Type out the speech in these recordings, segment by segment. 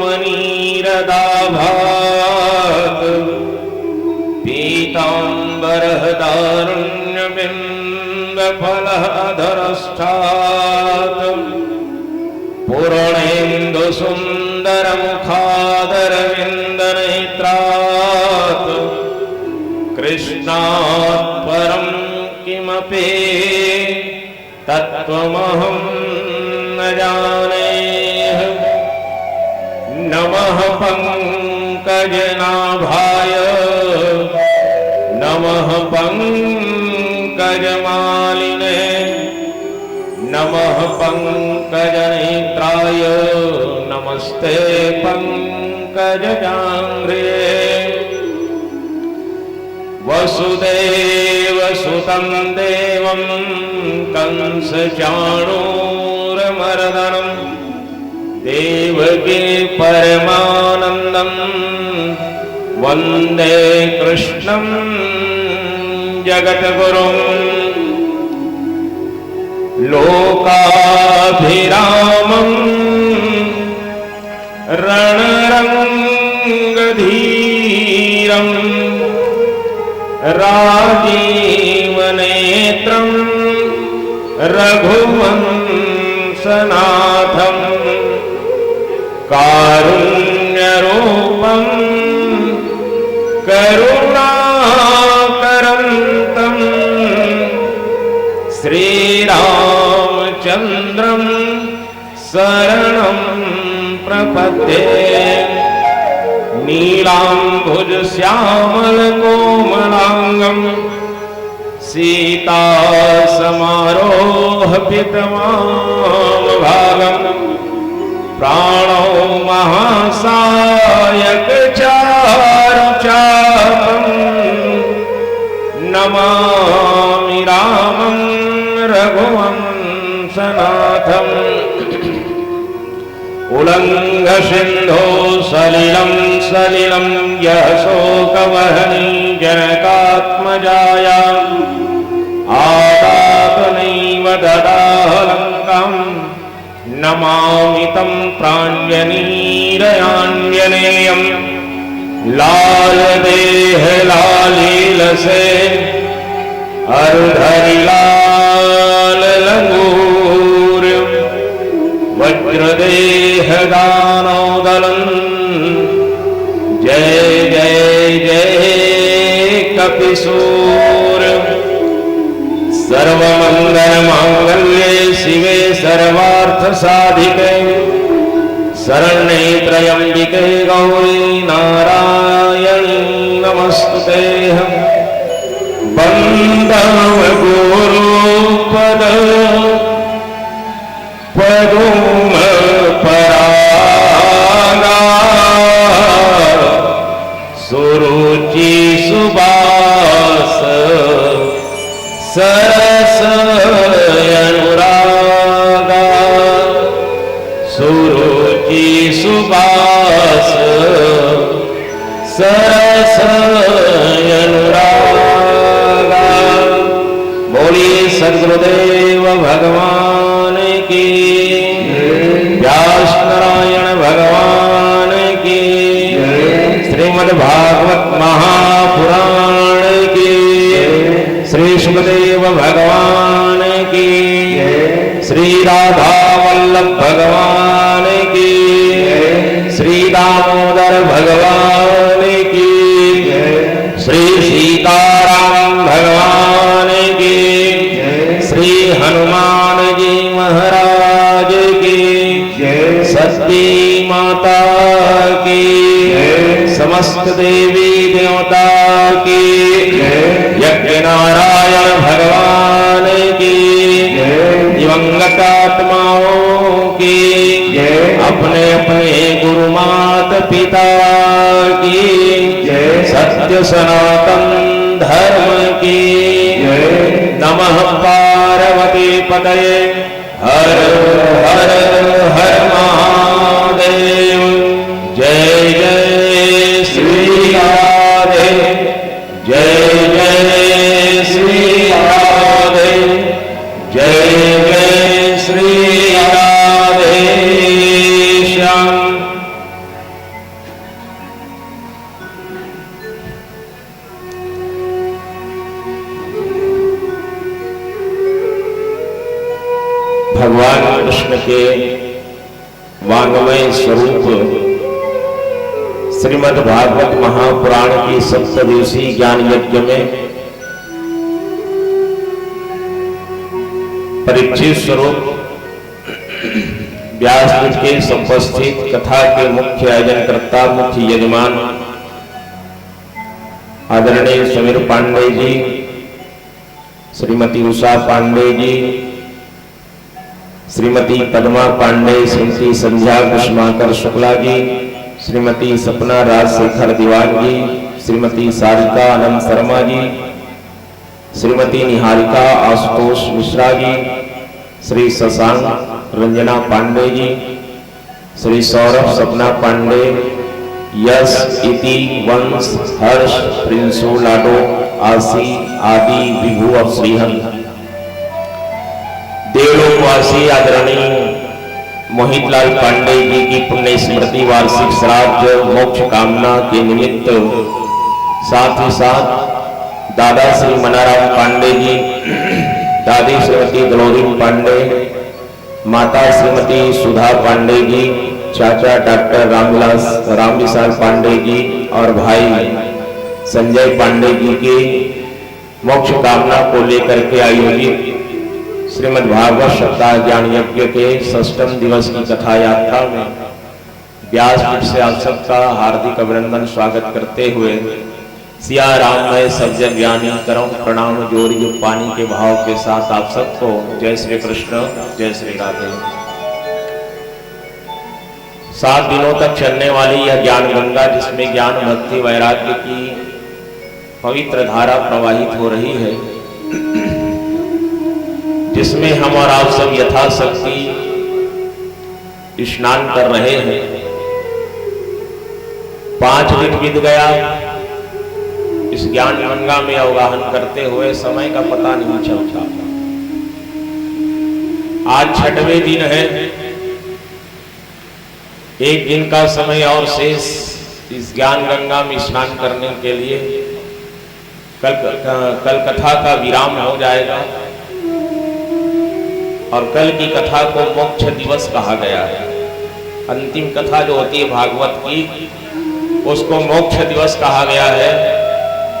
मनीरदाभात् पीताम्बरः दारुण्यबिम्बफलधरष्ठात् पूर्णेन्दुसुन्दरमुखादरविन्दनेत्रात् कृष्णात् परं किमपि तत्त्वमहं न जाने। नमः पंकजनाभाय नमः पंकजमालिने नमः पंकजनेत्राय नमस्ते पंकजजाङ्घ्रिये। वसुदेवसुतं देवं कंसचाणूरमर्दनं देवकी परमानन्दं वन्दे कृष्णं जगद्गुरुं। लोकाभिरामं रणरङ्गधीरं राजीवनेत्रं रघुवंशनाथं कारुण्यरूपं करुणाकरन्तं श्रीरामचन्द्रं शरणं प्रपद्ये। नीलाम्बुजश्यामलकोमलाङ्गं सीतासमारोहपितवामभागं प्राणो महासायकचारुचापं नमामि रामं रघुवंशनाथम्। उल्लङ्घसिन्धो सलिलं सलिलं यः शोकवहनी जनकात्मजाया आदातनैव ददाह लङ्कां नमामि तं प्राञ्जनीरयाञ्जनेयं। लाल देह लालीलसे अर्धरि लाल लंगूर वज्रदेह दानोदलं जय जय जय कपिसूर। सर्वमङ्गलमाङ्गल्ये शिवे सर्वार्थसाधिके शरण्ये त्र्यम्बिके गौरी नारायणी नमस्तुते। वन्दं गुरुपद पदुम परागा सुरुचि सुबास सरस अनुरागा सुरुचि सुबास सरस अनुरागा। बोलिए सद्गुरुदेव भगवान की, व्यास नारायण भगवान की, श्रीमद् भागवत महापुराण की, श्री सुखदेव भगवान की, श्री राधा वल्लभ भगवान की, श्री दामोदर भगवान की, श्री सीताराम भगवान की, श्री हनुमान जी महाराज की, सती माता की, समस्त देवी देवता की, यज्ञ नारायण भगवान की, दिवंगत आत्माओं की, अपने अपने गुरु माता पिता की, सत्य सनातन धर्म की। नमः पार्वती पतये हर हर हर महादेव। जय जय श्री राधे जय जय श्री राधे जय जय श्री राधे श्याम। कृष्ण के वांग्मय स्वरूप श्रीमद् भागवत महापुराण की सप्तदिवसीय ज्ञान यज्ञ में परीक्षित स्वरूप व्यासपीठ के उपस्थित कथा के मुख्य आयोजनकर्ता मुख्य यजमान आदरणीय समीर पांडे जी, श्रीमती उषा पांडे जी, श्रीमती पद्मा पांडे, श्रीमती संध्या कुष्माकर शुक्ला जी, श्रीमती सपना राजशेखर दीवान जी, श्रीमती सारिका आनंद शर्मा जी, श्रीमती निहारिका आशुतोष मिश्रा जी, श्री शशांक रंजना पांडे जी, श्री सौरभ सपना पांडे, यश इति वंश हर्ष प्रिंसो लाडो आसी आदि विभू और श्रीहंत देवलोकवासी आदरणीय मोहितलाल पांडे जी की पुण्य स्मृति वार्षिक श्राद्ध मोक्ष कामना के निमित्त, साथ ही साथ दादा श्री मनाराम पांडे जी, दादी श्रीमती द्रौपदी पांडे, माता श्रीमती सुधा पांडे जी, चाचा डॉक्टर रामविशाल पांडे जी और भाई संजय पांडे जी की मोक्ष कामना को लेकर के आयोजित श्रीमद् भागवत सप्ताह ज्ञान यज्ञ के 6वें दिवस की कथा यात्रा में व्यासपीठ से आप सबका हार्दिक अभिनंदन स्वागत करते हुए सिया राम मैं सब जग ज्ञानी करूं प्रणाम जोरी जो पानी के भाव के साथ आप सबको जय श्री कृष्ण जय श्री राधे। 7 दिनों तक चलने वाली यह ज्ञान गंगा, जिसमें ज्ञान भक्ति वैराग्य की पवित्र धारा प्रवाहित हो रही है, जिसमें हम और आप सब यथाशक्ति स्नान कर रहे हैं। 5 दिन बीत गया इस ज्ञान गंगा में अवगाहन करते हुए, समय का पता नहीं चलता। आज 6वें दिन है, एक दिन का समय और शेष इस ज्ञान गंगा में स्नान करने के लिए। कल कथा का विराम हो जाएगा और कल की कथा को मोक्ष दिवस कहा गया है। अंतिम कथा जो होती है भागवत की, उसको मोक्ष दिवस कहा गया है,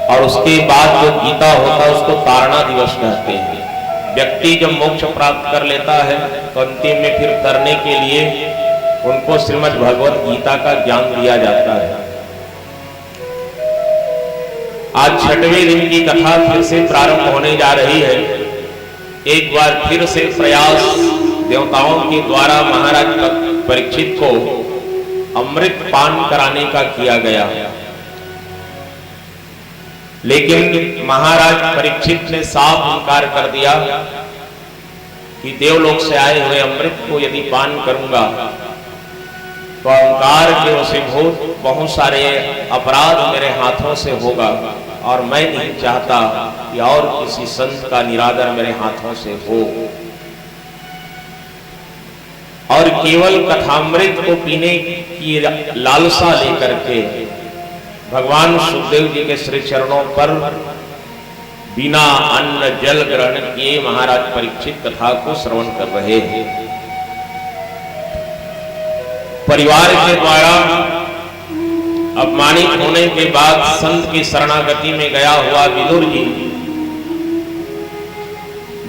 और उसके बाद जो गीता होता है उसको तारणा दिवस कहते हैं। व्यक्ति जब मोक्ष प्राप्त कर लेता है तो अंतिम में फिर करने के लिए उनको श्रीमद् भगवत गीता का ज्ञान दिया जाता है। आज 6वें दिन की कथा फिर से प्रारंभ होने जा रही है। एक बार फिर से प्रयास देवताओं के द्वारा महाराज परीक्षित को अमृत पान कराने का किया गया, लेकिन महाराज परीक्षित ने साफ इनकार कर दिया कि देवलोक से आए हुए अमृत को यदि पान करूंगा तो अहंकार के वशीभूत बहुत सारे अपराध मेरे हाथों से होगा, और मैं नहीं चाहता कि और किसी संत का निरादर मेरे हाथों से हो। और केवल कथामृत को पीने की लालसा लेकर के भगवान सुखदेव जी के श्री चरणों पर बिना अन्न जल ग्रहण किए महाराज परीक्षित कथा को श्रवण कर रहे हैं। परिवार के द्वारा अपमानित होने के बाद संत की शरणागति में गया हुआ विदुर जी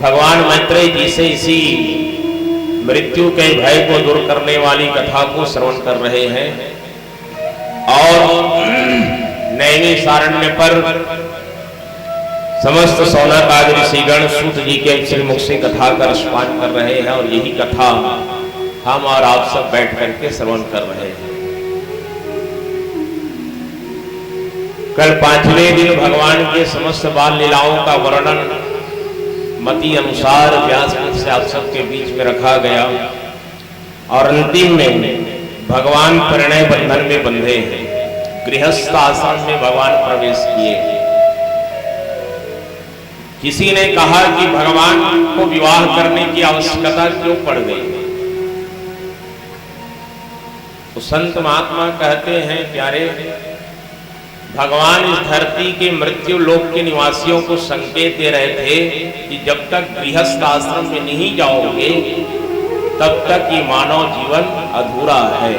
भगवान मैत्रेय जी से इसी मृत्यु के भय को दूर करने वाली कथा को श्रवण कर रहे हैं। और नैमिषारण्य पर समस्त सौनकादि ऋषिगण सूत जी के श्रीमुख से कथा का रसपान कर रहे हैं, और यही कथा हम और आप सब बैठ करके श्रवण कर रहे हैं। कल 5वें दिन भगवान के समस्त बाल लीलाओं का वर्णन मति अनुसार व्यासपीठ से आप सबके बीच में रखा गया, और अंतिम में भगवान परिणय बंधन में बंधे हैं। गृहस्थ आश्रम में भगवान प्रवेश किए। किसी ने कहा कि भगवान को विवाह करने की आवश्यकता क्यों पड़ गई? तो संत महात्मा कहते हैं, प्यारे भगवान इस धरती के मृत्यु लोक के निवासियों को संकेत दे रहे थे कि जब तक गृहस्थ आश्रम में नहीं जाओगे तब तक ये मानव जीवन अधूरा है।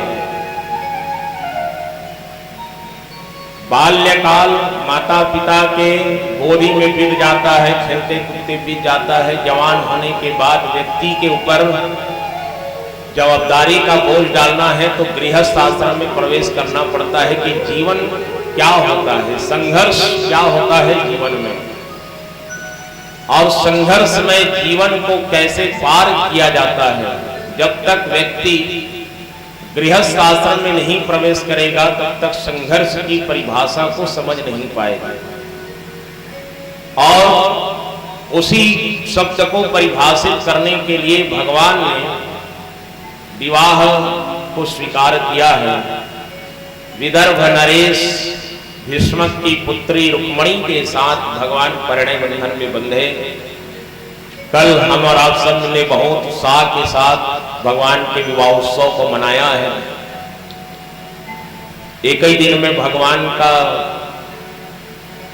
बाल्यकाल माता पिता के गोदी में बीत जाता है, खेलते कूदते बीत जाता है। जवान होने के बाद व्यक्ति के ऊपर जवाबदारी का बोझ डालना है तो गृहस्थ आश्रम में प्रवेश करना पड़ता है कि जीवन क्या होता है, संघर्ष क्या होता है जीवन में, और संघर्ष में जीवन को कैसे पार किया जाता है। जब तक व्यक्ति गृहस्थ आश्रम में नहीं प्रवेश करेगा तब तक संघर्ष की परिभाषा को समझ नहीं पाएगा। और उसी शब्द को परिभाषित करने के लिए भगवान ने विवाह को स्वीकार किया है। विदर्भ नरेश भीष्मक की पुत्री रुक्मणी के साथ भगवान परिणय बंधन में बंधे। कल हम और आप सब ने बहुत उत्साह के साथ भगवान के विवाह उत्सव को मनाया है। एक ही दिन में भगवान का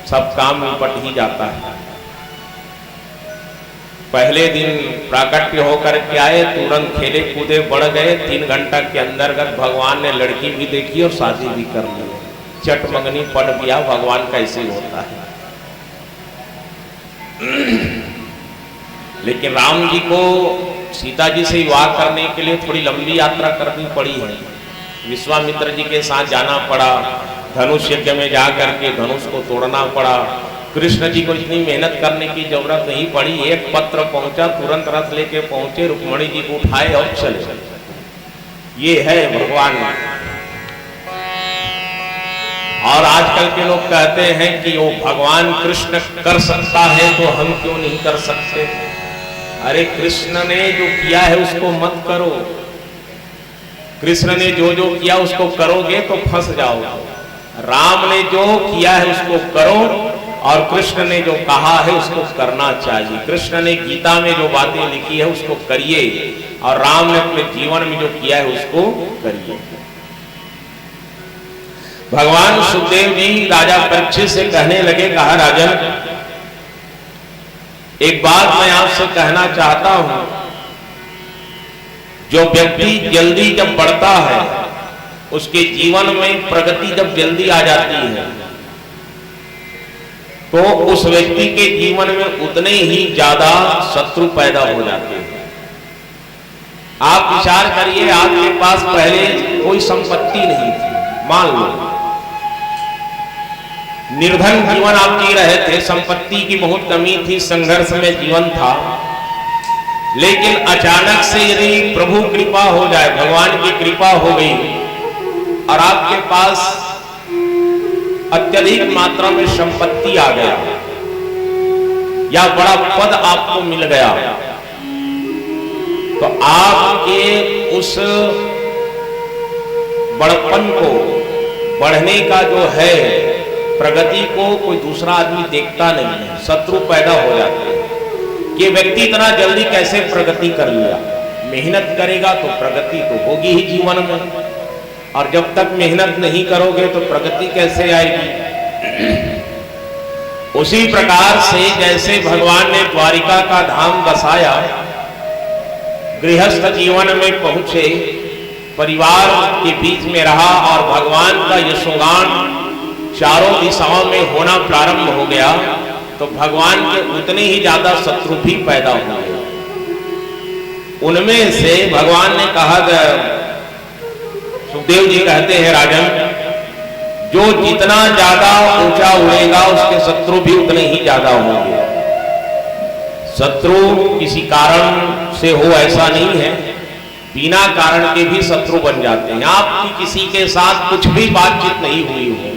सब काम निपट ही जाता है। पहले दिन प्राकट्य होकर के आए, तुरंत खेले कूदे बढ़ गए। 3 घंटा के अंतर्गत भगवान ने लड़की भी देखी और शादी भी कर ली। चटमंगनी पड़ गया। भगवान कैसे होता है। लेकिन राम जी को सीता जी से विवाह करने के लिए थोड़ी लंबी यात्रा करनी पड़ी है। विश्वामित्र जी के साथ जाना पड़ा, धनुष यज्ञ में जाकर के धनुष को तोड़ना पड़ा। कृष्ण जी को इतनी मेहनत करने की जरूरत नहीं पड़ी। एक पत्र पहुंचा, तुरंत रथ लेके पहुंचे, रुक्मणी जी को उठाए और चले। ये है भगवान। और आजकल के लोग कहते हैं कि वो भगवान कृष्ण कर सकता है तो हम क्यों नहीं कर सकते। अरे कृष्ण ने जो किया है उसको मत करो। कृष्ण ने जो जो किया उसको करोगे तो फंस जाओगे। राम ने जो किया है उसको करो और कृष्ण ने जो कहा है उसको करना चाहिए। कृष्ण ने गीता में जो बातें लिखी है उसको करिए और राम ने अपने जीवन में जो किया है उसको करिए। भगवान सुखदेव जी राजा परीक्षित से कहने लगे, कहा राजन एक बात मैं आपसे कहना चाहता हूं। जो व्यक्ति जल्दी जब बढ़ता है उसके जीवन में प्रगति जब जल्दी आ जाती है तो उस व्यक्ति के जीवन में उतने ही ज्यादा शत्रु पैदा हो जाते हैं। आप विचार करिए, आपके पास पहले कोई संपत्ति नहीं थी, मान लो निर्धन जीवन आप जी रहे थे, संपत्ति की बहुत कमी थी, संघर्ष में जीवन था। लेकिन अचानक से यदि प्रभु कृपा हो जाए, भगवान की कृपा हो गई और आपके पास अत्यधिक मात्रा में संपत्ति आ गया या बड़ा पद आपको मिल गया, तो आपके उस बड़पन को, बढ़ने का जो है प्रगति को कोई दूसरा आदमी देखता नहीं है। शत्रु पैदा हो जाते हैं कि व्यक्ति इतना जल्दी कैसे प्रगति कर लिया। मेहनत करेगा तो प्रगति तो होगी ही जीवन में, और जब तक मेहनत नहीं करोगे तो प्रगति कैसे आएगी। उसी प्रकार से जैसे भगवान ने द्वारिका का धाम बसाया, गृहस्थ जीवन में पहुंचे, परिवार के बीच में रहा और भगवान का यशोगान चारों दिशाओं में होना प्रारंभ हो गया, तो भगवान के उतने ही ज्यादा शत्रु भी पैदा हो गए। उनमें से भगवान ने कहा, सुखदेव जी कहते हैं राजन, जो जितना ज्यादा ऊंचा उड़ेगा उसके शत्रु भी उतने ही ज्यादा होंगे। शत्रु किसी कारण से हो ऐसा नहीं है, बिना कारण के भी शत्रु बन जाते हैं। आपकी किसी के साथ कुछ भी बातचीत नहीं हुई हो,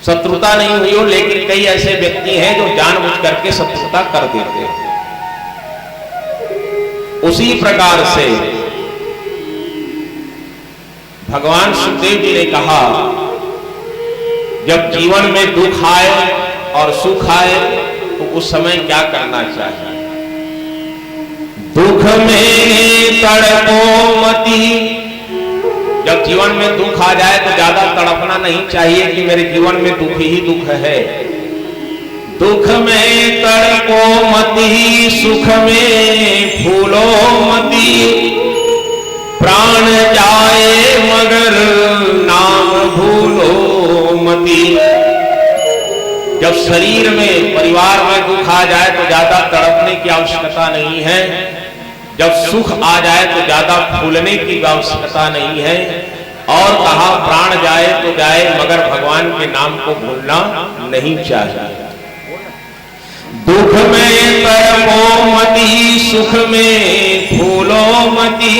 शत्रुता नहीं हुई हो, लेकिन कई ऐसे व्यक्ति हैं जो जानबूझ करके शत्रुता कर देते हैं। उसी प्रकार से भगवान सुखदेव जी ने कहा, जब जीवन में दुख आए और सुख आए तो उस समय क्या करना चाहिए। दुख में तड़पो मती, जब जीवन में दुख आ जाए तो ज्यादा तड़पना नहीं चाहिए कि मेरे जीवन में दुख ही दुख है। दुख में तड़पो मती, सुख में फूलो मती, प्राण जाए मगर नाम भूलो मती। जब शरीर में, परिवार में दुख आ जाए तो ज्यादा तड़पने की आवश्यकता नहीं है, जब सुख आ जाए तो ज्यादा फूलने की आवश्यकता नहीं है। और कहा प्राण जाए तो जाए मगर भगवान के नाम को भूलना नहीं चाहिए। दुख में तड़पो मती, सुख में फूलो मती,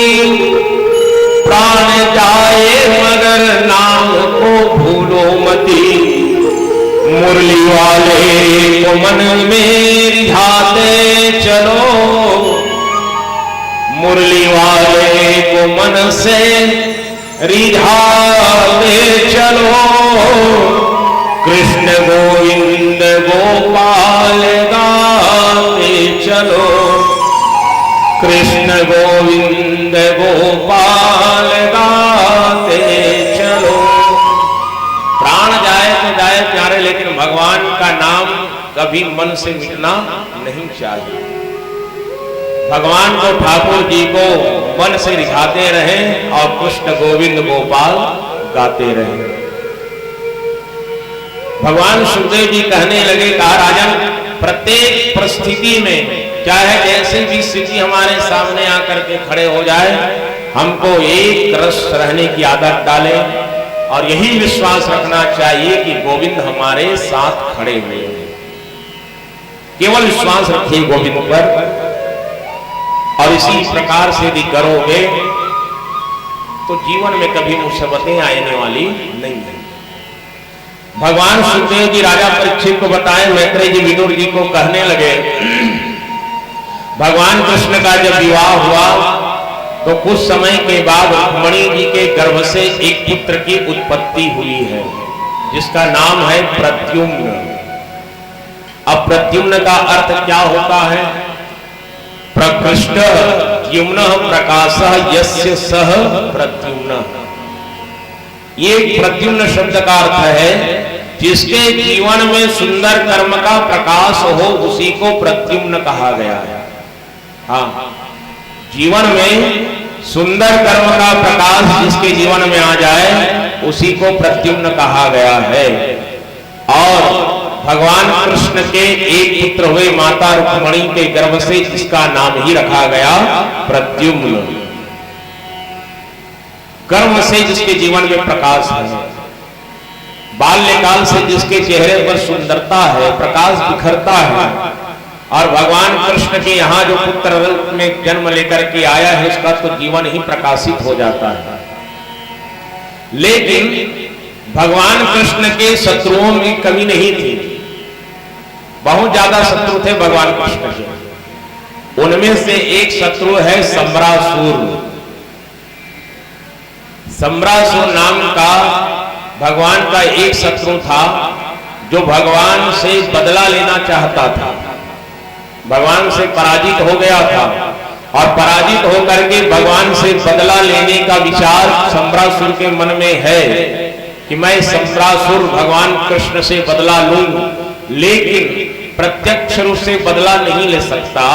प्राण जाए मगर नाम को भूलो मती। मुरली वाले को मन में रिझाते चलो, मुरली वाले को मन से रिझाते चलो। कृष्ण गोविंद गोपाल गाते चलो, कृष्ण गोविंद गोपाल गाते चलो। प्राण जाए तो जाए प्यारे, लेकिन भगवान का नाम कभी मन से मिटना नहीं चाहिए। भगवान को, ठाकुर जी को मन से रिझाते रहें और कृष्ण गोविंद गोपाल गाते रहें। भगवान सुखदेव जी कहने लगे, कहा राजन, प्रत्येक परिस्थिति में चाहे जैसी भी स्थिति हमारे सामने आकर के खड़े हो जाए, हमको एक रस रहने की आदत डालें और यही विश्वास रखना चाहिए कि गोविंद हमारे साथ खड़े हुए हैं। केवल विश्वास रखिए गोविंद पर, और इसी प्रकार से यदि करोगे तो जीवन में कभी मुसीबतें आने वाली नहीं है। भगवान सुखदेव जी राजा परीक्षित को बताए, मैत्रेय जी विदुर जी को कहने लगे, भगवान कृष्ण का जब विवाह हुआ तो कुछ समय के बाद रुक्मिणी जी के गर्भ से एक पुत्र की उत्पत्ति हुई है, जिसका नाम है प्रद्युम्न। अब प्रद्युम्न का अर्थ क्या होता है? प्रकृष्ट द्युम्न प्रकाशः यस्य सह प्रद्युम्न। ये प्रद्युम्न शब्द का अर्थ है जिसके जीवन में सुंदर कर्म का प्रकाश हो, उसी को प्रद्युम्न कहा गया है। हाँ, जीवन में सुंदर कर्म का प्रकाश जिसके जीवन में आ जाए उसी को प्रद्युम्न कहा गया है। और भगवान कृष्ण के एक पुत्र हुए माता रुक्मिणी के गर्भ से जिसका नाम ही रखा गया प्रद्युम्न। कर्म से जिसके जीवन में प्रकाश है, बाल्यकाल से जिसके चेहरे पर सुंदरता है, प्रकाश बिखरता है, और भगवान कृष्ण के यहाँ जो पुत्र रूप में जन्म लेकर के आया है उसका तो जीवन ही प्रकाशित हो जाता है। लेकिन भगवान कृष्ण के शत्रुओं में कमी नहीं थी, बहुत ज्यादा शत्रु थे भगवान कृष्ण के। उनमें से एक शत्रु है सम्रासुर। सम्रासुर नाम का भगवान का एक शत्रु था जो भगवान से बदला लेना चाहता था, भगवान से पराजित हो गया था, और पराजित होकर के भगवान से बदला लेने का विचार सम्रासुर के मन में है कि मैं सम्रासुर भगवान कृष्ण से बदला लूं, लेकिन प्रत्यक्ष रूप से बदला नहीं ले सकता।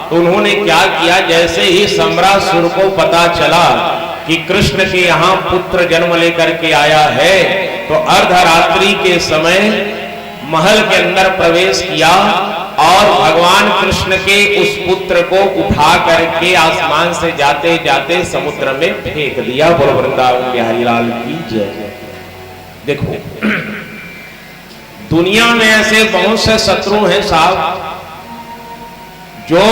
तो उन्होंने क्या किया, जैसे ही सम्रासुर को पता चला कि कृष्ण के यहाँ पुत्र जन्म लेकर के आया है, तो अर्धरात्रि के समय महल के अंदर प्रवेश किया और भगवान कृष्ण के उस पुत्र को उठा करके आसमान से जाते जाते समुद्र में फेंक दिया। बोलो वृंदावन बिहारी लाल की जय। देखो, दुनिया में ऐसे बहुत से शत्रु हैं साहब, जो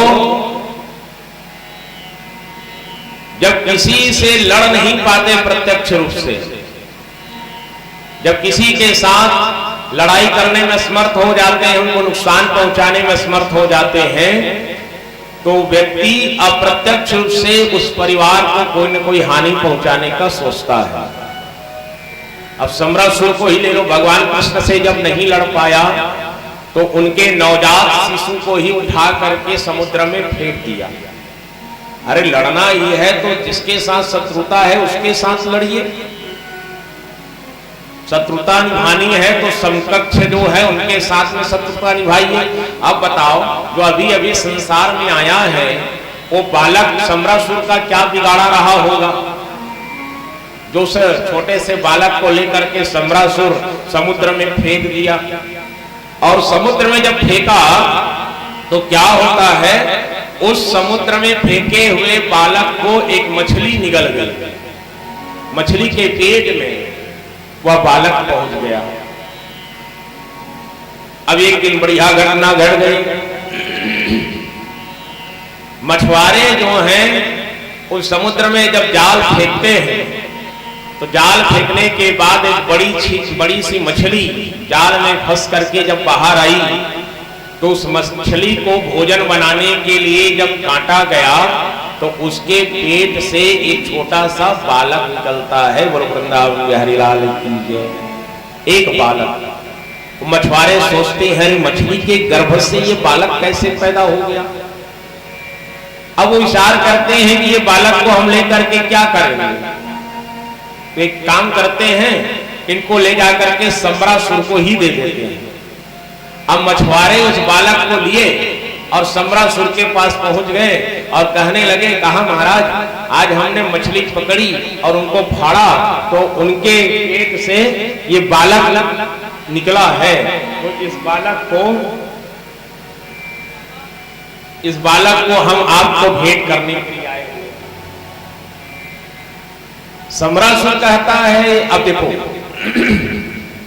जब किसी से लड़ नहीं पाते प्रत्यक्ष रूप से, जब किसी के साथ लड़ाई करने में समर्थ हो जाते हैं, उनको नुकसान पहुंचाने में समर्थ हो जाते हैं, तो व्यक्ति अप्रत्यक्ष रूप से उस परिवार को कोई न कोई हानि पहुंचाने का सोचता है। अब सम्रासुर को ही ले लो, भगवान कृष्ण से जब नहीं लड़ पाया तो उनके नवजात शिशु को ही उठा करके समुद्र में फेंक दिया। अरे लड़ना ही है तो जिसके साथ शत्रुता है उसके साथ लड़िए। शत्रुता निभानी है तो समकक्ष जो है उनके साथ में शत्रुता निभाइए। अब बताओ, जो अभी अभी संसार में आया है वो बालक सम्रासुर का क्या बिगाड़ा रहा होगा, जो उस छोटे से बालक को लेकर के सम्रासुर समुद्र में फेंक दिया। और समुद्र में जब फेंका तो क्या होता है, उस समुद्र में फेंके हुए बालक को एक मछली निगल गई, मछली के पेट में वह बालक पहुंच गया। अब एक दिन बढ़िया घटना घट गई। मछुआरे जो हैं उस समुद्र में जब जाल फेंकते हैं तो जाल फेंकने के बाद एक बड़ी सी मछली जाल में फंस करके जब बाहर आई तो उस मछली को भोजन बनाने के लिए जब काटा गया तो उसके पेट से एक छोटा सा बालक निकलता है। बोलो वृंदावन बिहारी लाल की जय। एक बालक। मछुआरे सोचते हैं मछली के गर्भ से ये बालक कैसे पैदा हो गया। अब वो विचार करते हैं कि ये बालक को हम लेकर के क्या करेंगे, तो एक काम करते हैं, इनको ले जाकर के सम्रासुर को ही दे देते हैं। अब मछुआरे उस बालक को लिए और सम्रासुर के पास पहुंच गए और कहने लगे, कहा महाराज, आज हमने मछली पकड़ी और उनको फाड़ा तो उनके पेट से ये बालक निकला है, तो इस बालक को हम आपको भेंट करने के लिए आए हुए। सम्रासुर कहता है, अब देखो,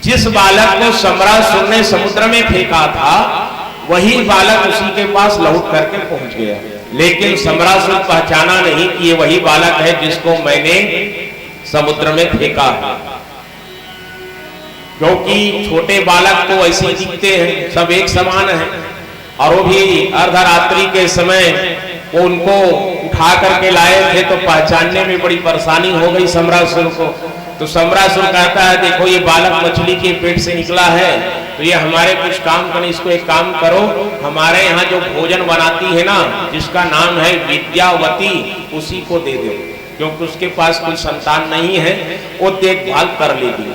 जिस बालक को सम्रासुर ने समुद्र में फेंका था वही बालक उसी के पास लौट करके पहुंच गया, लेकिन सम्रासुर पहचाना नहीं कि ये वही बालक है जिसको मैंने समुद्र में फेंका है, क्योंकि छोटे बालक तो ऐसे दिखते हैं, सब एक समान है। और वो भी अर्धरात्रि के समय वो उनको उठा करके लाए थे तो पहचानने में बड़ी परेशानी हो गई सम्रासुर को। तो सम्रासुर कहता है, देखो ये बालक मछली के पेट से निकला है, तो ये हमारे कुछ काम करने, इसको एक काम करो, हमारे यहाँ जो भोजन बनाती है ना, जिसका नाम है विद्यावती, उसी को दे दो, क्योंकि उसके पास कोई संतान नहीं है, वो देखभाल कर लेगी।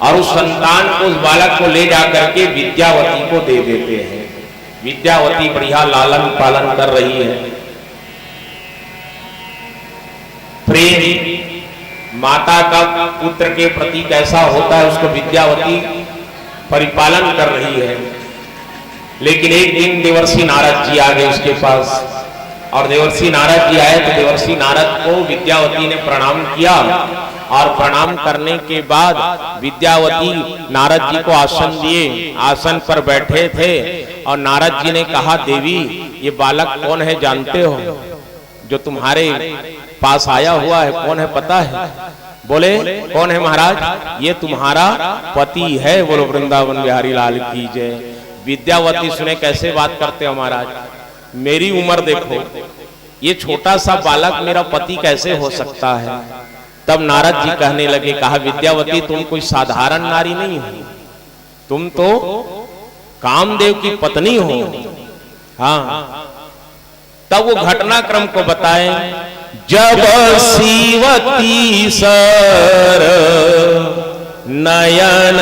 और उस संतान को, उस बालक को ले जाकर के विद्यावती को दे देते हैं। विद्यावती बढ़िया लालन पालन कर रही है। प्रेम माता का पुत्र के प्रति कैसा होता है उसको विद्यावती परिपालन कर रही है। लेकिन एक दिन देवर्षि नारद जी आ गए उसके पास, और देवर्षि नारद जी आए तो देवर्षि नारद को विद्यावती ने प्रणाम किया, और प्रणाम करने के बाद विद्यावती नारद जी को आसन दिए, आसन पर बैठे थे, और नारद जी ने कहा, देवी ये बालक कौन है जानते हो, जो तुम्हारे पास आया हुआ है, कौन है पता है? बोले कौन है महाराज? ये तुम्हारा पति है। बोलो वृंदावन बिहारी लाल की जय। विद्यावती सुने कैसे बात करते हो महाराज, मेरी उम्र देखो, ये छोटा सा बालक मेरा पति कैसे हो सकता है? तब नारद जी कहने लगे, कहा विद्यावती तुम कोई साधारण नारी नहीं हो, तुम तो कामदेव की पत्नी हो। हाँ, तब वो घटनाक्रम को बताए। जब सीवती सर नयन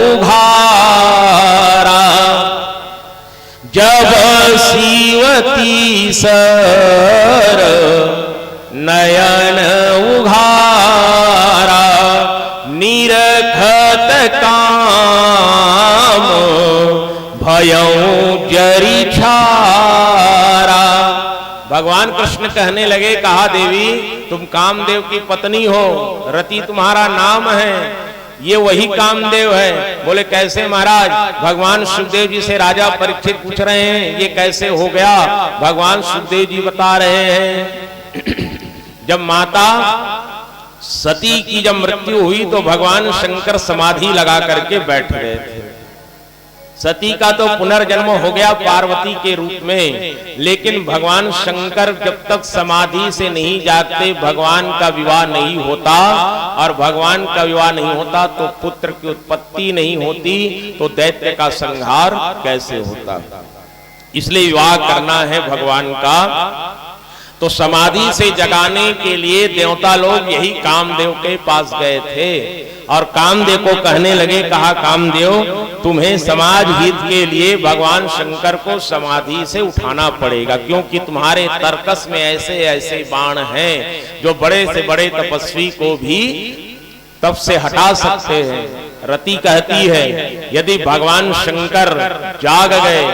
उघारा, जब सीवती सर नयन उघारा, निरखत काम भयं जरि छारा। भगवान कृष्ण कहने लगे, कहा देवी तुम कामदेव की पत्नी हो, रति तुम्हारा नाम है, ये वही कामदेव है। बोले कैसे महाराज? भगवान सुखदेव जी से राजा परीक्षित पूछ रहे हैं ये कैसे हो गया। भगवान सुखदेव जी बता रहे हैं, जब माता सती की जब मृत्यु हुई तो भगवान शंकर समाधि लगा करके बैठ गए थे। सती का तो पुनर्जन्म हो गया पार्वती के रूप में, लेकिन भगवान शंकर जब तक समाधि से नहीं जागते भगवान का विवाह नहीं होता, और भगवान का विवाह नहीं होता तो पुत्र की उत्पत्ति नहीं होती, तो दैत्य का संहार कैसे होता। इसलिए विवाह करना है भगवान का। तो समाधि से जगाने के लिए देवता लोग यही कामदेव के पास गए थे और कामदेव को कहने लगे, कहा कामदेव तुम्हें समाज हित के लिए भगवान शंकर को समाधि से उठाना पड़ेगा, क्योंकि तुम्हारे तर्कस में ऐसे ऐसे बाण हैं जो बड़े से बड़े तपस्वी को भी तप से हटा सकते हैं। रति कहती है यदि भगवान शंकर जाग गए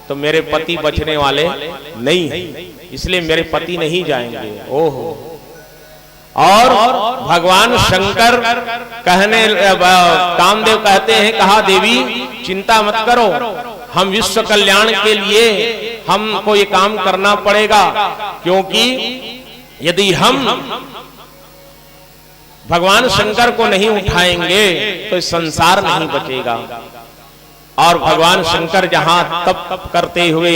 तो मेरे पति बचने वाले नहीं हैं, इसलिए मेरे पति नहीं जाएंगे। ओहो। और भगवान शंकर कामदेव कहते हैं, कहा देवी चिंता मत करो, हम विश्व कल्याण के लिए हमको ये काम करना पड़ेगा, क्योंकि यदि हम भगवान शंकर को नहीं उठाएंगे तो संसार नहीं बचेगा। और भगवान शंकर जहां तप करते हुए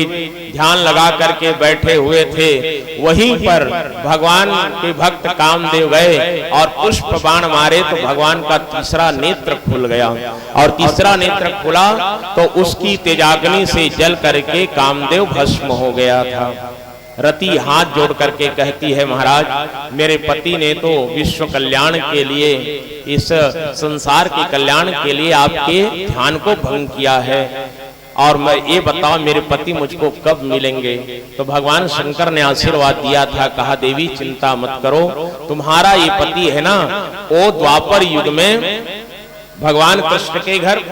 ध्यान लगा करके बैठे हुए थे, वहीं पर भगवान के भक्त कामदेव गए और पुष्प बाण मारे तो भगवान का तीसरा नेत्र खुल गया, और तीसरा नेत्र खुला तो उसकी तेजाग्नि से जल करके कामदेव भस्म हो गया था। रति हाथ जोड़ करके कहती है, महाराज मेरे पति ने तो विश्व कल्याण के लिए, इस संसार के कल्याण के लिए आपके ध्यान को भंग किया है, और मैं ये बताओ मेरे पति मुझको कब मिलेंगे। तो भगवान शंकर ने आशीर्वाद दिया था, कहा देवी चिंता मत करो, तुम्हारा ये पति है ना, वो द्वापर युग में भगवान कृष्ण के घर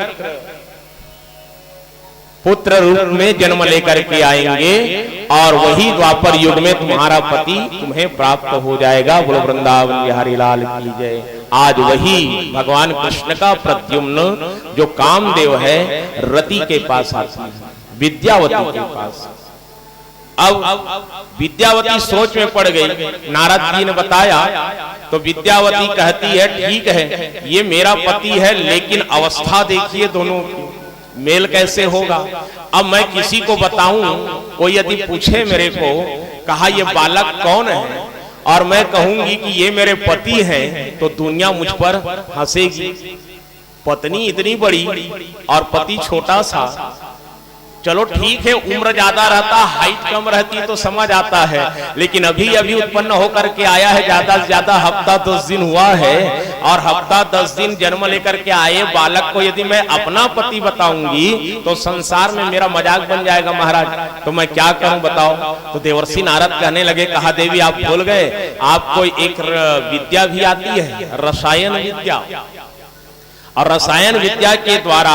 पुत्र रूप में जन्म लेकर के आएंगे, और वही द्वापर युग में तुम्हारा पति तुम्हें प्राप्त हो जाएगा। बोलो वृंदावन बिहारी लाल की जय। आज वही भगवान कृष्ण का प्रद्युम्न जो कामदेव है रति के पास आती है, विद्यावती के पास। अब विद्यावती सोच में पड़ गई, नारद जी ने बताया तो विद्यावती कहती है ठीक है ये मेरा पति है, लेकिन अवस्था देखिए दोनों की, मेल कैसे होगा। अब मैं किसी को बताऊं, कोई यदि पूछे मेरे को, कहा ये बालक कौन है, और मैं कहूंगी कि ये मेरे पति हैं, तो दुनिया मुझ पर हंसेगी। पत्नी इतनी बड़ी और पति छोटा सा, चलो ठीक है उम्र ज्यादा रहता, हाइट कम रहती तो समझ आता है, लेकिन अभी अभी उत्पन्न होकर के आया है, ज्यादा से ज्यादा हफ्ता 10 दिन हुआ है, और हफ्ता 10 दिन जन्म लेकर के आए बालक को यदि मैं अपना पति बताऊंगी तो संसार में मेरा मजाक बन जाएगा महाराज, तो मैं क्या करूं बताओ। तो देवर्षि नारद कहने लगे, कहा देवी आप भूल गए, आपको एक विद्या भी आती है, रसायन विद्या, और रसायन विद्या के द्वारा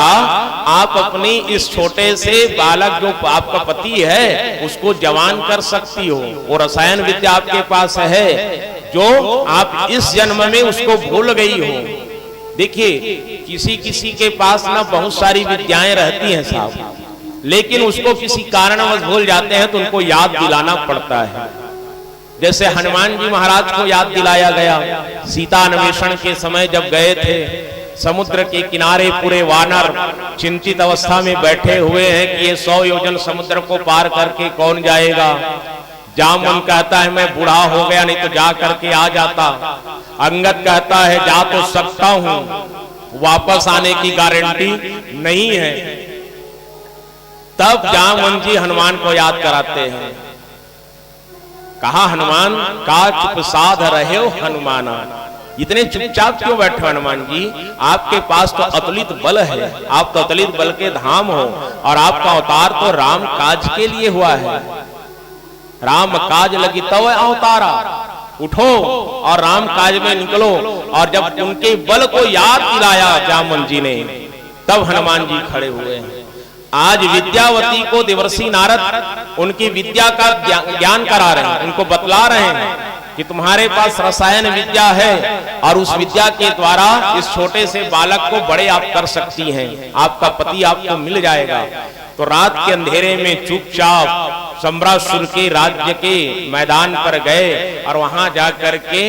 आप अपनी इस छोटे से बालक जो आपका पति है उसको जवान कर सकती हो। वो रसायन विद्या आपके पास है जो आप इस जन्म में उसको भूल गई हो। देखिए किसी किसी के पास ना बहुत सारी विद्याएं रहती हैं साहब, लेकिन उसको किसी कारणवश भूल जाते हैं तो उनको याद दिलाना पड़ता है। जैसे हनुमान जी महाराज को याद दिलाया गया, सीता अन्वेषण के समय जब गए थे, समुद्र के किनारे पूरे वानर चिंतित अवस्था में बैठे हुए हैं कि ये 100 योजन समुद्र को पार करके कौन जाएगा। जामुन कहता है मैं बूढ़ा हो गया, नहीं तो जा करके आ जाता। अंगद कहता है जा तो सकता हूं, वापस आने की गारंटी नहीं है। तब जामुन जी हनुमान को याद कराते हैं, कहा हनुमान का चुप साध रहे हो हनुमाना, इतने चुपचाप क्यों बैठे हनुमान जी, आपके पास तो अतुलित बल है, आप तो अतुलित बल के धाम हो, और आपका अवतार तो राम काज के लिए हुआ है। राम काज लगी तब अवतारा, उठो और राम काज में निकलो। और जब उनके बल को याद दिलाया जामुन जी ने, तब हनुमान जी खड़े हुए हैं। आज विद्यावती को देवर्षि नारद उनकी विद्या का ज्ञान करा रहे हैं, उनको बतला रहे हैं कि तुम्हारे पास रसायन विद्या है, और उस विद्या के द्वारा इस छोटे से बालक को बड़े आप कर सकती हैं, आपका पति आपको मिल जाएगा। तो रात के अंधेरे में चुपचाप सम्रासुर के राज्य के मैदान पर गए, और वहां जाकर के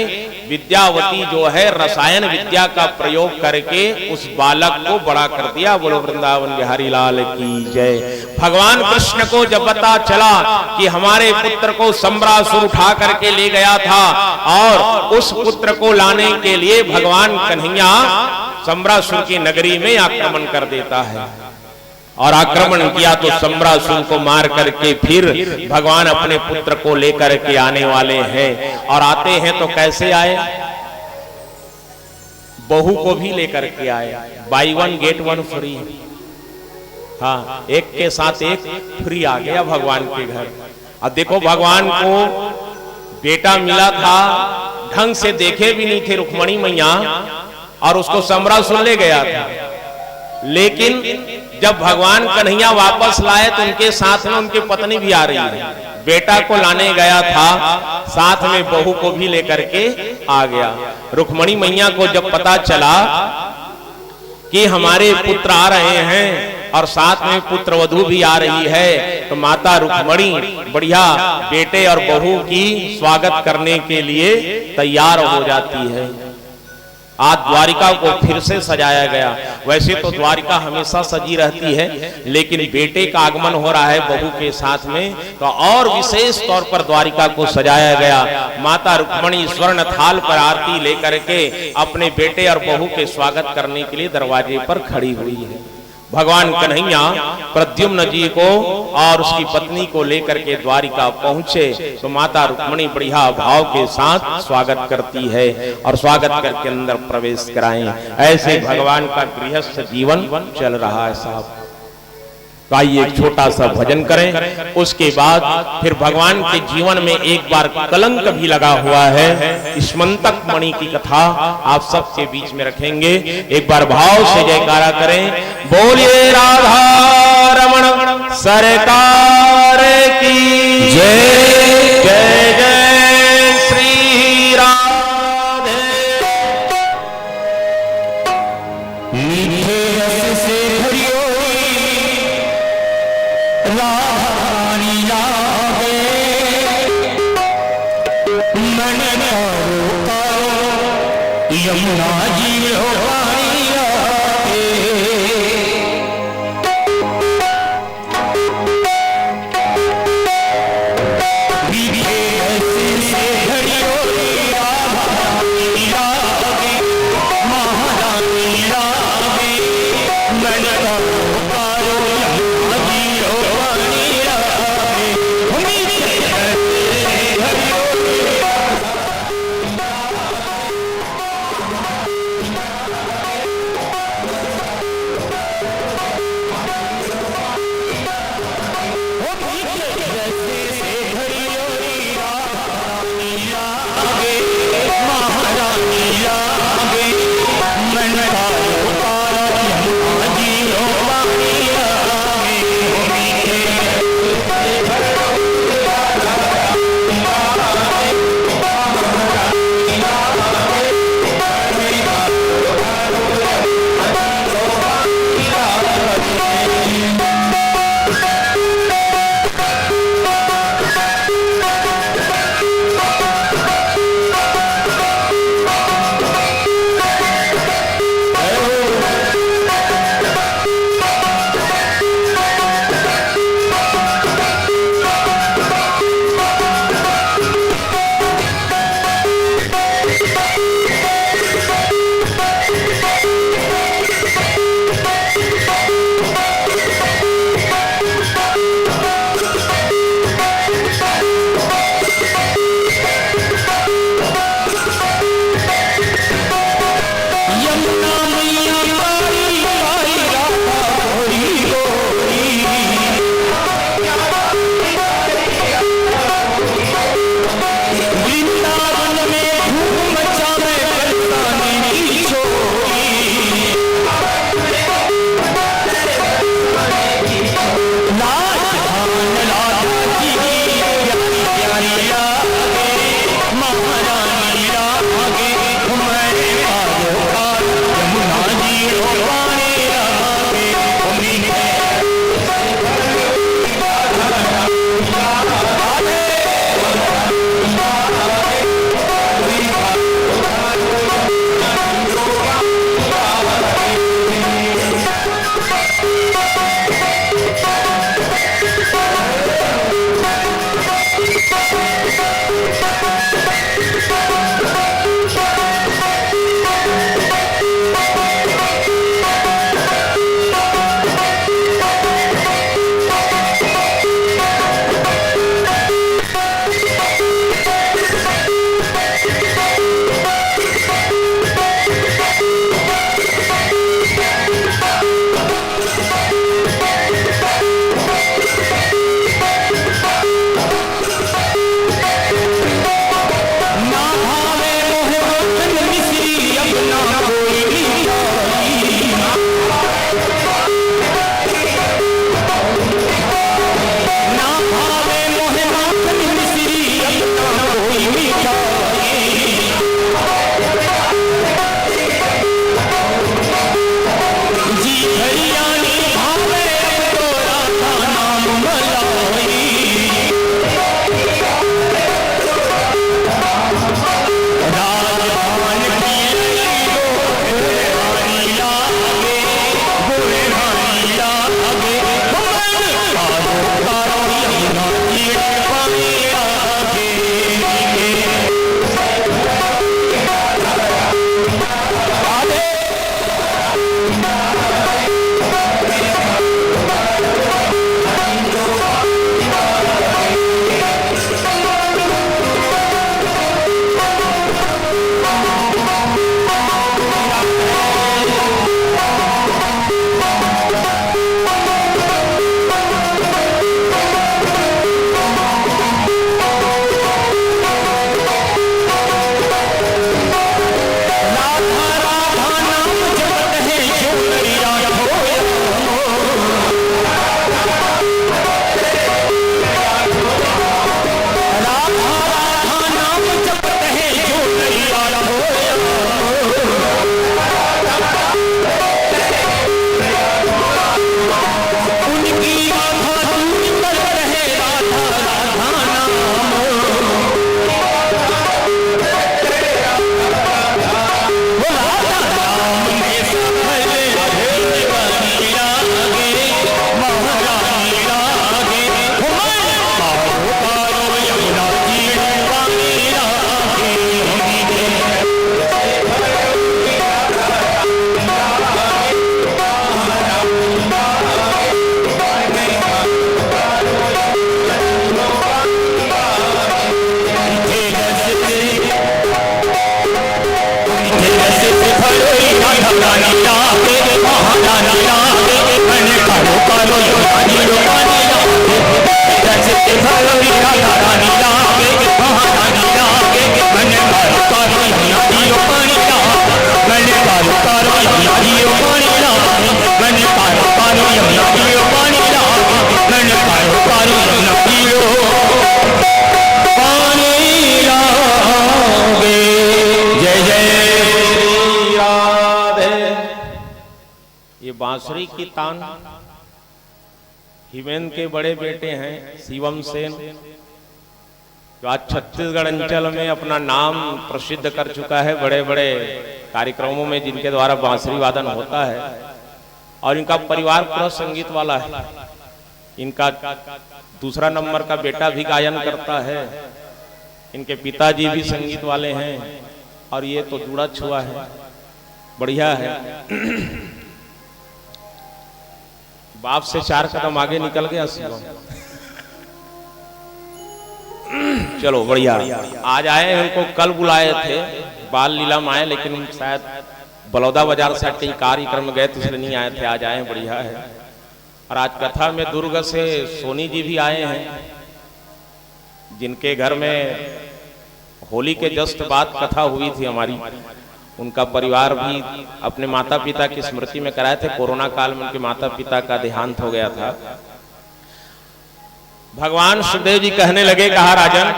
विद्यावती जो है रसायन विद्या का प्रयोग करके उस बालक को बड़ा कर दिया। बोलो वृंदावन बिहारी लाल की जय। भगवान कृष्ण को जब पता चला कि हमारे पुत्र को सम्रासुर उठा करके ले गया था, और उस पुत्र को लाने के लिए भगवान कन्हैया सम्रासुर की नगरी में आक्रमण कर देता है, और आक्रमण किया तो सम्रासुर को मार करके फिर भगवान अपने पुत्र को लेकर के आने वाले हैं। और आते हैं तो कैसे आए? बहू को भी लेकर के आए। By one get one free. हाँ, एक के साथ एक फ्री आ गया भगवान के घर। अब देखो, भगवान को बेटा मिला था, ढंग से देखे भी नहीं थे रुक्मणी मैया, और उसको सम्रासुर ले गया था। लेकिन जब भगवान कन्हैया वापस लाए तो उनके साथ में उनकी पत्नी भी आ रही है। बेटा को लाने गया था, साथ में बहू को भी लेकर के आ गया। रुक्मणी मैया को जब पता चला कि हमारे पुत्र आ रहे हैं और साथ में पुत्र वधू भी आ रही है, तो माता रुक्मणी बढ़िया बेटे और बहू की स्वागत करने के लिए तैयार हो जाती है। आज द्वारिका को फिर से सजाया गया। वैसे तो द्वारिका हमेशा सजी रहती है, लेकिन बेटे का आगमन हो रहा है बहू के साथ में, तो और विशेष तौर पर द्वारिका को सजाया गया। माता रुक्मणी स्वर्ण थाल पर आरती लेकर के अपने बेटे और बहू के स्वागत करने के लिए दरवाजे पर खड़ी हुई है। भगवान कन्हैया प्रद्युम्न जी को और उसकी पत्नी को लेकर के द्वारिका पहुंचे तो माता रुक्मणी बढ़िया भाव के साथ स्वागत करती है और स्वागत करके अंदर प्रवेश कराएं। ऐसे भगवान का गृहस्थ जीवन चल रहा है साहब। तो आइए एक छोटा सा भजन करें, उसके बाद फिर भगवान के जीवन में एक बार कलंक भी लगा हुआ है। स्मंतक मणि की कथा आप सबके बीच में रखेंगे। एक बार भाव से जयकारा करें, बोलिए राधा रमण सरकार की जय। जय जय श्री राधे। मीठे रस से यमुना जी हो पानी लागे पानी लागे मन कर करो यमुना जियो पानी लागे मन कर करो यमुना जियो पानी लागे मन कर करो यमुना जियो पानी लागे मन कर करो यमुना जियो पानी लागे। जय जय श्री राधे। ये बांसुरी की तान हिमेंद्र के बड़े बेटे हैं शिवम सेन, जो आज छत्तीसगढ़ अंचल में अपना नाम प्रसिद्ध कर चुका है। बड़े बड़े कार्यक्रमों में जिनके द्वारा बांसुरी वादन होता है और इनका परिवार पूरा संगीत वाला है। इनका दूसरा नंबर का बेटा भी गायन करता है, इनके पिताजी भी संगीत वाले हैं और ये तो जुड़ा छुआ है, बढ़िया है। बाप से 4 कदम आगे निकल गया शिवम। चलो बढ़िया। आज आए, उनको कल बुलाए थे बाल लीला में आए, लेकिन शायद बलौदा बाजार से कई कार्यक्रम में गए तो इसलिए नहीं आए थे। आज आए, बढ़िया है। और आज कथा में दुर्ग से सोनी जी भी आए हैं, जिनके घर में होली के जस्ट बाद कथा हुई थी हमारी। उनका परिवार भी अपने माता पिता की स्मृति में कराए थे। कोरोना काल में उनके माता पिता का देहांत हो गया था। भगवान सुखदेव जी कहने लगे, कहा राजन,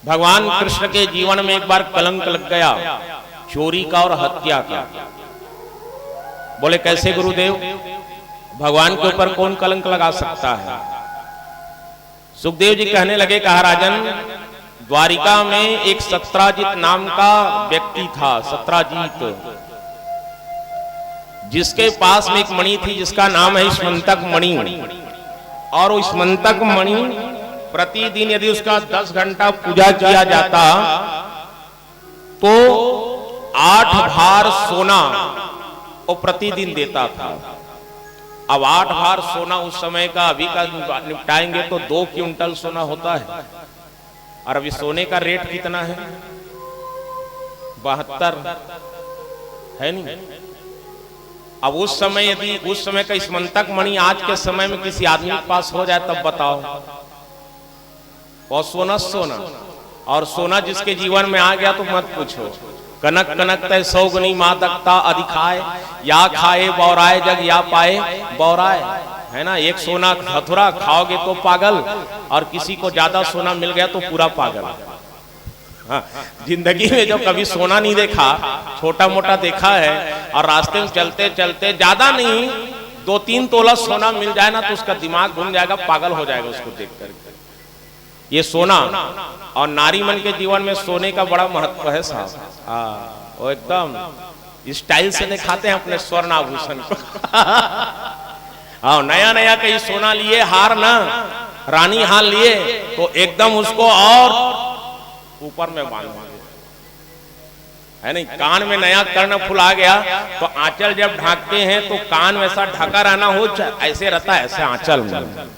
भगवान कृष्ण के जीवन में एक बार कलंक लग गया, चोरी का और हत्या का। बोले कैसे गुरुदेव? भगवान के ऊपर कौन कलंक लगा सकता है? सुखदेव जी कहने लगे, कहा राजन, द्वारिका में एक सत्राजित नाम का व्यक्ति था, सत्राजित, जिसके पास में एक मणि थी जिसका नाम है स्मंतक मणि। और वो स्मंतक मणि प्रतिदिन यदि उसका 10 घंटा पूजा किया जाता तो 8 भार सोना वो प्रतिदिन देता था। अब 8 भार सोना उस समय का, अभी का निपटाएंगे तो 2 क्विंटल सोना होता है। और अभी सोने का रेट कितना है? 72 है नहीं। अब उस समय यदि उस समय का स्मंतक मणि आज के समय में किसी आदमी के पास हो जाए तब बताओ, बहुत सोना सोना। और सोना जिसके जीवन में आ गया तो मत पूछो। कनक कनक तय 100 गुनी मादकता अधिकाय, या खाए बौराए जग या पाए बौराए, है ना। एक सोना हथुरा खाओगे तो पागल, और किसी को ज्यादा सोना मिल गया तो पूरा पागल। हाँ, जिंदगी में जो कभी सोना नहीं देखा, छोटा मोटा देखा है, और रास्ते में चलते चलते ज्यादा नहीं 2-3 तोला सोना मिल जाए ना तो उसका दिमाग घूम जाएगा, पागल हो जाएगा उसको देख कर। ये सोना और नारी मन के जीवन में सोने का बड़ा महत्व है साहब। हाँ, वो एकदम स्टाइल से दिखाते हैं अपने स्वर्ण आभूषण को। हाँ, नया नया कहीं सोना लिए, हार ना रानी हार लिए तो एकदम उसको और ऊपर में बांध है नहीं। कान में नया कर्ण फूल आ गया तो आंचल जब ढांकते हैं तो कान वैसा ढका रहना हो, ऐसे रहता है ऐसे आंचल में।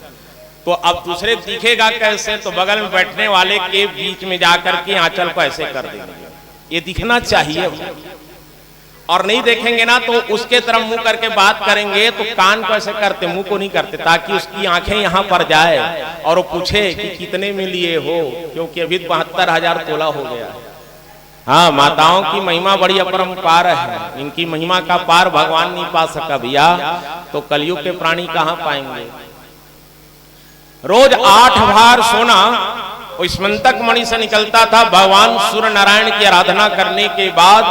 तो अब दूसरे दिखेगा कैसे? तो बगल में बैठने वाले के बीच में जाकर के आंचल को ऐसे कर देंगे। ये दिखना चाहिए, और नहीं देखेंगे ना तो उसके तरफ मुंह करके बात करेंगे तो कान को ऐसे करते, मुंह को नहीं करते, ताकि उसकी आंखें यहाँ पर जाए और वो पूछे कि कितने में लिए हो, क्योंकि अभी 72,000 तोला हो गया। हाँ, माताओं की महिमा बड़ी अपरंपार है, इनकी महिमा का पार भगवान नहीं पा सका भैया, तो कलयुग के प्राणी कहाँ पाएंगे। रोज 8 भार सोना स्मंतक मणि से निकलता था। भगवान सूर्य नारायण की आराधना करने के बाद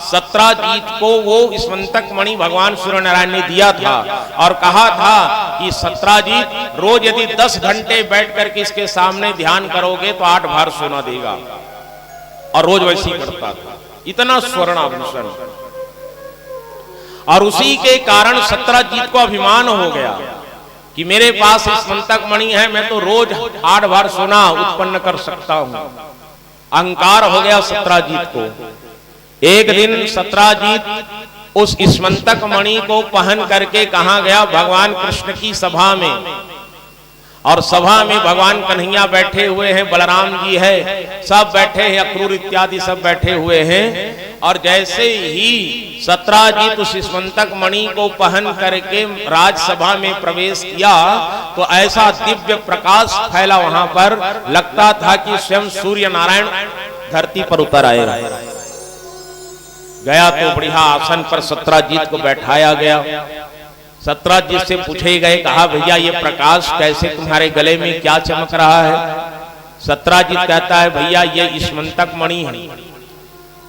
सत्राजीत को वो स्मंतक मणि भगवान सूर्य नारायण ने दिया था और कहा था कि सत्राजीत रोज यदि 10 घंटे बैठ करके इसके सामने ध्यान करोगे तो 8 भार सोना देगा। और रोज वैसे ही करता था, इतना स्वर्ण आभूषण। और उसी के कारण सत्राजीत को अभिमान हो गया कि मेरे पास स्मंतक मणि है, मैं तो रोज 8 भार सोना उत्पन्न कर सकता हूं। अहंकार हो गया सत्राजीत को। एक दिन सत्राजीत उस स्मंतक मणि को पहन करके कहां गया? भगवान कृष्ण की सभा में। और सभा में भगवान कन्हैया बैठे हुए हैं, बलराम जी है, सब बैठे हैं, अक्रूर इत्यादि सब बैठे हुए हैं। और जैसे ही सत्राजित उस स्मंतक मणि को पहन करके राजसभा में प्रवेश किया तो ऐसा दिव्य प्रकाश फैला वहां पर, लगता था कि स्वयं सूर्य नारायण धरती पर उतर आए। गया तो बढ़िया आसन पर सत्राजित को बैठाया गया। सत्राजित से पूछे गए, कहा भैया ये प्रकाश कैसे, तुम्हारे गले में क्या चमक रहा है? सत्राजित कहता है, भैया ये स्मंतक मणि है,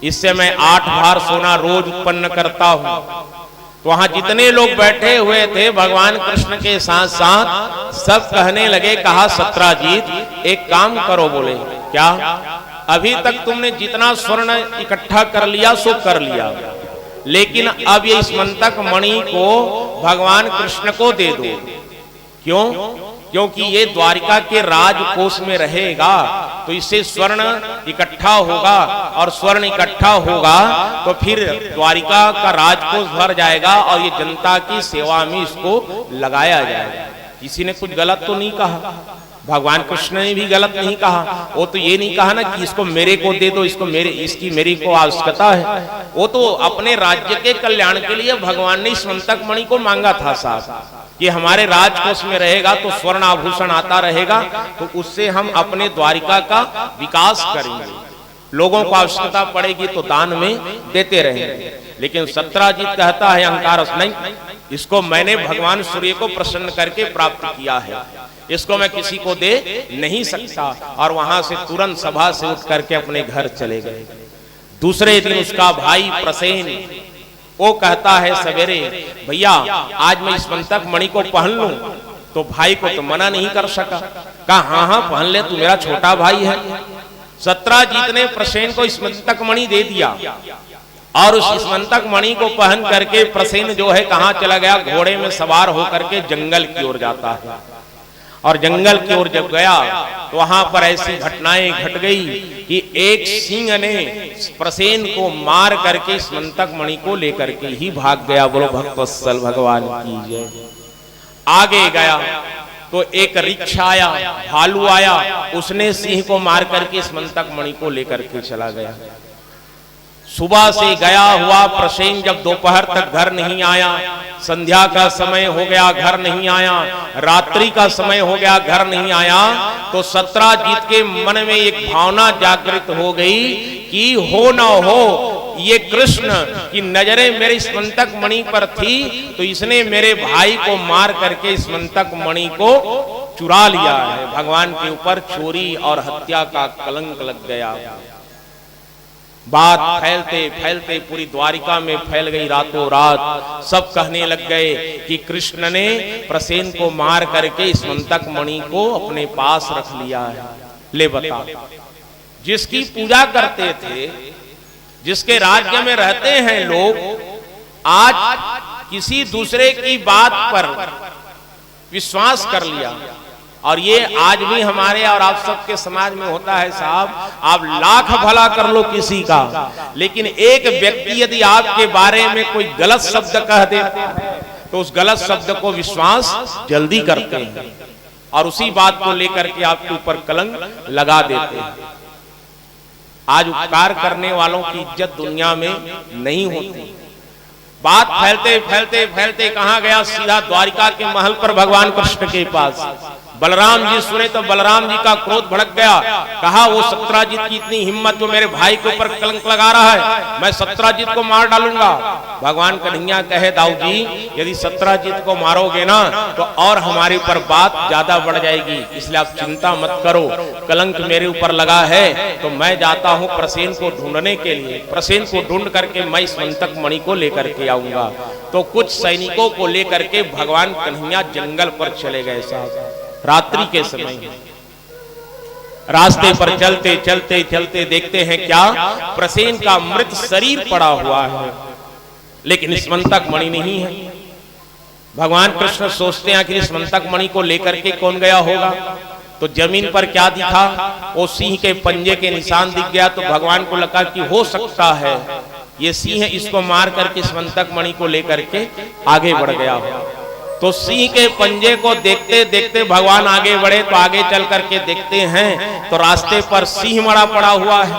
इससे मैं 8 भार सोना रोज उत्पन्न करता हूं। तो वहां जितने लोग बैठे हुए थे भगवान कृष्ण के साथ साथ सब कहने लगे, कहा सत्राजित एक काम करो। बोले क्या? अभी तक तुमने जितना स्वर्ण इकट्ठा कर लिया सो कर लिया, लेकिन अब ये स्मंतक मणि को भगवान कृष्ण को दे दो। क्यों? क्योंकि ये द्वारिका के राजकोष में रहेगा, तो इससे स्वर्ण इकट्ठा होगा, और स्वर्ण इकट्ठा होगा तो फिर द्वारिका का राजकोष भर जाएगा और ये जनता की सेवा में इसको लगाया जाएगा। किसी ने कुछ गलत तो नहीं कहा, भगवान कृष्ण ने भी गलत नहीं कहा। वो तो ये नहीं कहा ना कि इसको मेरे को दे दो, इसको इसकी मेरी को आवश्यकता है। वो तो अपने राज्य के कल्याण के लिए भगवान ने स्मंतक मणि को मांगा था साहब, कि हमारे राजकोष में रहेगा तो स्वर्ण आभूषण आता रहेगा, तो उससे हम अपने द्वारिका का विकास करेंगे, लोगों को आवश्यकता पड़ेगी तो दान में देते रहेंगे। लेकिन सत्राजित कहता है अहंकार नहीं, इसको मैंने भगवान सूर्य को प्रसन्न करके प्राप्त किया है, इसको मैं किसी को दे नहीं सकता। और वहां से तुरंत सभा से उठ करके अपने घर चले गए। दूसरे दिन उसका भाई प्रसेन वो कहता है सवेरे, भैया आज मैं स्मंतक मणि को पहन लूं? तो भाई को तो मना नहीं कर सका, कहा हाँ हाँ पहन ले, तू मेरा छोटा भाई है। सत्राजित ने प्रसेन को स्मंतक मणि दे दिया, और उस स्मंतक मणि को पहन करके प्रसेन जो है कहां चला गया? घोड़े में सवार होकर के जंगल की ओर जाता है। और जंगल की ओर जब गया तो वहां पर ऐसी घटनाएं घट गई कि एक सिंह ने प्रसेन को मार करके स्मंतक मणि को लेकर के ही भाग गया। बोलो भक्तवत्सल भगवान की जय। आगे गया तो एक रिक्शा आया, भालू आया, उसने सिंह को मार करके स्मंतक मणि को लेकर के चला गया। सुबह से गया हुआ प्रसेन जब दोपहर तक घर नहीं आया, संध्या का समय हो गया घर नहीं आया, रात्रि का समय हो गया घर नहीं आया, तो सत्राजित के मन में एक भावना जागृत हो गई कि हो न हो ये कृष्ण की नजरें मेरे स्मंतक मणि पर थी, तो इसने मेरे भाई को मार करके स्मंतक मणि को चुरा लिया है। भगवान के ऊपर चोरी और हत्या का कलंक लग गया। बात फैलते फैलते पूरी द्वारिका में फैल गई। रातों रात सब कहने लग गए कि कृष्ण ने प्रसेन को मार करके स्मंतक मणि को अपने पास रख लिया है। ले बता, जिसकी पूजा करते थे, जिसके राज्य में रहते हैं लोग, आज किसी दूसरे की बात पर विश्वास कर लिया। और ये आज भी हमारे और आप सबके समाज में होता है साहब। आप लाख भला कर लो किसी का, लेकिन एक व्यक्ति यदि आपके बारे में कोई गलत शब्द कह देता है तो उस गलत शब्द को विश्वास जल्दी करते हैं और उसी बात को लेकर के आपके ऊपर कलंक लगा देते हैं। आज उपकार करने वालों की इज्जत दुनिया में नहीं होती। बात फैलते फैलते फैलते कहां गया? सीधा द्वारिका के महल पर भगवान कृष्ण के पास। बलराम जी सुने तो बलराम जी का क्रोध भड़क गया। कहा वो सत्राजित की इतनी हिम्मत जो मेरे भाई के ऊपर कलंक लगा रहा है, मैं सत्राजित को मार डालूंगा। भगवान कन्हैया कहे, दाऊ जी यदि सत्राजित को मारोगे ना तो और हमारे ऊपर बात ज्यादा बढ़ जाएगी, इसलिए आप चिंता मत करो। कलंक मेरे ऊपर लगा है तो मैं जाता हूँ प्रसेन को ढूंढने के लिए। प्रसेन को ढूंढ करके मैं स्मंतक मणि को लेकर के आऊंगा। तो कुछ सैनिकों को लेकर के भगवान कन्हैया जंगल पर चले गए साहब। रात्रि के समय रास्ते पर चलते चलते चलते देखते हैं क्या? प्रसेन का मृत शरीर पड़ा हुआ है, लेकिन स्मंतक मणि नहीं है। भगवान कृष्ण सोचते हैं कि स्मंतक मणि को लेकर के कौन गया होगा। तो जमीन पर क्या दिखा? वो सिंह के पंजे के निशान दिख गया। तो भगवान को लगा कि हो सकता है ये सिंह इसको मार करके स्मंतक मणि को लेकर के आगे बढ़ गया हो। तो सिंह के पंजे को देखते देखते भगवान आगे बढ़े। तो आगे चल करके देखते हैं तो रास्ते पर सिंह मरा पड़ा हुआ है।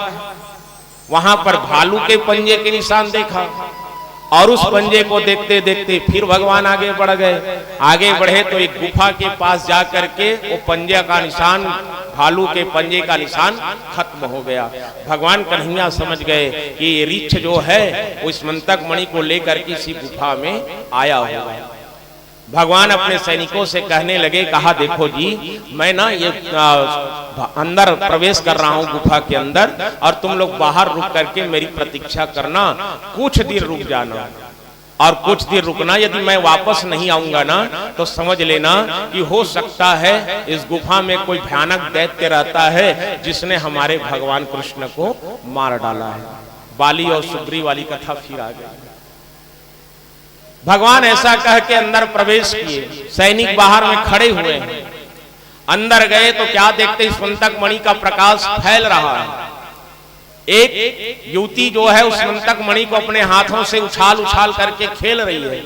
वहां पर भालू के पंजे के निशान देखा और उस पंजे को देखते देखते फिर भगवान आगे बढ़ गए। आगे बढ़े तो एक गुफा के पास जाकर के वो पंजे का निशान, भालू के पंजे का निशान खत्म हो गया। भगवान कन्हैया समझ गए कि ये रीछ जो है वो इस मंतक मणि को लेकर के इसी गुफा में आया हुआ है। भगवान अपने सैनिकों से कहने लगे, कहा देखो जी, मैं ना ये अंदर प्रवेश कर रहा हूं गुफा के अंदर, और तुम लोग बाहर रुक करके मेरी प्रतीक्षा करना, कुछ देर रुक जाना, और कुछ देर रुकना। यदि मैं वापस नहीं आऊंगा ना तो समझ लेना कि हो सकता है इस गुफा में कोई भयानक दैत्य रहता है जिसने हमारे भगवान कृष्ण को मार डाला है। बाली और सुग्रीव वाली कथा फिर आ गई। भगवान ऐसा कह के अंदर प्रवेश किए, सैनिक बाहर में खड़े हुए हैं। अंदर गए तो क्या देखते, इस मंतक मणि का प्रकाश फैल रहा है। एक युवती जो है उस मंतक मणि को अपने हाथों से उछाल उछाल करके खेल रही है।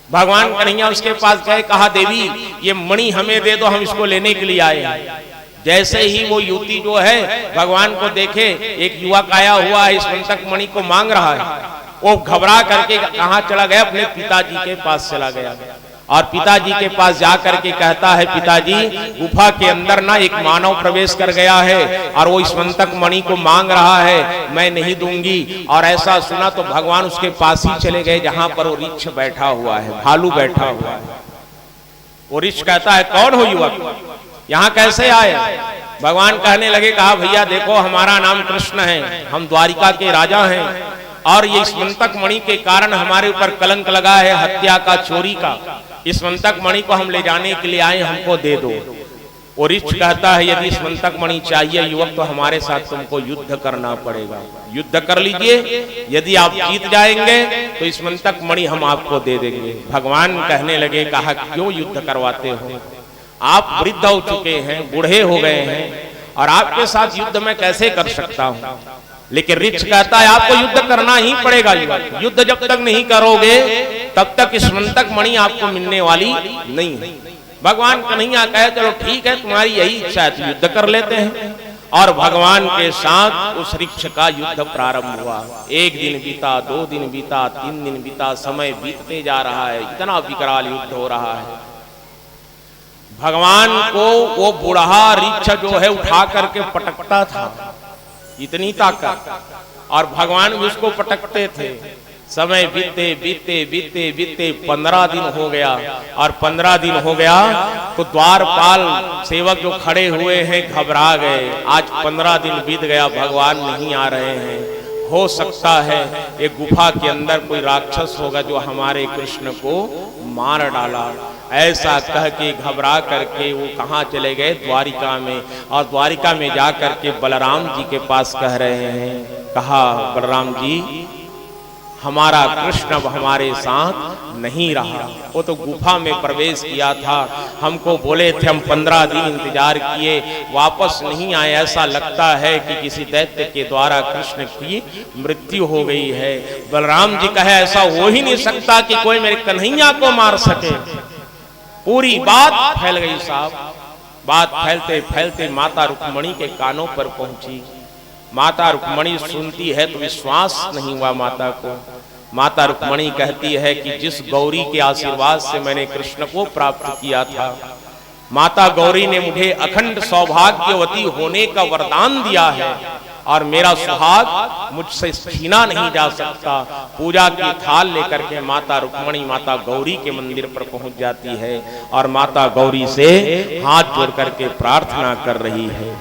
भगवान कन्हैया उसके पास गए, कहा देवी ये मणि हमें दे दो, हम इसको लेने के लिए आए हैं। जैसे ही वो युवती जो है भगवान को देखे, एक युवक आया हुआ है इस मंतक मणि को मांग रहा है, वो घबरा करके कहां चला गया, अपने पिताजी के पास चला गया और पिताजी के पास जाकर के कहता है, पिताजी गुफा के अंदर ना एक मानव प्रवेश कर गया है और वो इस मंतक मणि को मांग रहा है, मैं नहीं दूंगी। और ऐसा सुना तो भगवान उसके पास ही चले गए जहां पर वो रीछ बैठा हुआ है, भालू बैठा हुआ है। वो रीछ कहता है, कौन हो युवक, यहाँ कैसे आए? भगवान कहने लगे, कहा भैया देखो हमारा नाम कृष्ण है, हम द्वारिका के राजा हैं, और ये इस मंतक मणि के कारण हमारे ऊपर कलंक लगा है, हत्या का, चोरी का। इस मंतक मणि को हम ले जाने के लिए आए, हमको दे दो। और रीछ कहता है, यदि इस मंतक मणि चाहिए युवक तो हमारे साथ तुमको युद्ध करना पड़ेगा, युद्ध कर लीजिए, यदि आप जीत जाएंगे तो इस मंतक मणि हम आपको दे देंगे। भगवान कहने लगे, कहा क्यों युद्ध करवाते हो, आप वृद्ध हो चुके हैं, बूढ़े हो गए हैं, और आपके साथ युद्ध मैं कैसे कर सकता हूं। लेकिन रीछ कहता है, आपको युद्ध करना ही पड़ेगा युवक, युद्ध जब तक नहीं करोगे तब तक इस मंतक मणि आपको मिलने वाली नहीं है। भगवान कन्हैया कहे, चलो ठीक है, तुम्हारी यही इच्छा है तो युद्ध कर लेते हैं। और भगवान के साथ उस रीछ का युद्ध प्रारंभ हुआ। एक दिन बीता, 2 दिन बीता, 3 दिन बीता, समय बीतते जा रहा है, इतना विकराल युद्ध हो रहा है। भगवान को वो बूढ़ा रीछ जो है उठा करके पटकता था, इतनी ताकत, और भगवान भी उसको पटकते थे। समय बीते बीते बीते बीते 15 दिन हो गया, और 15 दिन हो गया तो द्वारपाल सेवक जो खड़े हुए हैं घबरा गए, आज 15 दिन बीत गया, भगवान नहीं आ रहे हैं, हो सकता है एक गुफा के अंदर कोई राक्षस होगा जो हमारे कृष्ण को मार डाला। ऐसा कह के घबरा करके वो कहाँ चले गए, द्वारिका में, और द्वारिका में जा करके बलराम जी के पास कह रहे हैं, कहा बलराम जी हमारा कृष्ण अब हमारे साथ नहीं रहा, वो तो गुफा में प्रवेश किया था, हमको बोले थे, हम 15 दिन इंतजार किए, वापस नहीं आए, ऐसा लगता है कि किसी दैत्य के द्वारा कृष्ण की मृत्यु हो गई है। बलराम जी कहे, ऐसा हो ही नहीं सकता कि कोई मेरे कन्हैया को मार सके। पूरी बात फैल गई साहब। बात फैलते फैलते माता रुक्मणी के कानों पर पहुंची। माता रुक्मणी सुनती है तो विश्वास नहीं हुआ माता को। माता रुक्मणी कहती है कि जिस गौरी के आशीर्वाद से मैंने कृष्ण को प्राप्त किया था, माता गौरी ने मुझे अखंड सौभाग्यवती होने का वरदान दिया है, और मेरा सुहाग मुझसे छीना नहीं जा सकता। पूजा की थाल लेकर के माता रुक्मणी माता गौरी के मंदिर पर पहुंच जाती है, और माता गौरी से हाथ जोड़ करके प्रार्थना कर रही है,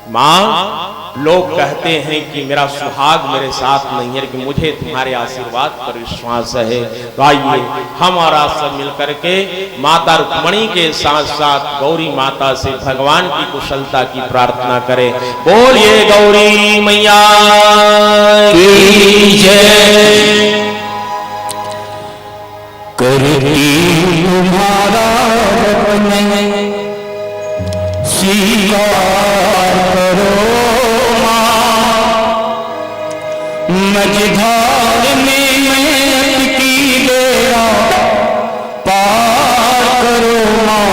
माँ लोग कहते हैं कि मेरा सुहाग मेरे साथ नहीं है, लेकिन मुझे तुम्हारे आशीर्वाद पर विश्वास है। तो आइए हमारा सब मिलकर के माता रुक्मणी के साथ साथ गौरी माता से भगवान की कुशलता की प्रार्थना करें। बोलिए गौरी मैया की जय। करती तुम्हारा स्वीकार करो मझधार में मैं की बेड़ा पार करो माँ,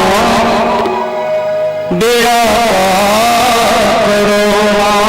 बेड़ा पार करो माँ।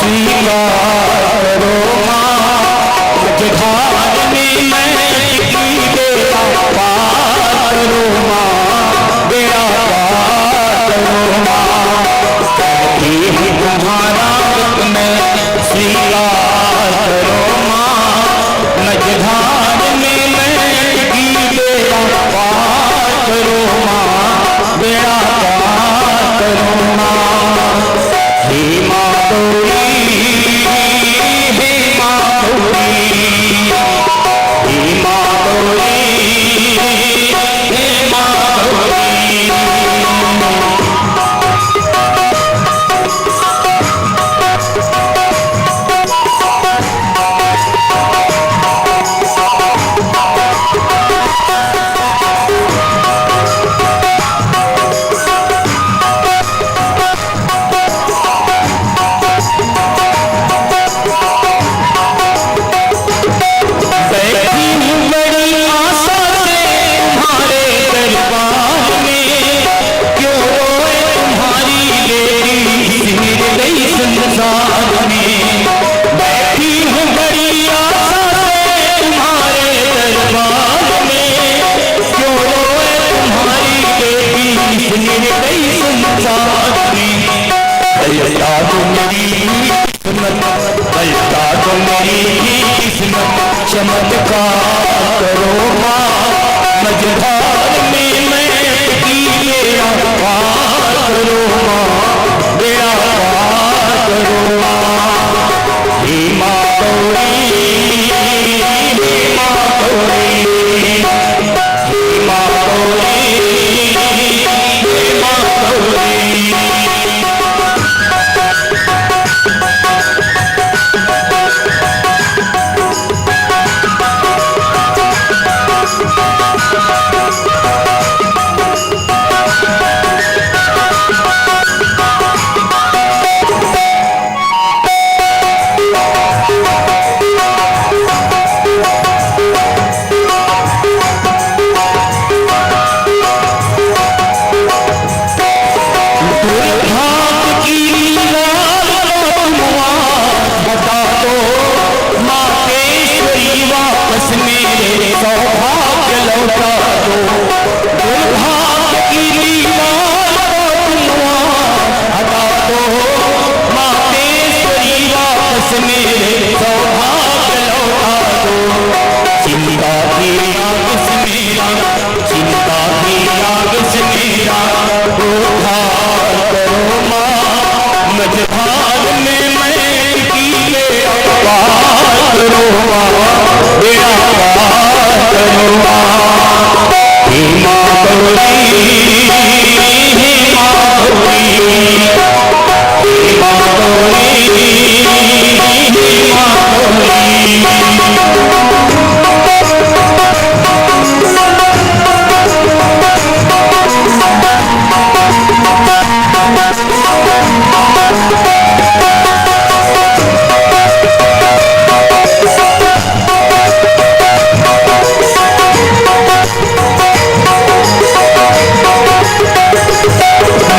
स्वीकार करो माँ, मझधार में मैं अटकी बेड़ा पार करो माँ, बेड़ा पार करो माँ। कहती हूँ तुम्हारा हुक्म मैं स्वीकार करो माँ, मझधार में मैं अटकी बेड़ा पार करो माँ, बेड़ा पार करो माँ। हे माँ गौरी, हे माँ गौरी, हे माँ गौरी, हे माँ गौरी। बैठी हूँ बड़ी आशा से तुम्हारे दरबार में, क्यों रोए तुम्हारी बेटी निर्दयी संसार में। बैठी हूँ बड़ी आशा से तुम्हारे दरबार में, क्यों रोए तुम्हारी बेटी निर्दयी संसार में। बलता तो मेरी किस्मत, बलता तो मेरी किस्मत, चमत्कार करो माँ, मझधार में मैं अटकी बेड़ा पार करो माँ, बेड़ा पार करो माँ। हे माँ गौरी, हे माँ गौरी, हे माँ गौरी, हे माँ गौरी। दुर्भाग्य की दीवार को बता दो मातेश्वरी, वापस मेरे सौभाग्य लौटा दो। दुर्भाग्य की दीवार को हटा दो मातेश्वरी, वापस मेरे सौभाग्य लौटा दो। चिंता की आग से मेरा, चिंता की आग से मेरा उद्धार करो माँ, मझधार में मैं अटकी बेड़ा पार करो माँ, बेड़ा पार करो माँ। हे माँ गौरी, हे माँ गौरी, हे माँ गौरी, हे माँ गौरी।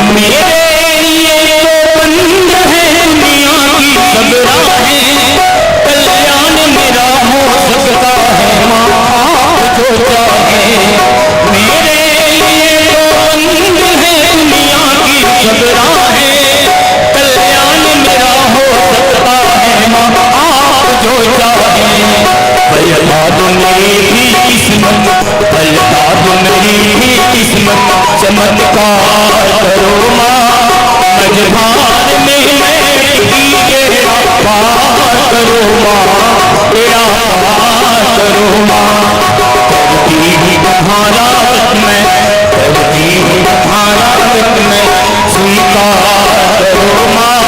मेरे लिए तो बंद है दुनिया की सब राहें, कल्याण मेरा हो सकता है माँ आप जो चाहे। मेरे लिए तो बंद है दुनिया की सब राहें, कल्याण मेरा हो सकता है माँ आप जो चाहे। बलता तो मेरी किस्मत, बलता तो मेरी किस्मत, चमत्कार करो माँ, मझधार में मैं अटकी बेड़ा पार करो माँ, बेड़ा पार करो माँ। करती हूँ तुम्हारा मैं, करती हूँ तुम्हारा मैं स्वीकार करो माँ,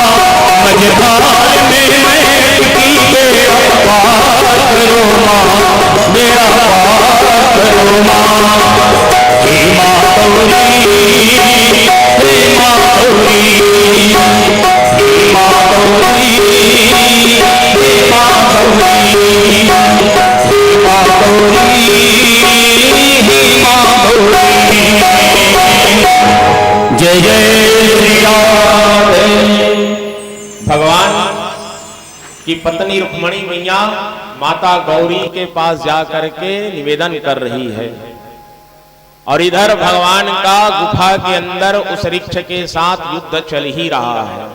मझधार में मैं अटकी बेड़ा पार करो माँ, बेड़ा पार करो माँ। हे माँ गौरी, हे माँ गौरी, हे माँ गौरी, हे माँ गौरी, हे माँ गौरी, हे माँ गौरी। जय जय श्री राम। भगवान कि पत्नी रुक्मणी मैया माता गौरी के पास जा करके निवेदन कर रही है और इधर भगवान का गुफा के अंदर उस ऋक्ष के साथ युद्ध चल ही रहा है।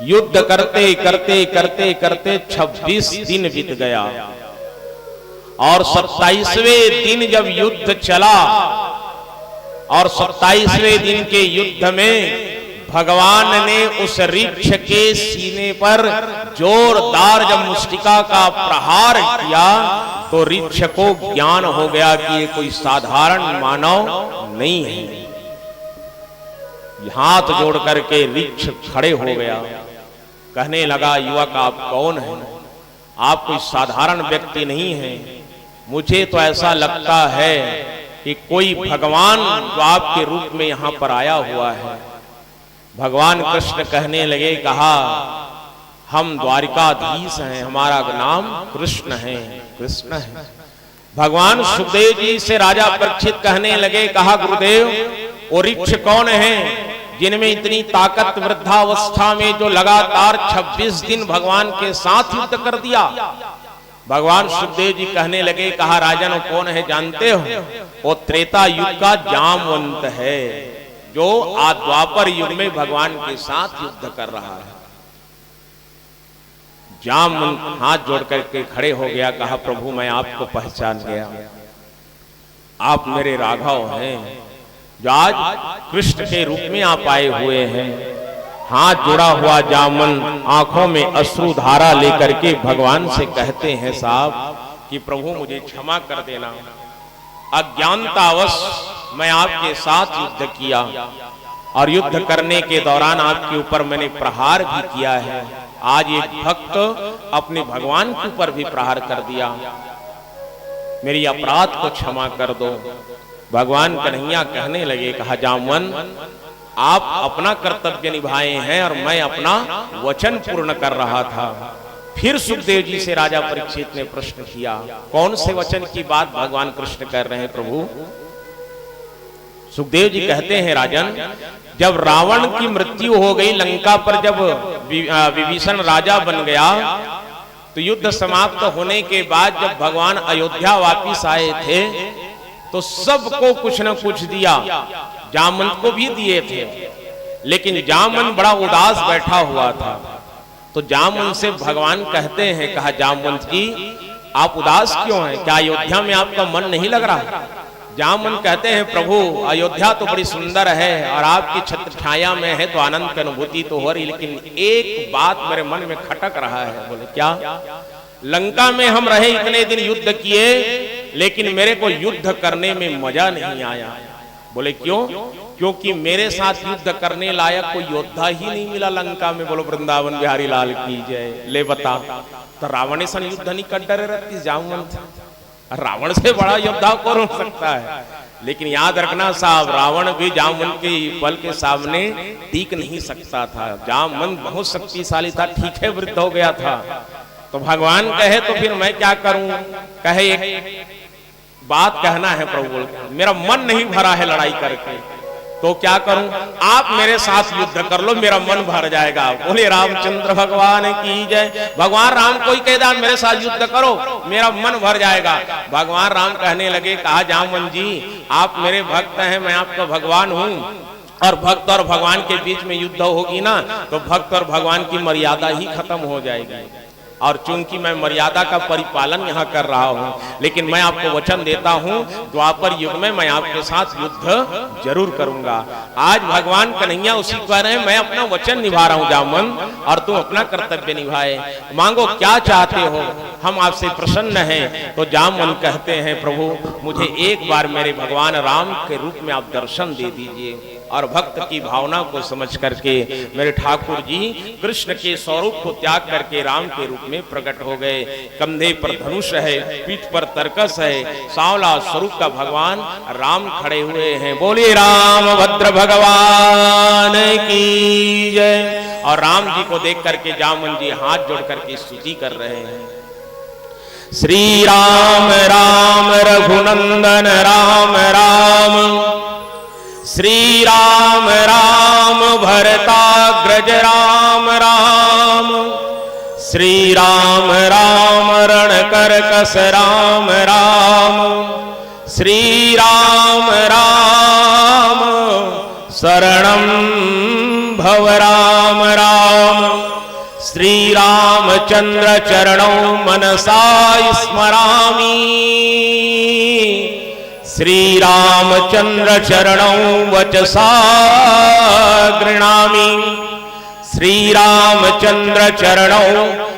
युद्ध करते करते करते करते 26 दिन बीत गया और 27वें दिन जब युद्ध चला और 27वें दिन के युद्ध में भगवान ने उस ऋक्ष के सीने पर जोरदार जब मुष्टिका का प्रहार किया तो ऋक्ष को ज्ञान हो गया कि ये कोई साधारण मानव नहीं है। हाथ जोड़ करके ऋक्ष खड़े हो गया, कहने लगा, युवक आप कौन हैं? आप कोई साधारण व्यक्ति नहीं हैं। मुझे तो ऐसा लगता है कि कोई भगवान जो आपके रूप में यहां पर आया हुआ है। भगवान कृष्ण कहने लगे, कहा हम द्वारिकाधीश हैं, हमारा नाम कृष्ण है, कृष्ण है। भगवान सुखदेव जी से राजा परीक्षित कहने लगे, कहा गुरुदेव वो ऋक्ष कौन है जिनमें इतनी ताकत वृद्धावस्था में जो लगातार 26 दिन भगवान के साथ युद्ध कर दिया। भगवान सुखदेव जी कहने लगे, कहा राजन कौन है जानते हो? वो त्रेता युग का जामवंत है जो द्वापर युग में भगवान के साथ युद्ध कर रहा है। जामवंत हाथ जोड़ करके खड़े हो गया, कहा प्रभु मैं आपको पहचान गया, आप मेरे राघव हैं जो आज कृष्ण के रूप में आप आए हुए हैं। हाथ जुड़ा हुआ जामवंत आंखों में अश्रु धारा लेकर के भगवान से कहते हैं, साहब कि प्रभु मुझे क्षमा कर देना, अज्ञानतावश मैं आपके साथ युद्ध किया और युद्ध करने के दौरान आपके ऊपर मैंने प्रहार भी किया है। आज एक भक्त अपने भगवान के ऊपर भी प्रहार कर दिया, मेरी अपराध को क्षमा कर दो। भगवान कन्हैया कहने लगे, कहा जामवंत आप अपना कर्तव्य निभाए हैं और मैं अपना वचन पूर्ण कर रहा था। फिर सुखदेव जी से राजा परीक्षित ने प्रश्न किया, कौन से वचन की बात भगवान कृष्ण कर रहे हैं प्रभु? सुखदेव जी कहते हैं, राजन जब रावण की मृत्यु हो गई लंका पर, जब विभीषण राजा बन गया तो युद्ध समाप्त होने के बाद जब भगवान अयोध्या वापिस आए थे तो सबको कुछ न कुछ दिया, जामवंत को भी दिए थे, लेकिन जामवंत बड़ा उदास बैठा हुआ था। तो जामवंत से भगवान कहते हैं, कहा जामवंत जी आप उदास क्यों हैं? क्या अयोध्या में आपका मन नहीं लग रहा? जामवंत कहते हैं, प्रभु अयोध्या तो बड़ी सुंदर है और आपकी छत्र छाया में है तो आनंद की अनुभूति तो हो रही, लेकिन एक बात मेरे मन में खटक रहा है। बोले क्या? लंका में हम रहे, इतने दिन युद्ध किए, लेकिन मेरे को युद्ध करने में मजा नहीं आया। बोले क्यों? क्योंकि मेरे साथ युद्ध करने लायक कोई योद्धा ही नहीं मिला लंका में। बोलो वृंदावन बिहारी लाल की जय। ले बता, तो रावण से युद्ध नहीं कर डरे रहती जामवंत? रावण से बड़ा योद्धा कौन हो सकता है? लेकिन याद रखना साहब, रावण भी जामवंत के बल के सामने टिक नहीं सकता था। जामवंत बहुत शक्तिशाली था, ठीक है वृद्ध हो गया था। तो भगवान कहे तो फिर मैं क्या करूं? कहे एक बात कहना है प्रभु, मेरा मन नहीं भरा है लड़ाई करके, तो क्या करूं? आप मेरे साथ युद्ध कर लो, मेरा मन भर जाएगा। बोले रामचंद्र भगवान की जय। भगवान राम कोई कहता मेरे साथ युद्ध करो, मेरा मन भर जाएगा। भगवान राम कहने लगे, कहा जामवंत जी आप मेरे भक्त हैं, मैं आपका भगवान हूं, और भक्त और भगवान के बीच में युद्ध होगी ना तो भक्त और भगवान की मर्यादा ही खत्म हो जाएगी। और चूंकि मैं मर्यादा का परिपालन यहाँ कर रहा हूँ, लेकिन मैं आपको वचन देता हूँ द्वापर युग में मैं आपके साथ युद्ध जरूर करूंगा। आज भगवान कन्हैया उसी कह रहे हैं, मैं अपना वचन निभा रहा हूँ जामवंत, और तुम अपना कर्तव्य निभाए, मांगो क्या चाहते हो, हम आपसे प्रसन्न हैं। तो जामवंत कहते हैं, प्रभु मुझे एक बार मेरे भगवान राम के रूप में आप दर्शन दे दीजिए। और भक्त की भावना को समझ करके मेरे ठाकुर जी कृष्ण के स्वरूप को त्याग करके राम के रूप में प्रकट हो गए। कंधे पर धनुष है, पीठ पर तरकस है, सांवला स्वरूप का भगवान राम खड़े हुए हैं। बोलिए राम भद्र भगवान की जय। और राम जी को देख करके जामवंत जी हाथ जोड़ करके स्तुति कर रहे हैं। श्री राम राम रघुनंदन राम राम, श्री राम राम भरताग्रज राम राम, श्री राम राम रण कर कस राम राम, श्री राम राम शरणं भव राम राम, श्री रामचंद्र चरणौ मनसा स्मरामि, श्री रामचंद्र चरणौ वचसा गृह्णामि, श्री रामचंद्र चरणौ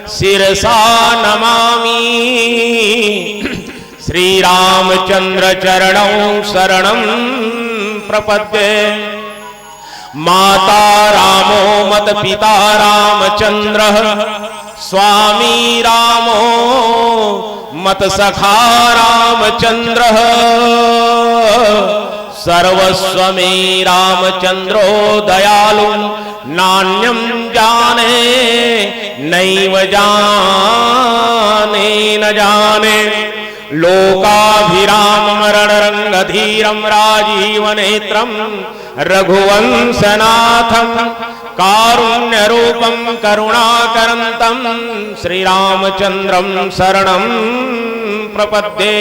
शिरसा नमामि, श्री रामचंद्र चरणौ शरणं प्रपद्ये। माता रामो मत पिता रामचंद्रः, स्वामी रामो मत सखा रामचंद्रः, सर्वस्व मे रामचंद्रो दयालु, नान्यं जाने नैव जाने न जाने, लोकाभिरामं रणरंगधीरं राजीवनेत्रं रघुवंशनाथं, कारुण्यरूपं करुणाकरन्तं श्रीरामचन्द्रं शरणं प्रपद्ये।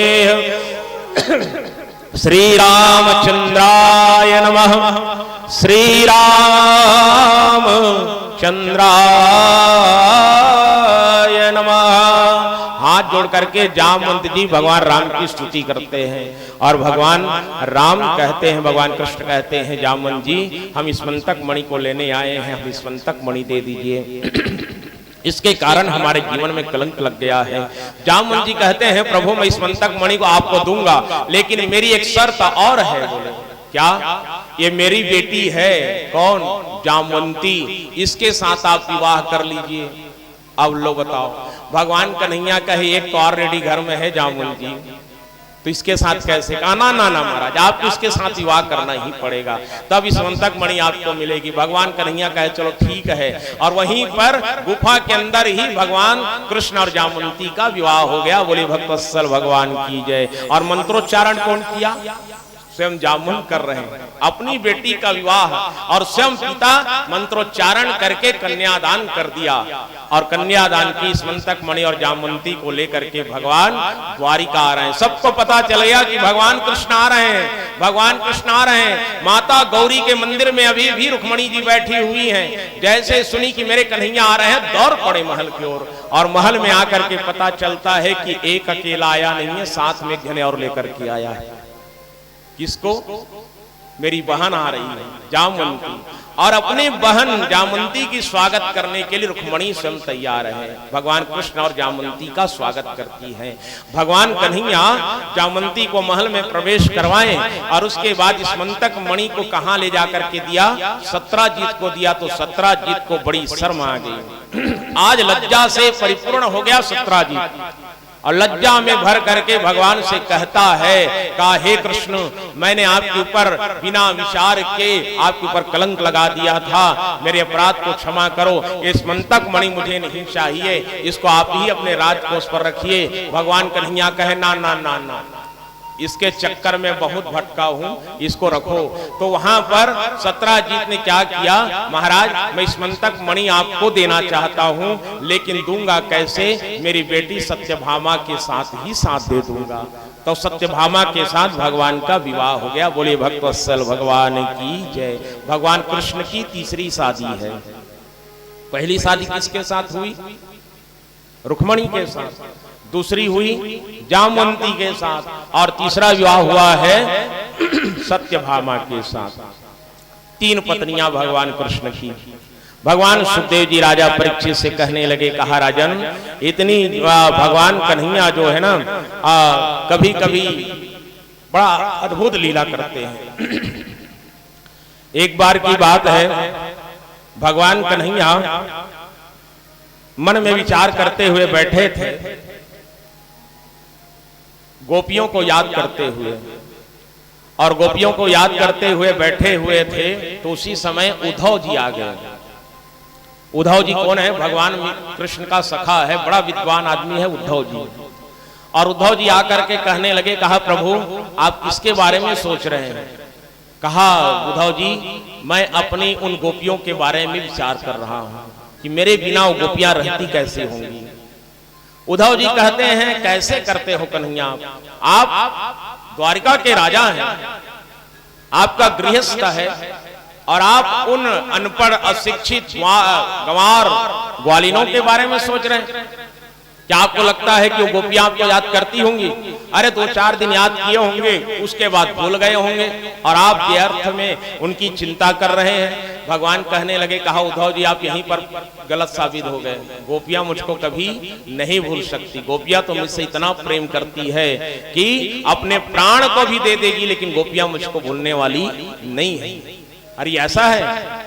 श्रीरामचंद्राय नमः, श्रीरामचंद्राय नमः। हाथ जोड़ करके जामवंत जी भगवान राम की स्तुति करते हैं और भगवान राम कहते हैं, भगवान कृष्ण कहते हैं, जामवंत जी हम इस मंतक मणि को लेने आए हैं, हम इस मंतक मणि दे दीजिए, इसके कारण हमारे जीवन में कलंक लग गया है। जामवंत जी कहते हैं प्रभु मैं इस मंतक मणि को आपको दूंगा, लेकिन मेरी एक शर्त और है। बोले क्या? ये मेरी बेटी है, कौन? जामवंती, इसके साथ आप विवाह कर लीजिए। अब लो बताओ, भगवान कन्हैया कहे एक तो ऑलरेडी घर में है जामवंत जी, तो इसके साथ कैसे? कहा ना ना ना महाराज, आपको इसके साथ विवाह करना ही पड़ेगा, तब इस मंतक मणि आपको मिलेगी। भगवान कन्हैया कहे चलो ठीक है, और वहीं पर गुफा के अंदर ही भगवान कृष्ण और जामवंती का विवाह हो गया। बोले भक्तवत्सल भगवान की जय। और मंत्रोच्चारण कौन किया? स्वयं जामवंत कर रहे हैं अपनी बेटी का विवाह, और स्वयं पिता मंत्रोच्चारण करके कन्यादान कर दिया। और कन्यादान की इस मंतक मणि और जामवंती को लेकर के भगवान द्वारिका आ रहे हैं। सबको पता चल गया कि भगवान कृष्ण आ रहे हैं, भगवान कृष्ण आ रहे हैं। माता गौरी के मंदिर में अभी भी रुक्मणी जी बैठी हुई हैं। जैसे सुनी कि मेरे कन्हैया आ रहे हैं, दौड़ पड़े महल की ओर, और महल में आकर के पता चलता है कि एक अकेला आया नहीं है, साथ में एक जने और लेकर के आया है। किसको? मेरी बहन आ रही है जामवंती, और अपने बहन जामवंती की स्वागत करने के लिए रुक्मणी स्वयं तैयार है। भगवान कृष्ण और जामवंती का स्वागत करती है। भगवान कन्हैया जामवंती को महल में प्रवेश करवाएं, और उसके बाद इस मंतक मणि को कहां ले जाकर के दिया? सत्राजीत को दिया। तो सत्राजीत को बड़ी शर्म आ गई। आज लज्जा से परिपूर्ण हो गया सत्राजीत, और लज्जा में भर करके भगवान से कहता है, कहा हे कृष्ण, मैंने आपके ऊपर बिना विचार के आपके ऊपर कलंक लगा दिया था, मेरे अपराध को क्षमा करो। इस मंतक मणि मुझे नहीं चाहिए, इसको आप ही अपने राजकोष पर रखिए। भगवान कन्हैया कहे ना ना ना ना, इसके चक्कर में बहुत भटका हूं, इसको रखो। तो वहां पर सत्राजीत ने क्या किया? महाराज मैं इस मंतक मणि आपको देना चाहता हूं, लेकिन दूंगा कैसे? मेरी बेटी सत्यभामा के साथ ही साथ दे दूंगा। तो सत्यभामा के साथ भगवान का विवाह हो गया। बोले भक्तवत्सल भगवान की जय। भगवान कृष्ण की तीसरी शादी है। पहली शादी किसके साथ हुई? रुक्मणी के साथ। दूसरी हुई जामवंती के साथ, और तीसरा विवाह हुआ है सत्यभामा के साथ। 3 पत्नियां भगवान कृष्ण की। भगवान सुखदेव जी राजा परीक्षित से कहने लगे, कहा राजन इतनी भगवान कन्हैया जो है ना कभी कभी बड़ा अद्भुत लीला करते हैं। एक बार की बात है, भगवान कन्हैया मन में विचार करते हुए बैठे थे, गोपियों को याद करते हुए, और गोपियों को याद करते हुए बैठे हुए थे। तो उसी समय उद्धव जी आ गए। उद्धव जी कौन है? भगवान कृष्ण का सखा है, बड़ा विद्वान आदमी है उद्धव जी। और उद्धव जी आकर के कहने लगे, कहा प्रभु आप किसके बारे में सोच रहे हैं? कहा उद्धव जी मैं अपनी उन गोपियों के बारे में विचार कर रहा हूं। कि मेरे बिना वो गोपियां रहती कैसे होंगी। उद्धव जी कहते हैं कैसे करते हो कन्हैया, आप द्वारिका के राजा हैं, आपका गृहस्थ है और आप उन अनपढ़ अशिक्षित गंवार ग्वालिनों के बारे में सोच रहे हैं। क्या आपको लगता है कि वो गोपियां आपको याद करती होंगी? अरे 2-4 दिन याद किए होंगे, उसके बाद भूल गए होंगे और आप ये अर्थ में उनकी चिंता कर रहे हैं। भगवान कहने लगे, कहा उद्धव जी आप यहीं पर गलत साबित हो गए। गोपियां मुझको कभी नहीं भूल सकती। गोपियां तो मुझसे इतना प्रेम करती है कि अपने प्राण को भी दे देगी, लेकिन गोपियां मुझको भूलने वाली नहीं है। अरे ऐसा है?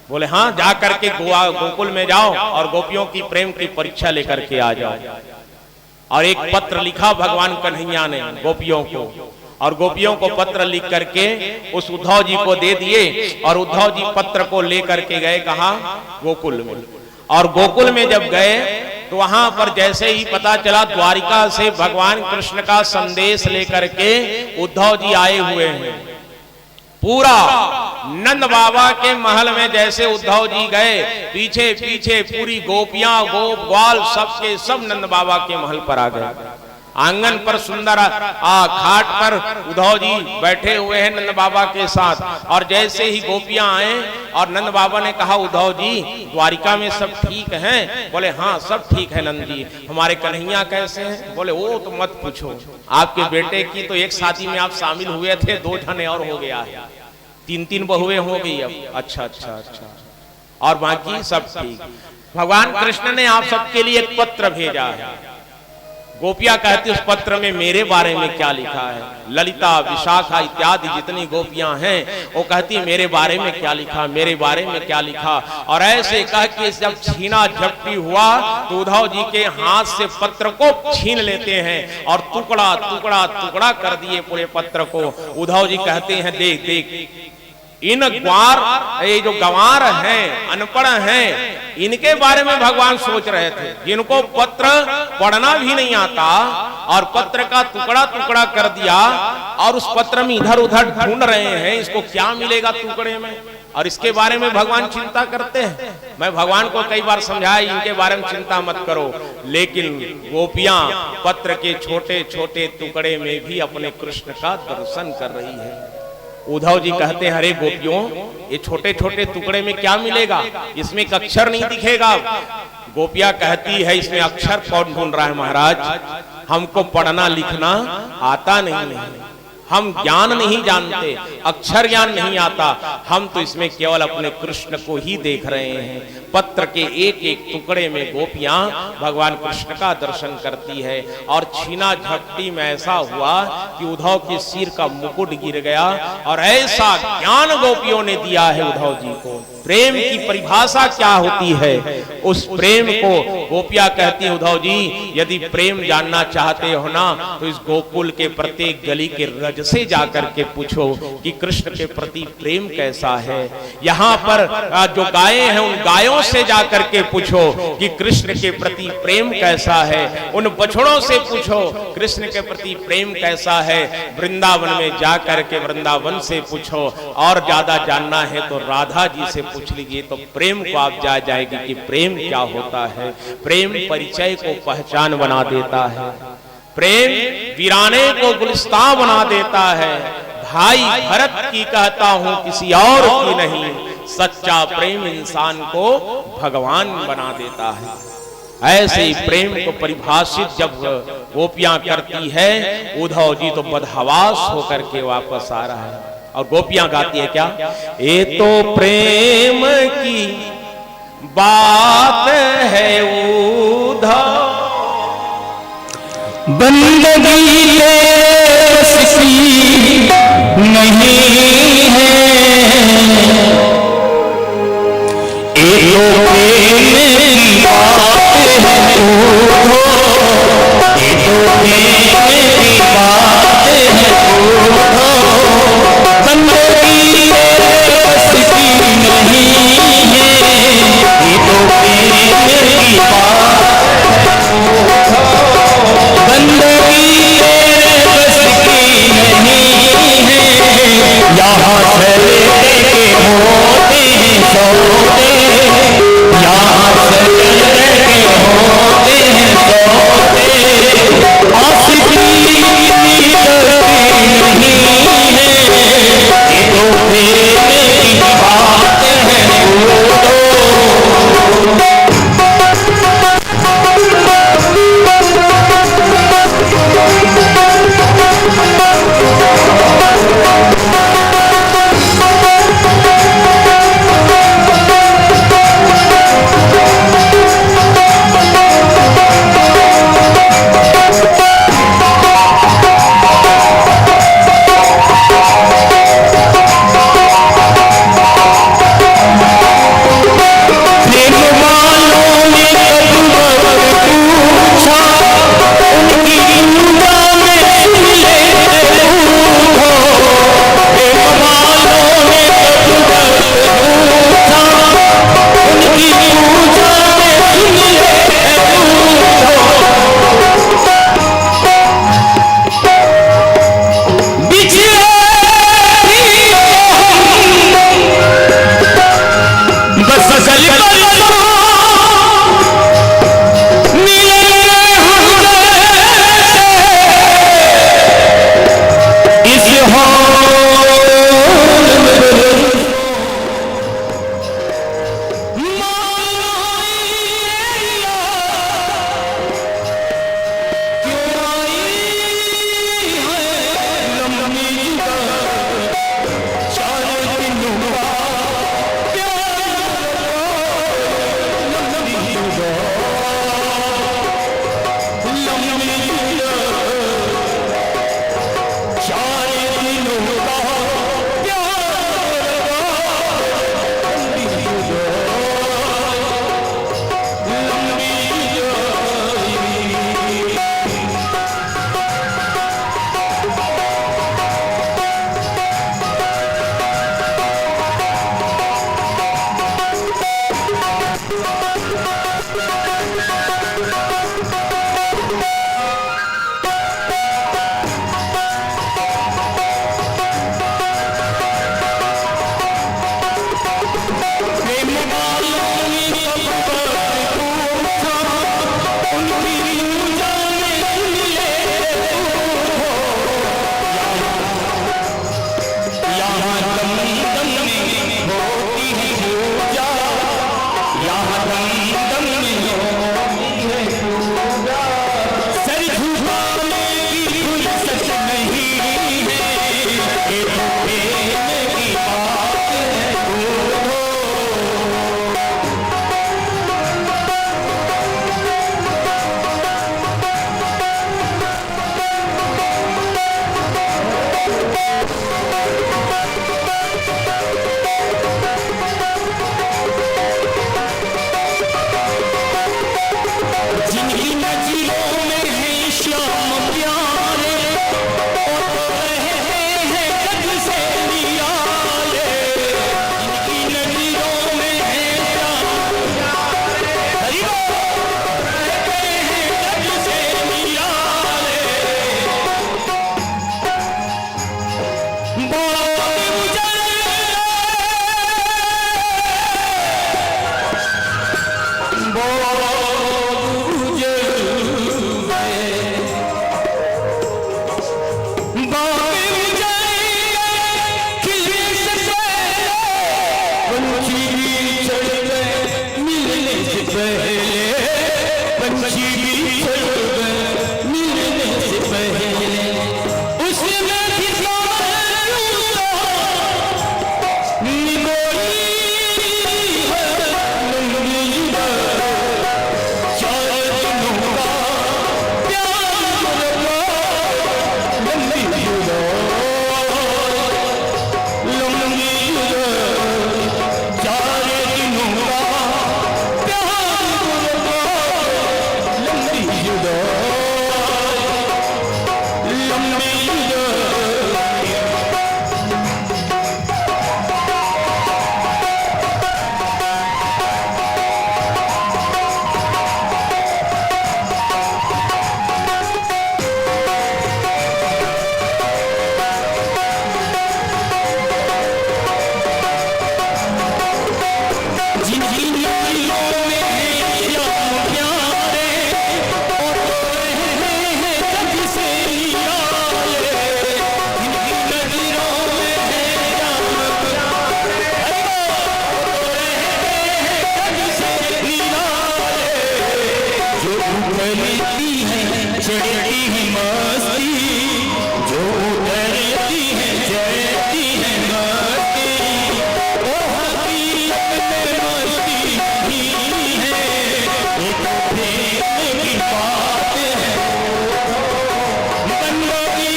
बोले हाँ, जा करके गोकुल में जाओ और गोपियों की प्रेम की परीक्षा लेकर के आ जाओ। और एक पत्र लिखा भगवान कन्हैया ने गोपियों को, और गोपियों को पत्र लिख करके उस उद्धव जी को दे दिए और उद्धव जी पत्र को लेकर के गए कहाँ? गोकुल में। और गोकुल में जब गए तो वहां पर जैसे ही पता चला द्वारिका से भगवान कृष्ण का संदेश लेकर के उद्धव जी आए हुए हैं। पूरा नंद बाबा के महल में जैसे उद्धव जी गए, पीछे पीछे पूरी गोपियां गोप ग्वाल सबके सब नंद बाबा के महल पर आ गए। आंगन पर सुंदर खाट पर उद्धव जी बैठे हुए हैं नंद बाबा के साथ। और जैसे ही गोपियां आए और नंद बाबा ने कहा उद्धव जी द्वारिका में सब ठीक हैं? बोले हाँ सब ठीक है नंद जी। हमारे कन्हैया कैसे हैं? बोले वो तो मत पूछो, आपके बेटे की तो एक शादी में आप शामिल हुए थे, 2 जने और हो गया है, 3-3 बहुएं हो गई अब। अच्छा अच्छा अच्छा, और बाकी सब ठीक। भगवान कृष्ण ने आप सबके लिए एक पत्र भेजा है। गोपियां कहती उस पत्र में मेरे बारे में क्या लिखा है? ललिता विशाखा इत्यादि जितनी गोपियां हैं वो कहती मेरे बारे में क्या लिखा, मेरे बारे में क्या लिखा। और ऐसे कह के जब छीना झपटी हुआ तो उद्धव जी के हाथ से पत्र को छीन लेते हैं और टुकड़ा टुकड़ा टुकड़ा कर दिए पूरे पत्र को। उद्धव जी कहते हैं देख देख, इन ग्वार ये जो गंवार हैं, अनपढ़ हैं, इनके बारे में भगवान सोच रहे थे, जिनको पत्र पढ़ना भी नहीं आता और पत्र का टुकड़ा टुकड़ा कर दिया और उस पत्र में इधर उधर ढूंढ रहे हैं इसको क्या मिलेगा टुकड़े में, और इसके बारे में भगवान चिंता करते हैं। मैं भगवान को कई बार समझाया इनके बारे में चिंता मत करो, लेकिन गोपियां पत्र के छोटे छोटे टुकड़े में भी अपने कृष्ण का दर्शन कर रही है। उद्धव जी कहते हैं अरे गोपियों, ये छोटे छोटे टुकड़े में क्या मिलेगा? इसमें एक अक्षर नहीं दिखेगा। गोपियां कहती है इसमें अक्षर कौन ढूंढ रहा है महाराज? हमको पढ़ना लिखना आता नहीं है, हम ज्ञान नहीं जानते, अक्षर ज्ञान नहीं आता, हम तो इसमें केवल अपने कृष्ण को ही देख रहे हैं। पत्र के एक एक टुकड़े में गोपियां भगवान कृष्ण का दर्शन करती है। और छीना झपटी में ऐसा हुआ कि उद्धव के सिर का मुकुट गिर गया और ऐसा ज्ञान गोपियों ने दिया है उद्धव जी को। प्रेम की परिभाषा क्या होती है, उस प्रेम को गोपियां कहती है उद्धव जी यदि प्रेम जानना चाहते हो ना तो इस गोकुल के प्रत्येक गली के रज से जाकर के पूछो कि कृष्ण के प्रति प्रेम कैसा है। यहाँ पर जो गायें हैं उन गायों से जाकर के पूछो कि कृष्ण के प्रति प्रेम कैसा है। उन बछड़ों से पूछो कृष्ण के प्रति प्रेम कैसा है। वृंदावन में जाकर के वृंदावन से पूछो, और ज्यादा जानना है तो राधा जी से पूछ लीजिए, तो प्रेम को आप जाएगी कि प्रेम क्या होता है। प्रेम परिचय को पहचान बना देता है, प्रेम वीराने को गुलिस्तां बना देता है। भाई भरत की कहता हूं किसी और की नहीं, सच्चा प्रेम इंसान को भगवान बना देता है। ऐसे ही प्रेम को परिभाषित जब गोपियां करती है, उद्धव जी तो बदहवास होकर के वापस आ रहा है। और गोपियां गाती है क्या? ये तो प्रेम की बात है उद्धव, बंदगी किसी नहीं है, एक तो प्रेम की बात है उद्धव, एक तो प्रेम की बात है उद्धव, बंदगी किसी नहीं है, ये तो प्रेम की बात है उद्धव, बंदगी बस की नहीं है। यहाँ से के होते हैं सौदे, यहाँ पंछी भी चढ़ गए मिलने से पहले, उसमें कितना चढ़ती है मस्ती, जो उतरती है चढ़ती है मस्ती, वो हकीकत में मस्ती ही है, एक प्रेम की बात है, बंदगी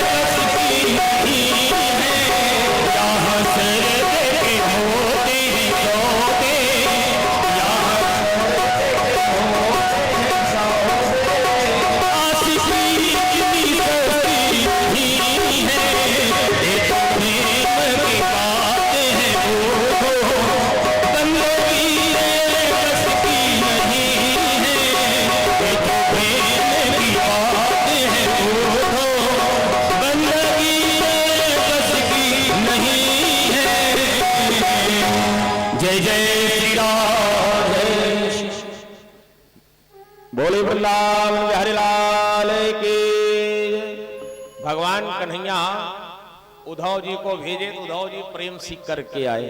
बस की ही है, यहाँ सरदे के होते हैं सौदे, यहाँ जय जय श्री राम, बोले वृंदावन बिहारी लाल की। भगवान कन्हैया उद्धव जी को भेजे तो उद्धव जी प्रेम सीख करके आए।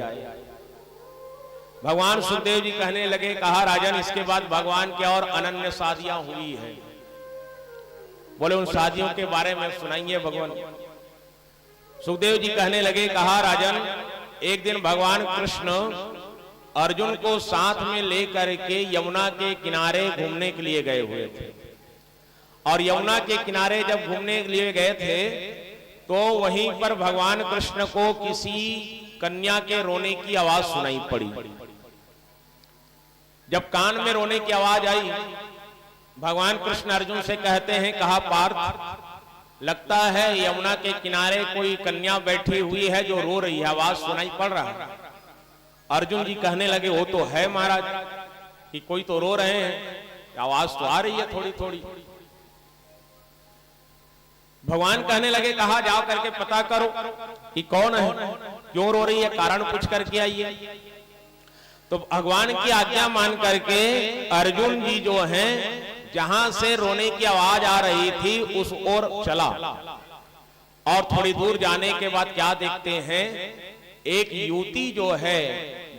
भगवान सुखदेव जी कहने लगे, कहा राजन इसके बाद भगवान की और अनन्य शादियां हुई है। बोले उन शादियों के बारे में सुनाइए भगवान। सुखदेव जी कहने लगे, कहा राजन एक दिन भगवान कृष्ण अर्जुन को साथ में लेकर के यमुना के किनारे घूमने के लिए गए हुए थे, और यमुना के किनारे जब घूमने के लिए गए थे तो वहीं पर भगवान कृष्ण को किसी कन्या के रोने की आवाज सुनाई पड़ी। जब कान में रोने की आवाज आई, भगवान कृष्ण अर्जुन से कहते हैं, कहा पार्थ लगता है यमुना के किनारे कोई कन्या बैठी हुई है जो रो रही है, आवाज सुनाई पड़ रहा है। अर्जुन जी कहने लगे, वो तो है महाराज कि कोई तो रो रहे हैं, आवाज तो आ रही है थोड़ी थोड़ी। भगवान कहने लगे, कहा जाओ करके पता करो कि कौन है, क्यों रो रही है, कारण पूछ करके आइए। तो भगवान की आज्ञा मान करके अर्जुन जी जो हैं जहां से रोने की आवाज आ रही थी उस ओर चला, और थोड़ी दूर जाने के बाद क्या देखते हैं, एक युवती जो है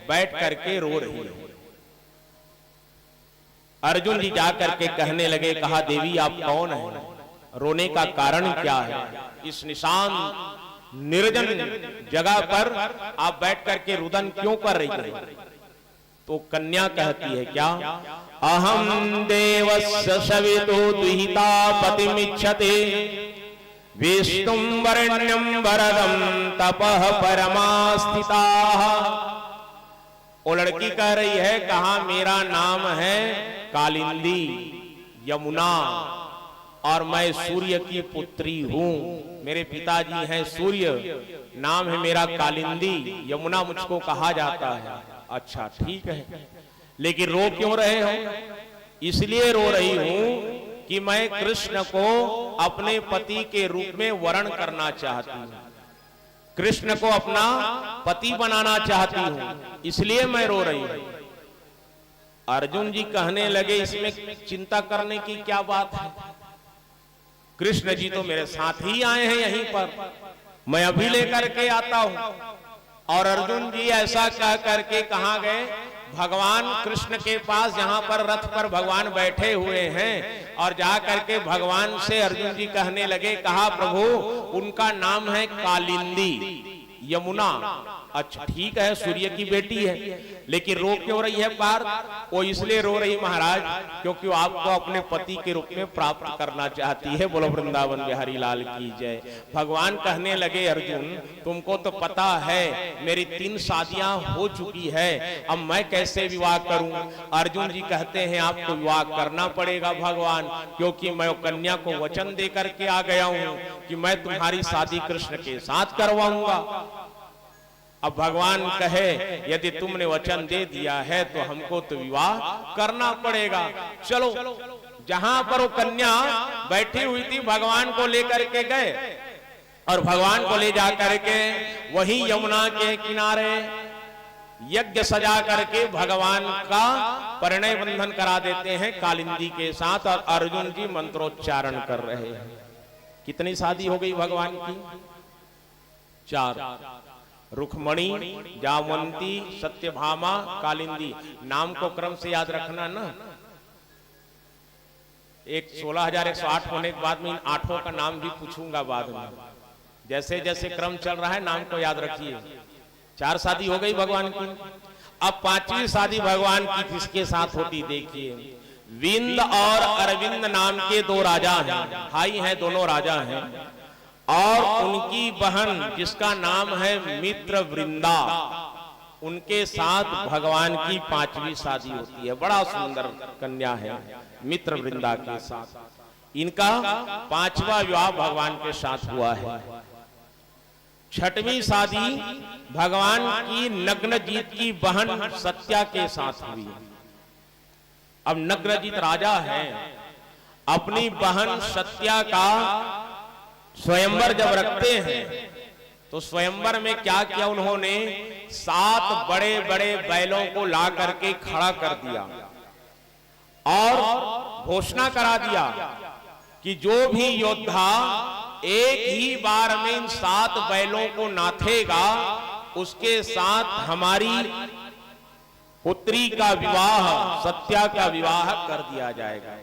बैठ करके रो रही है। अर्जुन जी जाकर के कहने लगे, कहा देवी आप कौन हैं, रोने का कारण क्या है, इस निशान निर्जन जगह पर आप बैठ करके रुदन क्यों कर रही है। तो कन्या कहती है, क्या अहम देवस्य सवितो दुहिता पतिमिच्छते विष्णुं वरेण्यं वरदं तपः परमास्थिता। वो लड़की कह रही है, कहा मेरा नाम है कालिंदी यमुना और मैं सूर्य की पुत्री हूं, मेरे पिताजी हैं सूर्य, नाम है मेरा कालिंदी, यमुना मुझको कहा जाता है। अच्छा ठीक है, लेकिन रो क्यों रहे हो? इसलिए रो रही हूं कि मैं कृष्ण को अपने पति के रूप में वरण करना चाहती हूं, कृष्ण को अपना पति बनाना चाहती हूं, इसलिए मैं रो रही हूं। अर्जुन जी कहने लगे, इसमें चिंता करने की क्या बात है, कृष्ण जी तो मेरे साथ ही आए हैं यहीं पर, मैं अभी लेकर के आता हूं। और अर्जुन जी ऐसा कह करके कहां गए, भगवान कृष्ण के पास यहाँ पर रथ पर भगवान बैठे हुए हैं और जा करके भगवान से अर्जुन जी कहने लगे, कहा प्रभु उनका नाम है कालिंदी, यमुना। अच्छा ठीक है, सूर्य की बेटी है, लेकिन रो क्यों रही है पार्थ? वो इसलिए रो रही महाराज क्योंकि वो आपको अपने पति के रूप में प्राप्त करना चाहती है। बोलो वृंदावन बिहारी लाल की जय। भगवान कहने लगे, अर्जुन तुमको तो पता है मेरी 3 शादियां हो चुकी है, अब मैं कैसे विवाह करूं? अर्जुन जी कहते हैं आपको विवाह करना पड़ेगा भगवान, क्योंकि मैं कन्या को वचन दे करके आ गया हूं कि मैं तुम्हारी शादी कृष्ण के साथ करवाऊंगा। अब भगवान कहे यदि तुमने वचन दे दिया है तो हमको तो विवाह करना पड़ेगा। चलो, जहां पर वो कन्या बैठी हुई थी भगवान को लेकर के गए और भगवान को ले जा करके वही यमुना के किनारे यज्ञ सजा करके भगवान का परिणय बंधन करा देते हैं कालिंदी के साथ। और अर्जुन जी मंत्रोच्चारण कर रहे हैं। कितनी शादी हो गई भगवान की? 4। रुक्मणी, जामवंती, सत्यभामा, कालिंदी। नाम को क्रम से याद रखना ना। एक 16,108 होने के बाद में इन 8 का नाम भी पूछूंगा बाद में। जैसे जैसे क्रम चल रहा है नाम को याद रखिए। 4 शादी हो गई भगवान की। अब 5वीं शादी भगवान की किसके साथ होती देखिए। विंद और अरविंद नाम के 2 राजा हैं, भाई हैं, दोनों राजा हैं। और उनकी बहन जिसका नाम है मित्र वृंदा, उनके साथ भगवान की 5वीं शादी होती है। बड़ा सुंदर कन्या है मित्र वृंदा के साथ। इनका 5वां विवाह भगवान के साथ हुआ है। 6वीं शादी भगवान की नग्नजीत की बहन सत्या के साथ हुई। अब नग्नजीत राजा है, अपनी बहन सत्या का स्वयंवर जब रखते हैं तो स्वयंवर में क्या किया उन्होंने? 7 बड़े बड़े बैलों को ला करके खड़ा कर दिया और घोषणा करा दिया कि जो भी योद्धा एक ही बार में इन 7 बैलों को नाथेगा उसके साथ हमारी पुत्री का विवाह, सत्या का विवाह कर दिया जाएगा।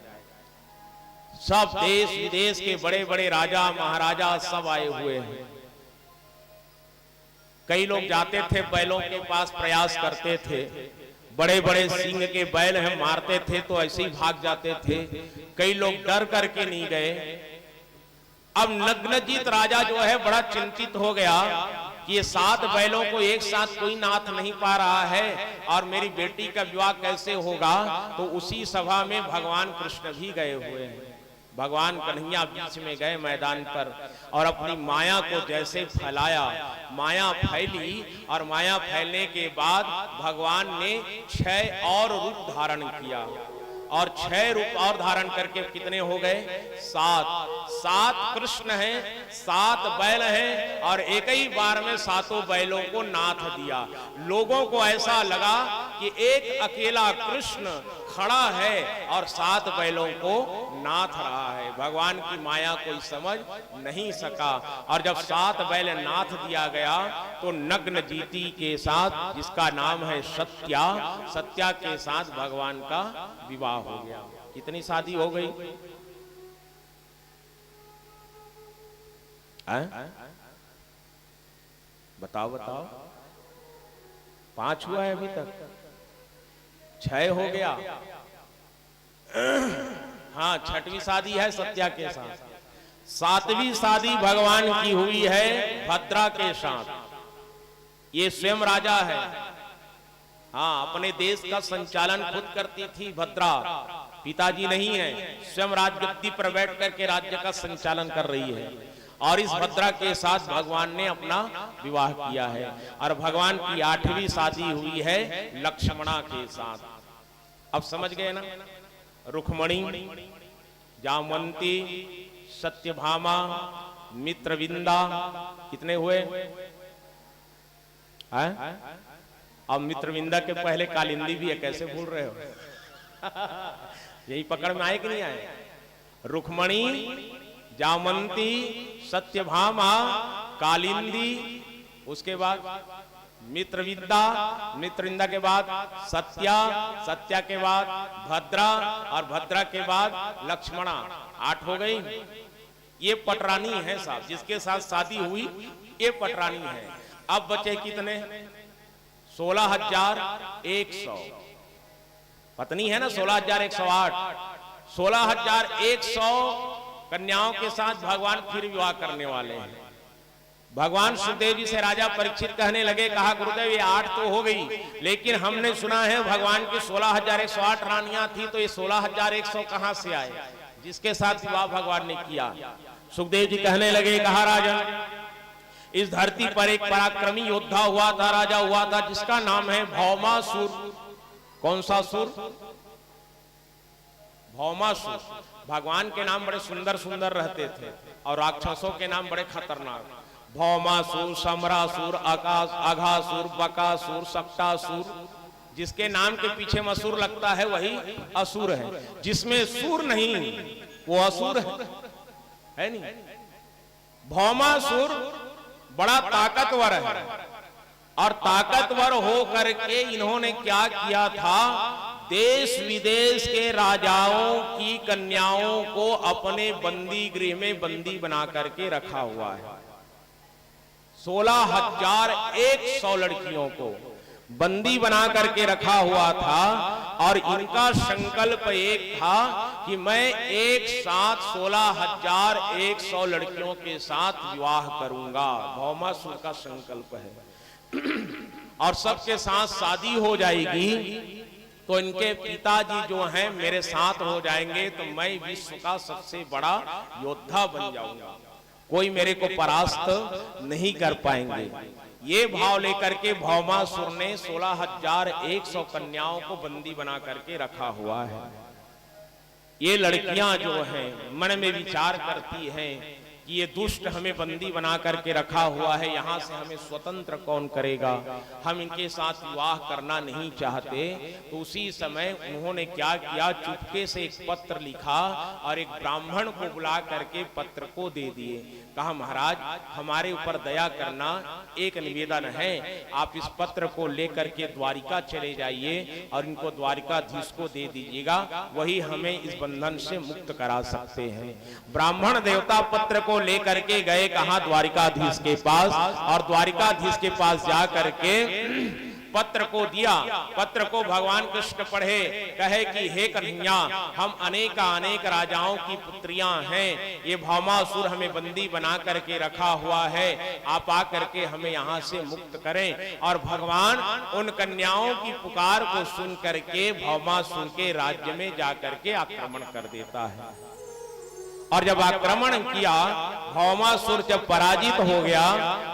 सब देश विदेश के बड़े बड़े राजा महाराजा सब आए हुए हैं। कई लोग जाते थे बैलों के पास, प्रयास करते थे। बड़े बड़े सिंह के बैल हैं, मारते थे तो ऐसे ही भाग जाते थे। कई लोग डर करके नहीं गए। अब नग्नजीत राजा जो है बड़ा चिंतित हो गया कि ये 7 बैलों को एक साथ कोई नाथ नहीं पा रहा है और मेरी बेटी का विवाह कैसे होगा। तो उसी सभा में भगवान कृष्ण भी गए हुए हैं। भगवान कन्हैया बीच में गए मैदान पर और अपनी माया को जैसे फैलाया, माया फैली और माया फैलने के बाद भगवान ने 6 और रूप धारण किया और 6 रूप और धारण करके कितने हो गए? 7 कृष्ण हैं, 7 बैल हैं और एक ही बार में 7 बैलों को नाथ दिया। लोगों को ऐसा लगा कि एक अकेला कृष्ण खड़ा है और 7 बैलों को नाथ रहा है। भगवान की माया कोई समझ नहीं सका और जब 7 बैल नाथ दिया गया तो नग्न जीती के साथ, जिसका नाम है सत्या, सत्या के साथ भगवान का विवाह हो गया। कितनी शादी हो गई? बताओ बताओ। 5 हुआ है अभी तक, 6 हो गया। हाँ, 6वीं शादी है सत्या के साथ। 7वीं शादी भगवान की हुई है भद्रा के साथ। ये स्वयं राजा है। हाँ, अपने देश का संचालन खुद करती थी भद्रा, पिताजी नहीं है, स्वयं राजगद्दी पर बैठ करके राज्य का संचालन कर रही है। और इस भद्रा के साथ भगवान ने अपना विवाह किया है। और भगवान की 8वीं शादी हुई है लक्ष्मणा के साथ। अब समझ गए ना? रुक्मणी, जामवंती, सत्यभामा, मित्रविंदा, कितने हुए? अब मित्रविंदा के पहले कालिंदी भी है, कैसे भूल रहे हो? यही पकड़ में आए कि नहीं आए? रुक्मणी, जामवंती, सत्यभामा, कालिंदी, उसके बाद मित्रविद्या, मित्रविद्या के बाद सत्या, सत्या के बाद भद्रा और भद्रा के बाद लक्ष्मणा। 8 हो गई। ये पटरानी है साहब, जिसके साथ शादी हुई ये पटरानी है। अब बचे कितने? 16,100 पत्नी है ना, 16,108। 16,100 कन्याओं के साथ भगवान फिर विवाह करने वाले हैं। भगवान सुखदेव जी से राजा परीक्षित कहने लगे, कहा गुरुदेव ये 8 तो हो गई, लेकिन हमने सुना है भगवान की 16,108 रानियां थी, तो ये 16,100 कहां से आए जिसके साथ विवाह भगवान ने किया? सुखदेव जी कहने लगे, कहा राजन, इस धरती पर एक पराक्रमी योद्धा हुआ था, राजा हुआ था, जिसका नाम है भौमासुर। कौन सा सुर? भौमासुर। भगवान के नाम बड़े सुंदर सुंदर रहते थे और राक्षसों के नाम बड़े खतरनाक। भौमासुर, समरासुर, अघासुर, बकासुर, सक्टासुर। जिसके नाम के पीछे मसूर लगता है वही असुर है, जिसमें सूर नहीं वो असुर है नहीं। भौमासुर बड़ा ताकतवर है और ताकतवर हो करके इन्होंने क्या किया था? देश विदेश के राजाओं की कन्याओं को अपने बंदी गृह में बंदी बना करके रखा हुआ है। 16,100 लड़कियों को बंदी बना करके रखा हुआ था और इनका संकल्प एक था कि मैं एक साथ 16,100 लड़कियों के साथ विवाह करूंगा। भौमासुर का संकल्प है और सबके साथ शादी हो जाएगी तो इनके पिताजी जो हैं मेरे साथ हो जाएंगे तो मैं विश्व का सबसे बड़ा योद्धा बन जाऊंगा, कोई मेरे को परास्त नहीं कर पाएंगे। ये भाव लेकर के भौमासुर ने 16,100 कन्याओं को बंदी बना करके रखा हुआ है। ये लड़कियां जो हैं मन में विचार करती हैं कि ये दुष्ट हमें बंदी बना करके रखा हुआ है, यहाँ से हमें स्वतंत्र कौन करेगा, हम इनके साथ विवाह करना नहीं चाहते। तो उसी समय उन्होंने क्या किया, चुपके से एक पत्र लिखा और एक ब्राह्मण को बुला करके पत्र को दे दिए। कहा महाराज हमारे ऊपर दया करना, एक निवेदन है, आप इस पत्र को लेकर के द्वारिका चले जाइए और इनको द्वारिकाधीश को दे दीजिएगा, वही हमें इस बंधन से मुक्त करा सकते हैं। ब्राह्मण देवता पत्र को लेकर के गए कहा द्वारिकाधीश के पास और द्वारिकाधीश के पास जा करके पत्र को दिया। पत्र को भगवान कृष्ण पढ़े, कहे कि हे कन्हैया हम अनेक राजाओं की पुत्रियां हैं, ये भौमासुर हमें बंदी बना करके रखा हुआ है, आप आकर के हमें यहाँ से मुक्त करें। और भगवान उन कन्याओं की पुकार को सुन करके भौमासुर के राज्य में जाकर के आक्रमण कर देता है। और जब आक्रमण किया, भौमासुर जब पराजित हो गया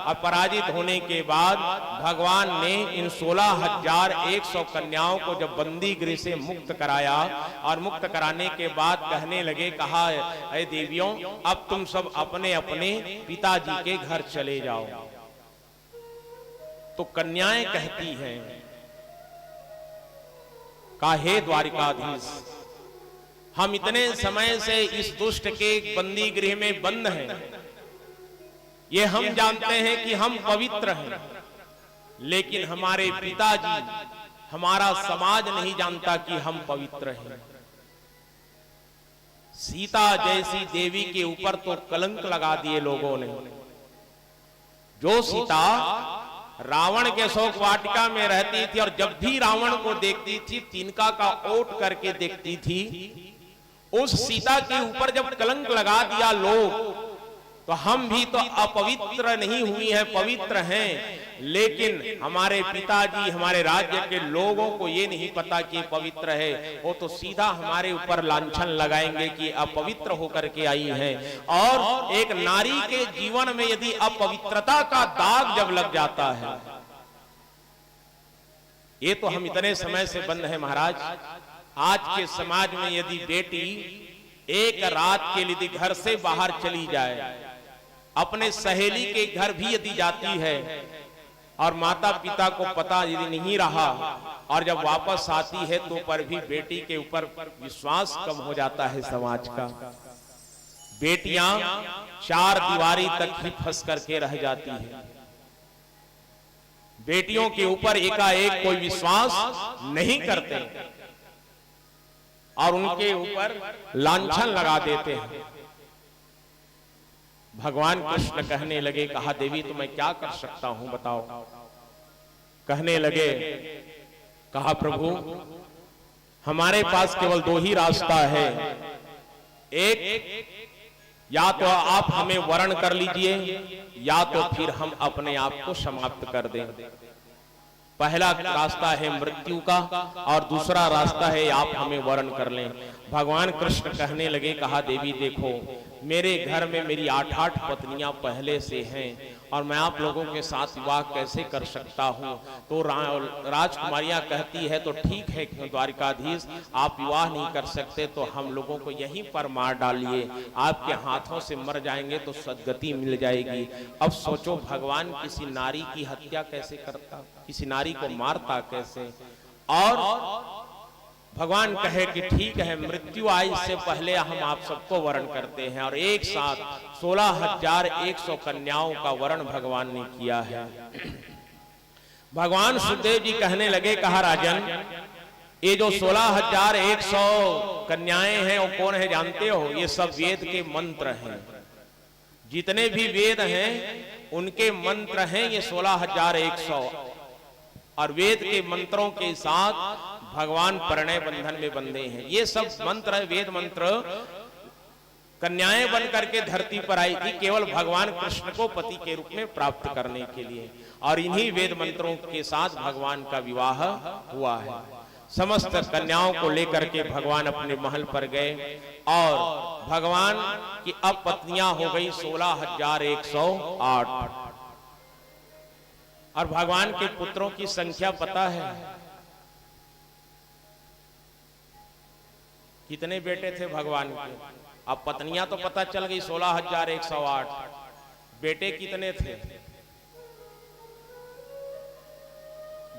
और पराजित होने के बाद भगवान ने इन 16,100 कन्याओं को जब बंदी गृह से मुक्त कराया और मुक्त कराने के बाद कहने लगे, कहा अरे देवियों अब तुम सब अपने अपने पिताजी के घर चले जाओ। तो कन्याएं कहती हैं, काहे द्वारिकाधीश हम इतने समय से इस दुष्ट के बंदी गृह में बंद हैं, ये हम जानते हैं कि हम पवित्र हैं, लेकिन हमारे पिताजी हमारा समाज नहीं जानता कि हम पवित्र हैं। सीता जैसी देवी के ऊपर तो कलंक लगा दिए लोगों ने। जो सीता रावण के शोक वाटिका में रहती थी और जब भी रावण को देखती थी तिनका का ओट करके देखती थी, उस सीता के ऊपर जब कलंक लगा दिया लोग, तो हम भी तो अपवित्र नहीं हुई हैं, पवित्र हैं। लेकिन हमारे पिताजी हमारे राज्य के लोगों को ये नहीं पता कि पवित्र है, वो तो सीधा हमारे ऊपर लांछन लगाएंगे कि अपवित्र होकर के आई हैं। और एक नारी के जीवन में यदि अपवित्रता का दाग जब लग जाता है, ये तो हम इतने समय से बंद हैं महाराज। आज के समाज में यदि बेटी एक रात के लिए घर से बाहर चली जाए, अपने सहेली के घर भी यदि जाती है और माता पिता को पता यदि नहीं रहा और जब वापस आती है तो पर भी बेटी के ऊपर विश्वास कम हो जाता है समाज का। बेटियां चार दीवारी तक ही फंस करके रह जाती है। बेटियों के ऊपर एकाएक कोई विश्वास नहीं करते और उनके ऊपर लांछन लगा देते हैं। भगवान कृष्ण कहने लगे, कहा देवी तो मैं क्या कर सकता हूं बताओ। कहने लगे, कहा प्रभु हमारे पास केवल दो ही रास्ता है, एक या तो आप हमें वरण कर लीजिए या तो फिर हम अपने आप को समाप्त कर दें। पहला रास्ता है मृत्यु का और दूसरा रास्ता है आप हमें वरण कर लें। भगवान कृष्ण कहने लगे, कहा देवी देखो मेरे घर में मेरी 8 पत्नियां पहले से हैं और मैं आप लोगों के साथ विवाह कैसे कर सकता हूं। तो राजकुमारियां कहती है तो ठीक है द्वारिकाधीश, आप विवाह नहीं कर सकते तो हम लोगों को यहीं पर मार डालिए, आपके हाथों से मर जाएंगे तो सद्गति मिल जाएगी। अब सोचो भगवान किसी नारी की हत्या कैसे करता, किसी नारी को मारता कैसे। और भगवान कहे कि ठीक है मृत्यु आए इससे पहले हम आप सबको वरण करते हैं। और एक साथ 16,100 कन्याओं का वरण भगवान ने किया है। भगवान सुखदेव जी कहने लगे, कहा राजन ये जो 16,100 कन्याएं हैं वो कौन है जानते हो? ये सब वेद के मंत्र हैं। जितने भी वेद हैं उनके मंत्र हैं ये 16,100। और वेद के मंत्रों के साथ भगवान परिणय बंधन में बंधे हैं। ये सब मंत्र है, वेद मंत्र कन्याएं बन करके धरती पर आई थी केवल भगवान कृष्ण को पति के रूप में प्राप्त करने के लिए। और इन्हीं वेद मंत्रों के साथ भगवान का विवाह हुआ है। समस्त कन्याओं को लेकर के भगवान अपने महल पर गए और भगवान की अब पत्नियां हो गई 16,108। और भगवान के पुत्रों की संख्या पता है कितने बेटे थे भगवान के? अब पत्नियां तो पता चल गई 16,108, बेटे कितने थे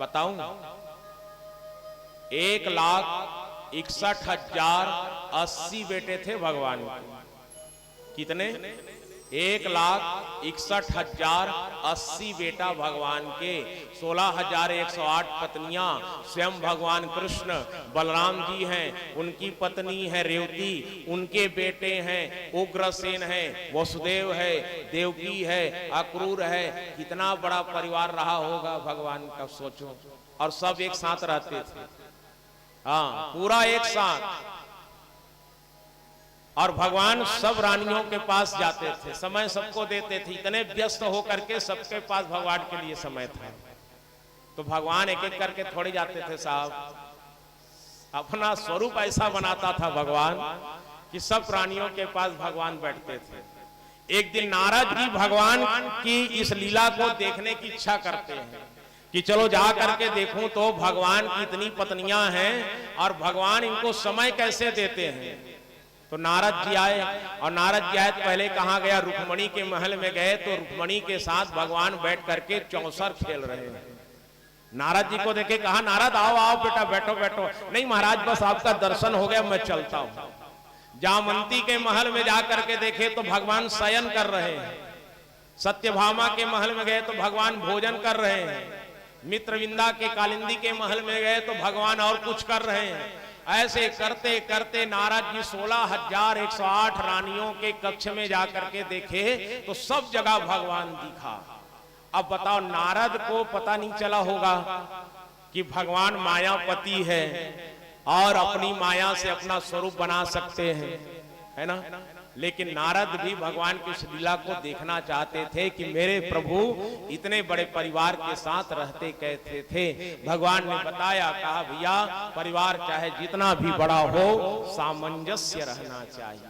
बताऊं? 1,61,080 बेटे थे भगवान के। कितने? 1,61,080 बेटा भगवान के। 16,108 पत्नियां स्वयं भगवान कृष्ण, बलराम जी हैं, उनकी पत्नी है रेवती, उनके बेटे हैं उग्रसेन है, वसुदेव है, देवकी है, अक्रूर है। कितना बड़ा परिवार रहा होगा भगवान का सोचो। और सब एक साथ रहते थे, हाँ पूरा एक साथ। और भगवान सब रानियों के पास जाते थे, समय सबको देते थे। इतने व्यस्त होकर के सबके पास भगवान के लिए समय था। तो भगवान एक एक करके थोड़े जाते थे साहब, अपना स्वरूप ऐसा बनाता था भगवान कि सब प्राणियों के पास भगवान बैठते थे। एक दिन नारद जी भगवान की इस लीला को देखने की इच्छा करते हैं कि चलो जा करके देखूं तो भगवान की इतनी पत्नियां हैं और भगवान इनको समय कैसे देते हैं। तो नारद जी आए और नारद जी आए पहले कहाँ गया? रुक्मणी के महल में गए तो रुक्मणी के साथ भगवान बैठ करके चौसर खेल रहे हैं। नारद जी को देखे कहा नारद आओ आओ बेटा बैठो बैठो। नहीं महाराज बस आपका दर्शन हो गया मैं चलता हूं। जामंती के महल में जाकर के देखे तो भगवान शयन कर रहे हैं। सत्यभामा के महल में गए तो भगवान भोजन कर रहे हैं। मित्रविंदा के कालिंदी के महल में गए तो भगवान और कुछ कर रहे हैं। ऐसे करते करते नारद जी 16,108 रानियों के कक्ष में जाकर के देखे तो सब जगह भगवान दिखा। अब बताओ नारद को पता नहीं चला होगा कि भगवान मायापति है और अपनी माया से अपना स्वरूप बना सकते हैं, है ना? लेकिन नारद भी भगवान की इस लीला को देखना चाहते थे कि मेरे प्रभु इतने बड़े परिवार के साथ रहते कैसे थे। भगवान ने बताया, कहा भैया परिवार चाहे जितना भी बड़ा हो सामंजस्य रहना चाहिए।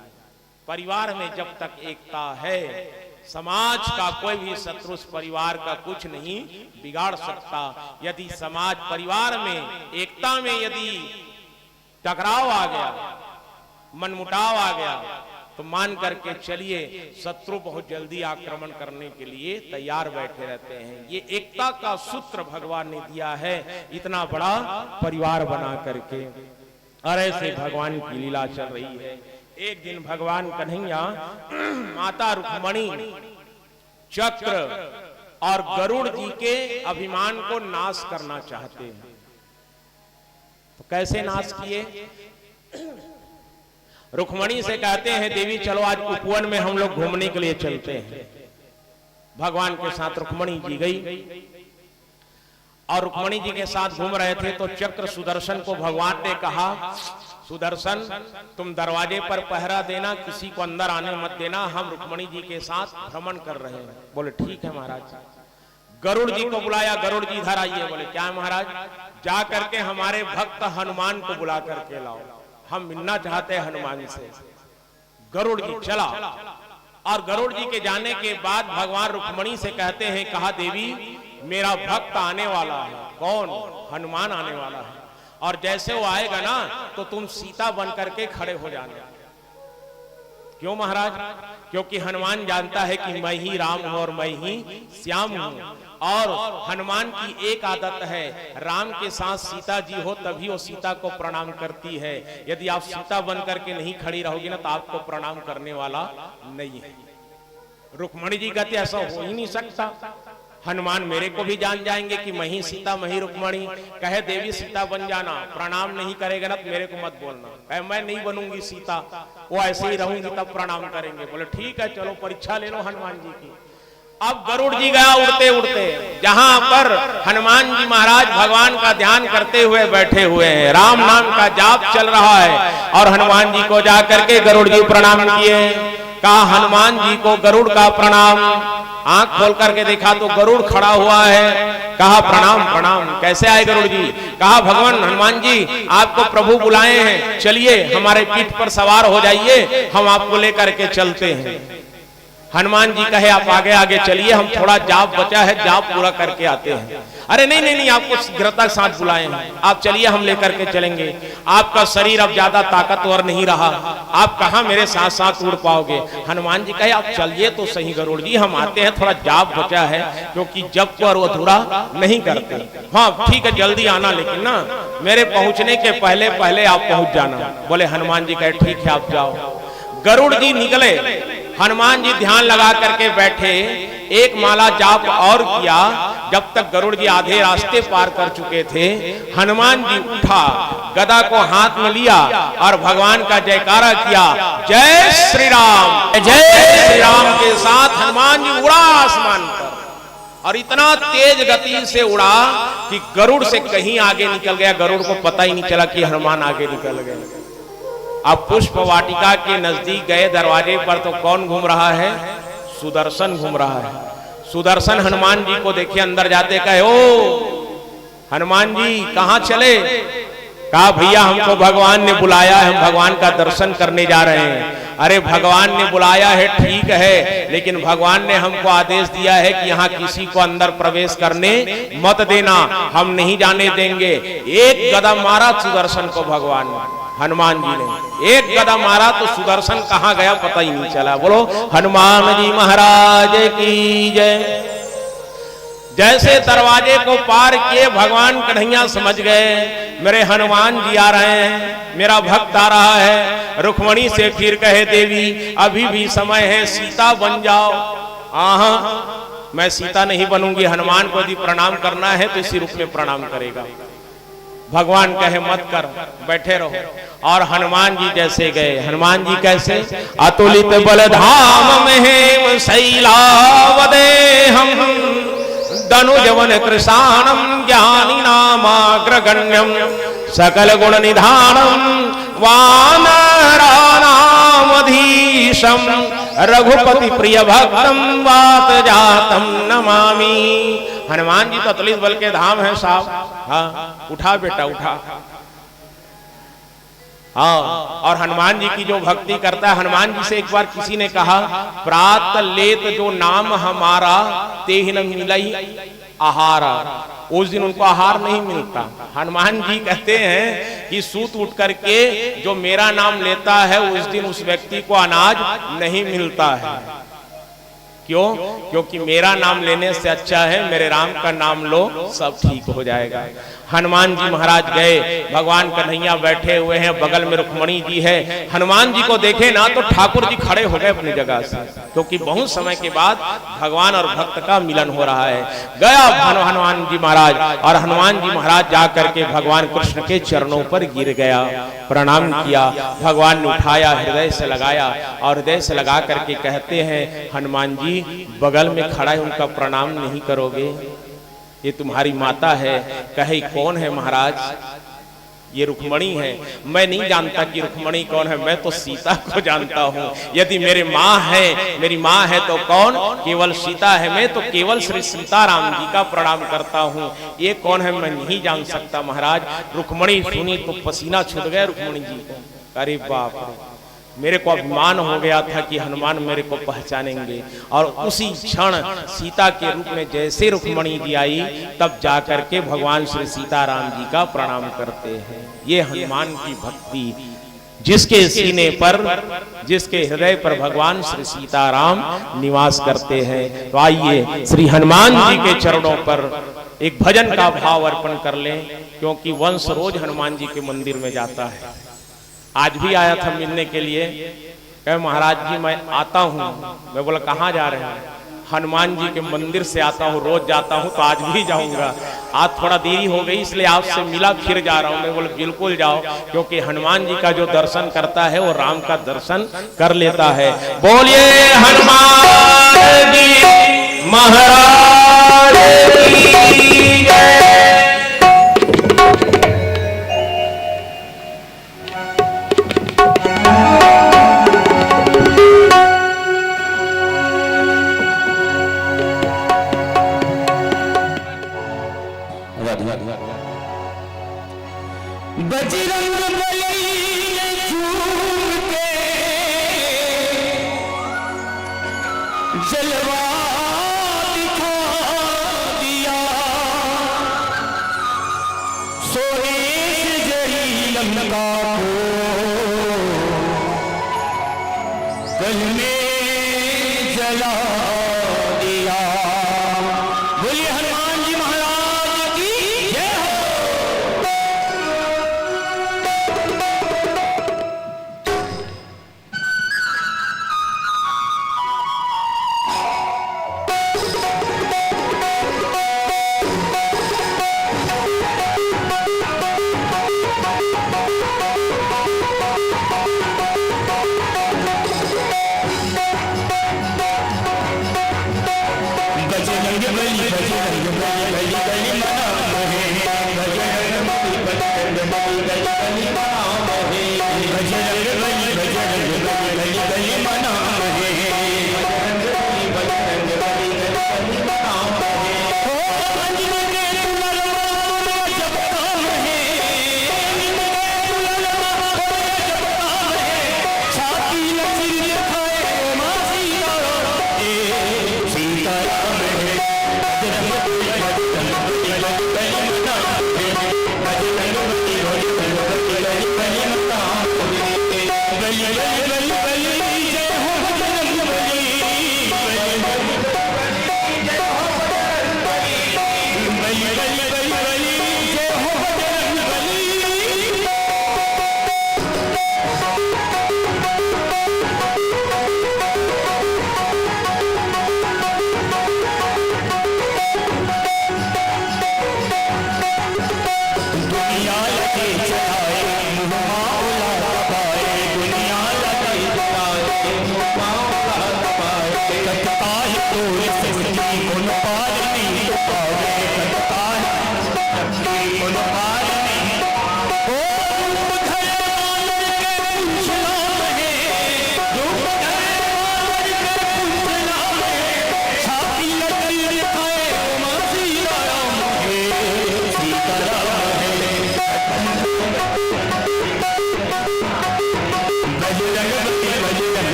परिवार में जब तक एकता है समाज का कोई भी शत्रु उस परिवार का कुछ नहीं बिगाड़ सकता। यदि समाज परिवार में एकता में यदि टकराव आ गया, मनमुटाव आ गया तो मान करके चलिए शत्रु बहुत जल्दी आक्रमण करने के लिए तैयार बैठे रहते हैं। ये एकता का सूत्र भगवान ने दिया है इतना बड़ा परिवार बना करके। और ऐसे भगवान की लीला चल रही है। एक दिन भगवान कन्हैया माता रुक्मणी चक्र और गरुड़ जी के अभिमान को नाश करना चाहते हैं। तो कैसे नाश किए? रुक्मणी से कहते हैं देवी चलो आज उपवन में हम लोग घूमने के लिए चलते हैं। भगवान के साथ रुक्मणी जी गई और रुक्मणी जी के साथ घूम रहे थे तो चक्र सुदर्शन को भगवान ने कहा, सुदर्शन तुम दरवाजे पर पहरा देना, किसी को अंदर आने मत देना, हम रुक्मणी जी के साथ भ्रमण कर रहे हैं। बोले ठीक है महाराज। गरुड़ जी को बुलाया, गरुड़ जी इधर आइए। बोले क्या है महाराज? जा करके हमारे भक्त हनुमान को बुला करके लाओ, हम मिलना चाहते हैं हनुमान से। गरुड़ जी चला और गरुड़ जी के जाने के बाद भगवान रुक्मणी से कहते हैं, कहा देवी मेरा भक्त आने वाला है। कौन? हनुमान आने वाला है, और जैसे वो आएगा ना तो तुम सीता बन करके खड़े हो जाना। क्यों महाराज? क्योंकि हनुमान जानता है कि मैं ही राम हूं और मैं ही श्याम हूं, और हनुमान की एक आदत है, राम के साथ सीता जी हो तभी वो सीता को प्रणाम करती है। यदि आप सीता बन करके नहीं खड़ी रहोगी ना तो आपको प्रणाम करने वाला नहीं है। रुक्मणी जी कहते ऐसा हो ही नहीं सकता, हनुमान मेरे को भी जान जाएंगे कि मैं ही सीता मैं ही रुक्मणी। कहे देवी सीता बन जाना, प्रणाम नहीं करेगा ना तो मेरे को मत बोलना। कहे मैं नहीं बनूंगी सीता, वो ऐसे ही रहूंगी तब प्रणाम करेंगे। बोले ठीक है चलो परीक्षा ले लो हनुमान जी की। अब गरुड़ जी गया उड़ते उड़ते जहां पर हनुमान जी महाराज भगवान का ध्यान करते हुए बैठे हुए हैं, राम नाम का जाप चल रहा है, और हनुमान जी को जाकर के गरुड़ जी प्रणाम किए। कहा हनुमान जी को गरुड़ का प्रणाम। आंख खोल करके देखा तो गरुड़ खड़ा हुआ है। कहा प्रणाम प्रणाम। कैसे आए गरुड़ जी? कहा भगवान हनुमान जी आपको प्रभु बुलाए हैं, चलिए हमारे पीठ पर सवार हो जाइए, हम आपको लेकर के चलते हैं। हनुमान जी कहे आप आगे आगे चलिए, हम थोड़ा जाप बचा है, जाप पूरा करके आते हैं। अरे नहीं नहीं नहीं, आपको शीघ्रता के साथ बुलाए हैं, आप चलिए हम लेकर के चलेंगे। आपका शरीर अब ज्यादा ताकतवर नहीं रहा, आप कहां मेरे साथ साथ उड़ पाओगे। हनुमान जी कहे आप चलिए तो सही गरुड़ जी, हम आते हैं, थोड़ा जाप बचा है, क्योंकि जब पर वो अधूरा नहीं करते। हाँ ठीक है जल्दी आना, लेकिन ना मेरे पहुंचने के पहले पहले आप पहुंच जाना। बोले हनुमान जी कहे ठीक है आप जाओ। गरुड़ जी निकले, हनुमान जी ध्यान लगा करके बैठे, एक माला जाप और किया। जब तक गरुड़ जी आधे रास्ते पार कर चुके थे, हनुमान जी उठा, गदा को हाथ में लिया और भगवान का जयकारा किया, जय श्री राम जय श्री राम के साथ हनुमान जी उड़ा आसमान पर, और इतना तेज गति से उड़ा कि गरुड़ से कहीं आगे निकल गया। गरुड़ को पता ही नहीं चला कि हनुमान आगे निकल गए। अब पुष्प वाटिका के नजदीक गए, दरवाजे पर तो कौन घूम रहा है? सुदर्शन घूम रहा है। सुदर्शन हनुमान जी को देखे अंदर जाते, कहे ओ हनुमान जी कहां चले? कहा भैया हमको भगवान ने बुलाया है, हम भगवान का दर्शन करने जा रहे हैं। अरे भगवान ने बुलाया है ठीक है, लेकिन भगवान ने हमको आदेश दिया है कि यहाँ किसी को अंदर प्रवेश करने मत देना, हम नहीं जाने देंगे। एक गदा मारा सुदर्शन को भगवान ने, हनुमान जी ने एक गदा मारा तो सुदर्शन कहां गया पता ही नहीं चला। बोलो हनुमान जी महाराज की जय। जैसे दरवाजे को पार किए भगवान कन्हैया समझ गए मेरे हनुमान जी आ रहे हैं, मेरा भक्त आ रहा है। रुक्मणी से फिर कहे देवी अभी भी समय है, सीता बन जाओ। आहा मैं सीता नहीं बनूंगी, हनुमान को यदि प्रणाम करना है तो इसी रूप में प्रणाम करेगा। भगवान कहे मत कर, बैठे रहो। और हनुमान जी जैसे गए, हनुमान जी कैसे? अतुलित बलधाम में शैलावदेहम धनुजवन कृशानम ज्ञानी नामाग्रगण्यम सकल गुण निधानम वानरानामधीशम रघुपति प्रिय भक्तम वात जातम नमामि। हनुमान जी तो अतुलित बल के धाम है साहब। हाँ उठा बेटा उठा। हाँ और हनुमान जी की जो भक्ति करता है, हनुमान जी से एक बार किसी ने कहा प्रात लेत जो नाम हमारा ते ही न मिलई आहारा। उस दिन उनको आहार नहीं मिलता। हनुमान जी कहते हैं कि सूत उठ करके जो मेरा नाम लेता है उस दिन उस व्यक्ति को अनाज नहीं मिलता है। क्यों? क्योंकि मेरा नाम लेने से अच्छा है मेरे राम का नाम लो, सब ठीक हो जाएगा। हनुमान जी महाराज गए, भगवान कन्हैया बैठे हुए हैं, बगल में रुक्मणी जी है। हनुमान जी को देखे ना तो ठाकुर जी खड़े हो गए अपनी जगह से, क्योंकि बहुत समय के बाद भगवान और भक्त का मिलन हो रहा है। गया हनुमान जी महाराज, और हनुमान जी महाराज जा करके भगवान कृष्ण के चरणों पर गिर गया, प्रणाम किया। भगवान ने उठाया, हृदय से लगाया, और हृदय से लगा करके कहते हैं, हनुमान जी बगल में खड़ा है, उनका प्रणाम नहीं करोगे? ये तुम्हारी माता है। कहे कौन है महाराज? ये रुक्मणी है। मैं नहीं जानता कि रुक्मणी कौन है, मैं तो सीता को जानता हूँ। यदि मेरी माँ है तो कौन? केवल सीता है। मैं तो केवल श्री सीताराम जी का प्रणाम करता हूँ, ये कौन है मैं नहीं जान सकता महाराज। रुक्मणी सुनी तो पसीना छूट गया रुक्मणी जी को। अरे बाप रे, मेरे को अभिमान हो गया था कि हनुमान मेरे को पहचानेंगे। और उसी क्षण सीता के रूप में जैसे रुक्मणी जी आई, तब जाकर के भगवान श्री सीताराम जी का प्रणाम करते हैं। ये हनुमान की भक्ति, जिसके सीने पर, जिसके हृदय पर भगवान श्री सीताराम निवास करते हैं। तो आइए श्री हनुमान जी के चरणों पर एक भजन का भाव अर्पण कर लें, क्योंकि वंश रोज हनुमान जी के मंदिर में जाता है। आज भी आया था मिलने के लिए, कहे महाराज जी मैं आता हूँ। मैं बोला कहाँ जा रहे हैं? हनुमान जी के मंदिर से आता हूँ, रोज जाता हूँ, तो आज भी जाऊंगा। आज थोड़ा देरी हो गई इसलिए आपसे मिला, फिर जा रहा हूँ। मैं बोला बिल्कुल जाओ, क्योंकि हनुमान जी का जो दर्शन करता है वो राम का दर्शन कर लेता है। बोलिए हनुमान जी महाराज की जय। बजरंग बली ने झूम के जलवा दिखा दिया, सोने से जड़ी लंका को कल में जला दिया। बोलिए हनुमान जी महाराज की जय हो।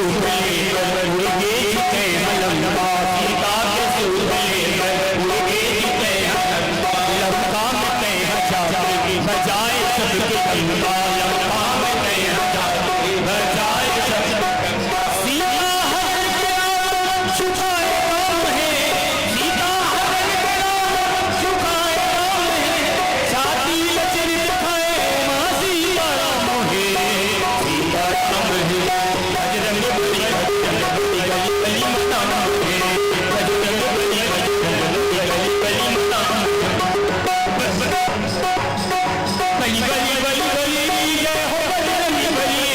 सूप लेकर उड़के जीते लंका, सीता के सूप लेकर उड़के जीते लंका, लंका में कई हजार की बजाए सबके गंगा, लंका में कई हजार की बजाए सबके गंगा। सीता हरण के नाम छुपाए काम है, सीता हरण के नाम छुपाए काम है, छाती लचर दिखाए माँ सीता राम है, सीता राम है। बजरंग बली गली गली मनाम है, बजरंग बली गली गली मनाम बली बली बली बली जय हो बजरंग बली,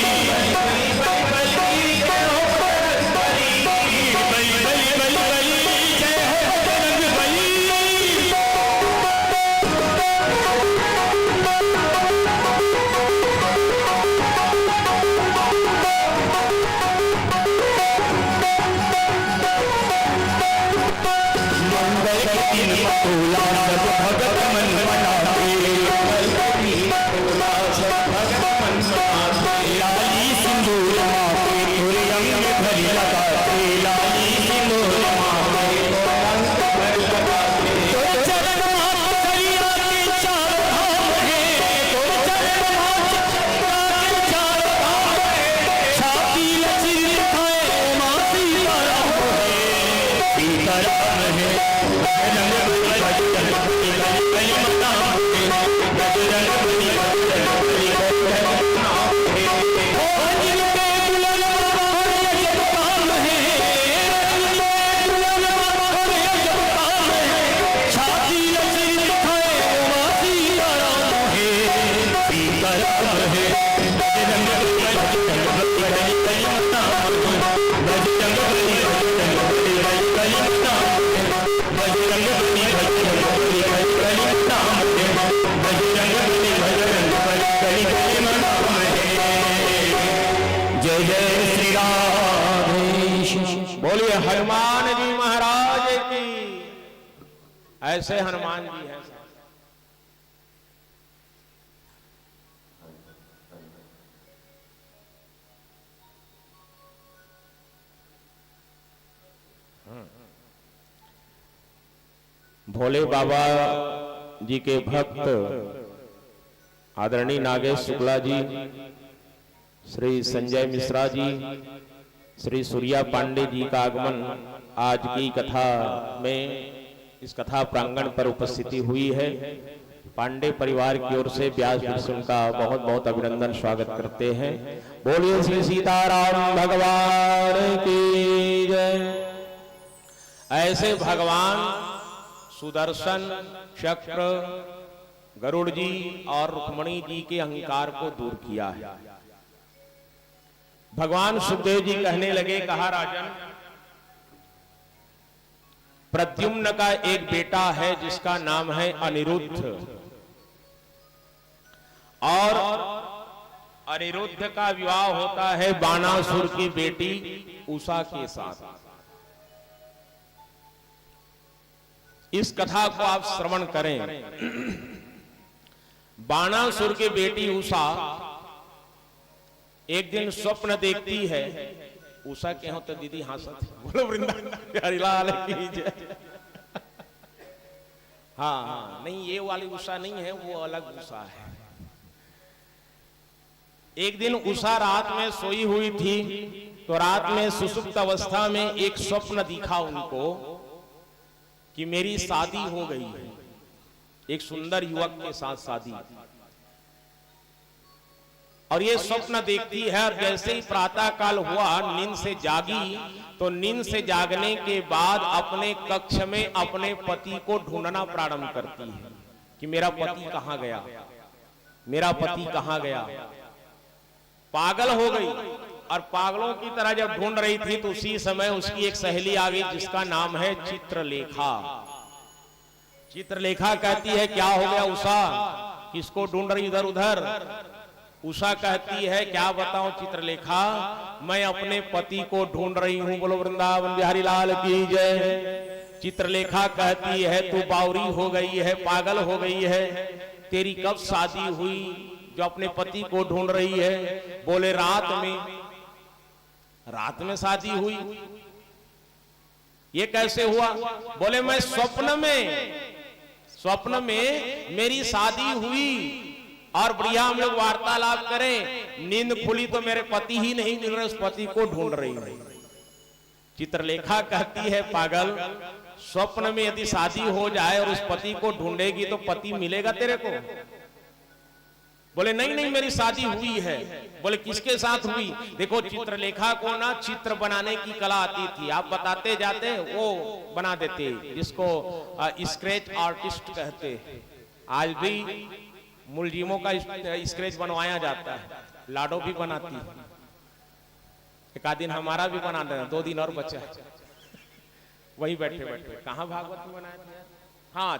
बली बली जय हो बजरंग बली, बली बली बली जय हो बजरंग बली। मंगल के दिन मतोला सब भगत मन मनाते, मंगल के दिन मतोला सब भगत मन मनाते, लाली सिंदूर माथे तोरे अंग भरी लगाते, लाली सिंदूर माथे तोरे अंग भरी लगाते। तो चरण माथ करिया के चार धाम है, तो चरण माथ करिया के चार धाम है, छाती लचर दिखाए माँ सीता राम है, सीता राम है। बजरंग बली गली गली मनाम है, बजरंग बली गली गली मनाम है। ओ जिनके दुल्हन मारे जब काम है, जिनके दुल्हन मारे जब काम है, छाती लचर दिखाए माँ सीता राम है, सीता राम है। बजरंग बली गली गली मनाम है, बजरंग बली गली गली मनाम है, बजरंग बली गली गली मनाम है, बजरंग बली गली मनाम है। जय जय श्री राधेश। बोलिए हनुमान जी महाराज की। ऐसे हनुमान जी हैं। भोले बाबा जी के भक्त आदरणीय नागेश शुक्ला जी, श्री संजय मिश्रा जी, श्री सूर्या पांडे जी का आगमन आज की कथा में इस कथा प्रांगण पर उपस्थिति हुई है। पांडे परिवार की ओर से व्यास विष्णु का बहुत बहुत अभिनंदन स्वागत करते हैं। बोलिए श्री सीताराम भगवान की जय। ऐसे भगवान सुदर्शन चक्र गरुड़ जी और रुक्मणी जी के अहंकार को दूर किया है। भगवान सुखदेव जी कहने लगे, कहा राजन, प्रद्युम्न का एक बेटा है जिसका नाम है अनिरुद्ध, और अनिरुद्ध का विवाह होता है बाणासुर की बेटी उषा के साथ। इस कथा को आप श्रवण करें। बाणासुर की बेटी उषा एक दिन स्वप्न देखती है। उषा के हो तो दीदी हंसत, बोलो वृंदावन बिहारी लाल की जय। हाँ, नहीं ये वाली उषा नहीं है, वो अलग उषा है। एक दिन उषा रात में सोई हुई थी, तो रात में सुषुप्त अवस्था में एक स्वप्न दिखा उनको कि मेरी शादी हो गई है, एक सुंदर युवक के साथ शादी। और ये स्वप्न देखती है, और जैसे ही प्रातः काल हुआ, नींद से जागी, तो नींद से जागने के बाद अपने कक्ष में अपने पति को ढूंढना प्रारंभ करती है कि मेरा पति कहां गया, मेरा पति कहां गया। पागल हो गई, और पागलों की तरह जब ढूंढ रही थी तो उसी समय उसकी एक सहेली आ गई जिसका नाम है चित्रलेखा। चित्रलेखा कहती है, क्या हो गया उषा, किसको ढूंढ रही इधर उधर। उषा कहती है, क्या बताऊं चित्रलेखा, मैं अपने पति को ढूंढ रही हूं। बोलो वृंदावन बिहारी लाल की जय। चित्रलेखा कहती है, तू बावरी हो गई है, पागल हो गई है, तेरी कब शादी हुई जो अपने पति को ढूंढ रही है। बोले रात में रात में शादी हुई, ये कैसे हुआ? बोले मैं स्वप्न में मेरी शादी हुई और बढ़िया हम लोग वार्तालाप करें, नींद खुली तो मेरे पति ही नहीं मिल रहे, उस पति को ढूंढ रही है। चित्रलेखा कहती है पागल, स्वप्न में यदि शादी हो जाए और उस पति को ढूंढेगी तो पति मिलेगा तेरे को? बोले नहीं नहीं मेरी शादी हुई है। बोले किसके साथ हुई? देखो चित्रलेखा को ना चित्र बनाने की कला आती थी, आप बताते जाते वो बना देते, जिसको स्क्रैच आर्टिस्ट कहते हैं। आज भी मुलजिमों का स्क्रैच बनवाया जाता है, लाडो भी बनाती है, एक आध दिन हमारा भी बना देना, 2 दिन और बचा वही बैठे बैठे। कहाँ भागवत में बनाया था? हाँ,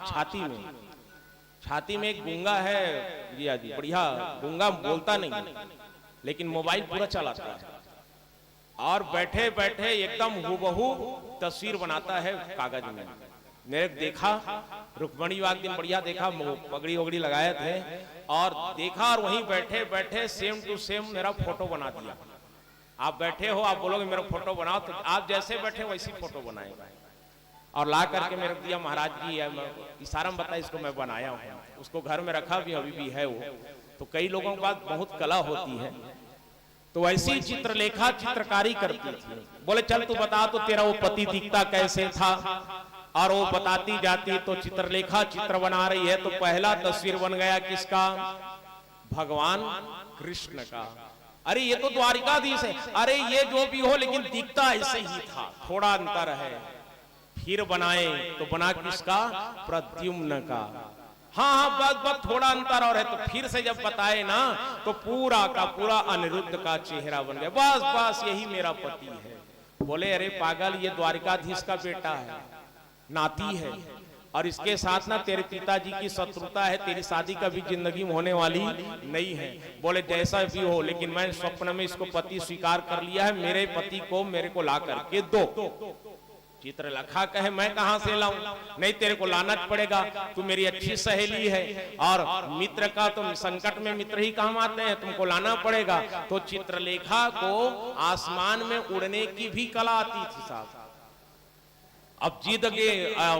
छाती में एक गूंगा है जी, जी बढ़िया गूंगा, बोलता नहीं लेकिन मोबाइल पूरा चलाता है, और बैठे बैठे एकदम हूबहू तस्वीर बनाता है कागज में। मैंने देखा, रुक्मणी वाग दिन बढ़िया देखा, पगड़ी वगड़ी लगाए थे और देखा, और वहीं बैठे बैठे सेम टू सेम मेरा फोटो बना दिया। आप बैठे हो, आप बोलोगे मेरा फोटो बनाओ, तो आप जैसे बैठे वैसी फोटो बनाएगा, और ला करके मेरे दिया। महाराज जी इशारा में बताया, इसको मैं बनाया हूँ, उसको घर में रखा भी, अभी भी है वो। तो कई लोगों के पास बहुत कला होती है, तो ऐसी चित्रलेखा चित्रकारी करती थी। बोले चल तू बता तो तेरा वो पति दिखता कैसे था, और वो बताती जाती। तो चित्रलेखा चित्र बना रही है, तो पहला तस्वीर बन गया किसका? भगवान कृष्ण का। अरे ये तो द्वारिकाधीश है, अरे ये जो भी हो लेकिन दिखता ऐसे ही था, थोड़ा अंतर है। फिर बनाए तो बना किसका? प्रद्युम्न का। हाँ बस थोड़ा अंतर और है। तो फिर से जब बताए ना, तो पूरा का पूरा अनिरुद्ध का चेहरा बन गया। बस यही मेरा पति है। बोले अरे पागल, ये द्वारिकाधीश का बेटा है, नाती है, और इसके साथ ना तेरे पिताजी की शत्रुता है, तेरी शादी कभी जिंदगी में होने वाली नहीं है। बोले जैसा भी हो, लेकिन मैं स्वप्न में इसको पति स्वीकार कर लिया है, मेरे पति को मेरे को ला करके दो। चित्रलेखा कहे मैं कहां से लाऊं? नहीं, तेरे को लाना पड़ेगा, तू मेरी अच्छी सहेली है, और मित्र का तुम संकट में मित्र ही काम आते हैं, तुमको लाना पड़ेगा। तो चित्रलेखा को आसमान में उड़ने की भी कला आती थी साहब। अब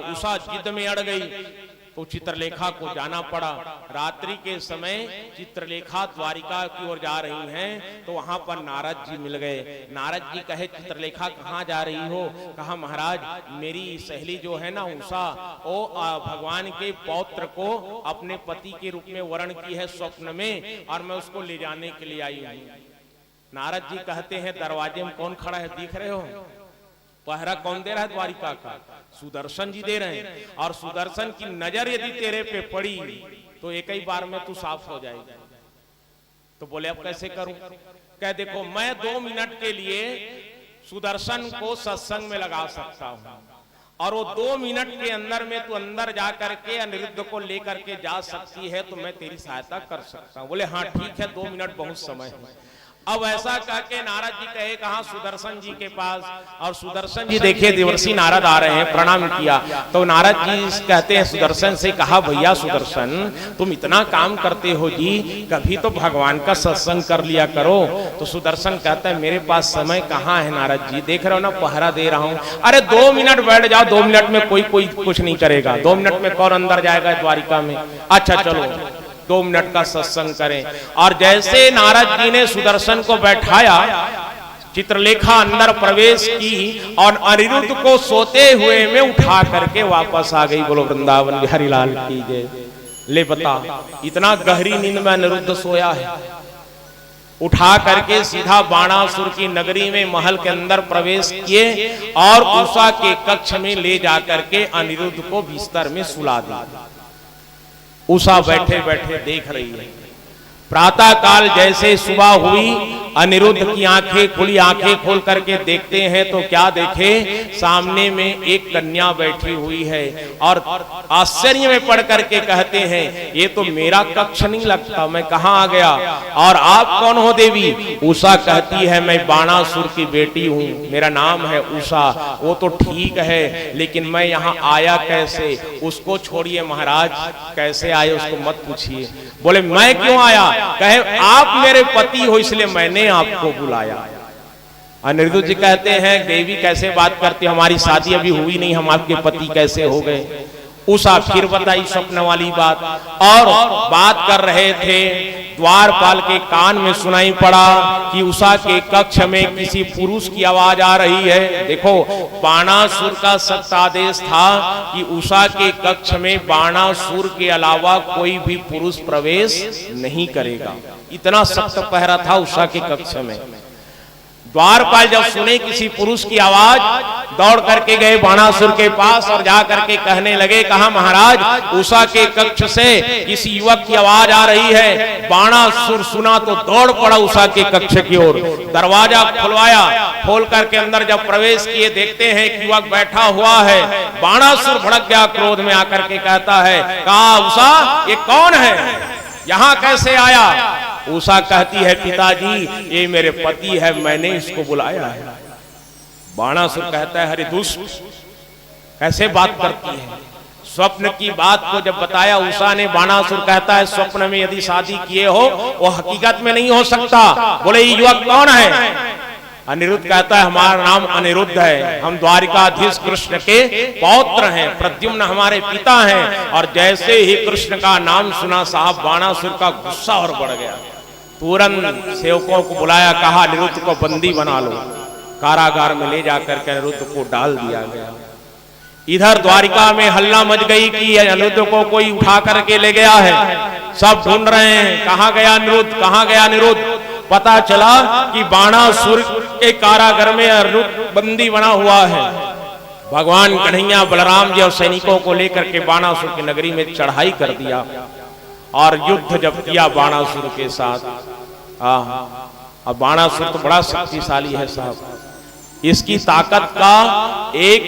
उषा जिद में अड़ गई, तो चित्रलेखा को जाना पड़ा। रात्रि के समय चित्रलेखा द्वारिका की ओर जा रही हैं, तो वहां पर नारद जी मिल गए। नारद जी कहे चित्रलेखा कहाँ जा रही हो? कहा महाराज मेरी सहेली जो है ना उषा, वो भगवान के पौत्र को अपने पति के रूप में वर्ण की है स्वप्न में, और मैं उसको ले जाने के लिए आई हूँ। नारद जी कहते हैं दरवाजे में कौन खड़ा है दिख रहे हो? पहरा कौन दे रहा है द्वारिका का? सुदर्शन जी दे रहे हैं, और सुदर्शन की नजर यदि तेरे पे पड़ी तो एक ही बार में तू साफ हो जाएगा। तो बोले अब कैसे करूं? कह देखो मैं 2 मिनट के लिए सुदर्शन को सत्संग में लगा सकता हूं, और वो 2 मिनट के अंदर में तू अंदर जा करके अनिरुद्ध को लेकर के जा सकती है, तो मैं तेरी सहायता कर सकता हूं। बोले हाँ ठीक है, 2 मिनट बहुत समय है। अब ऐसा कहके नारद जी कहे कहा सुदर्शन जी के पास, और सुदर्शन जी देखे देवर्षि नारद आ रहे हैं, प्रणाम किया। तो नारद जी कहते हैं सुदर्शन से, कहा भैया सुदर्शन तुम इतना काम करते हो जी, कभी तो भगवान का सत्संग कर लिया करो। तो सुदर्शन कहता है मेरे पास समय कहाँ है नारद जी, देख रहे हो ना पहरा दे रहा हूँ। अरे 2 मिनट बैठ जाओ, 2 मिनट में कोई कुछ नहीं करेगा, 2 मिनट में कौन अंदर जाएगा द्वारिका में? अच्छा चलो 2 मिनट का सत्संग करें। और जैसे नारद जी ने सुदर्शन को बैठाया, चित्रलेखा अंदर प्रवेश की और अनिरुद्ध को सोते हुए में उठा करके वापस आ गई। बोलो वृंदावन बिहारी लाल की जय। ले बता, इतना गहरी नींद में अनिरुद्ध सोया है। उठा करके सीधा बाणासुर की नगरी में महल के अंदर प्रवेश किए, और उषा के कक्ष में ले जाकर के अनिरुद्ध को बिस्तर में सुला दिया। उषा बैठे बैठे देख रही है। प्रातः काल जैसे सुबह हुई, अनिरुद्ध की आंखें खुली, आंखें खोल करके देखते हैं तो क्या देखे? सामने में एक कन्या बैठी हुई है, और आश्चर्य में पड़ करके कहते हैं ये तो मेरा कक्ष नहीं लगता, मैं कहाँ आ गया? और आप कौन हो देवी? उषा कहती है मैं बाणासुर की बेटी हूँ, मेरा नाम है उषा। वो तो ठीक है, लेकिन मैं यहाँ आया कैसे? उसको छोड़िए महाराज, कैसे आए उसको मत पूछिए। बोले मैं क्यों आया? कहे आप मेरे पति हो इसलिए मैंने आपको बुलाया। अनिरुद्ध जी कहते हैं देवी कैसे बात करती, हमारी शादी अभी हुई नहीं, हम आपके पति कैसे हो गए। उषा फिर बताई स्वप्न वाली बात, और बात कर रहे थे, द्वारपाल के कान में सुनाई पड़ा कि उषा के कक्ष में किसी पुरुष की आवाज आ रही है। देखो, बाणासुर का सख्त आदेश था कि उषा के कक्ष में बाणासुर के अलावा कोई भी पुरुष प्रवेश नहीं करेगा, इतना सख्त पहरा था उषा के कक्ष में। द्वारपाल जब सुने किसी पुरुष की आवाज, दौड़ करके गए बाणासुर के पास और जा करके कहने लगे, कहा महाराज उषा के कक्ष से किसी युवक की आवाज आ रही है। बाणासुर सुना तो दौड़ पड़ा उषा के कक्ष की ओर, दरवाजा खुलवाया, खोल करके अंदर जब प्रवेश किए देखते हैं कि युवक बैठा हुआ है। बाणासुर भड़क गया, क्रोध में आकर के कहता है, कहा उषा ये कौन है, यहाँ कैसे आया। उषा कहती है पिताजी ये मेरे पति है, मैंने इसको बुलाया है। बाणासुर कहता है अरे दुष्ट, कैसे बात करती है। स्वप्न की बात को जब बताया उषा ने, बाणासुर कहता है स्वप्न में यदि शादी किए हो वो हकीकत में नहीं हो सकता। बोले ये युवक कौन है। अनिरुद्ध कहता है हमारा नाम अनिरुद्ध है, हम द्वारिकाधीश कृष्ण के पौत्र हैं, प्रद्युम्न हमारे पिता हैं। और जैसे ही कृष्ण का नाम सुना साहब बाणासुर का गुस्सा और बढ़ गया, तुरंत सेवकों को बुलाया, कहा अनिरुद्ध को बंदी बना लो। कारागार में ले जाकर के अनिरुद्ध को डाल दिया गया। इधर द्वारिका में हल्ला मच गई कि अनिरुद्ध को कोई उठा करके ले गया है, सब ढूंढ रहे हैं कहाँ गया अनिरुद्ध, कहाँ गया अनिरुद्ध। पता चला कि बाणासुर के कारागार में अनिरुद्ध बंदी बना हुआ है। भगवान कन्हैया बलराम जी और सैनिकों को लेकर के बाणासुर की नगरी में चढ़ाई कर दिया और युद्ध जब किया बाणासुर के साथ। अब बाणासुर तो बड़ा शक्तिशाली है साहब। इसकी ताकत का एक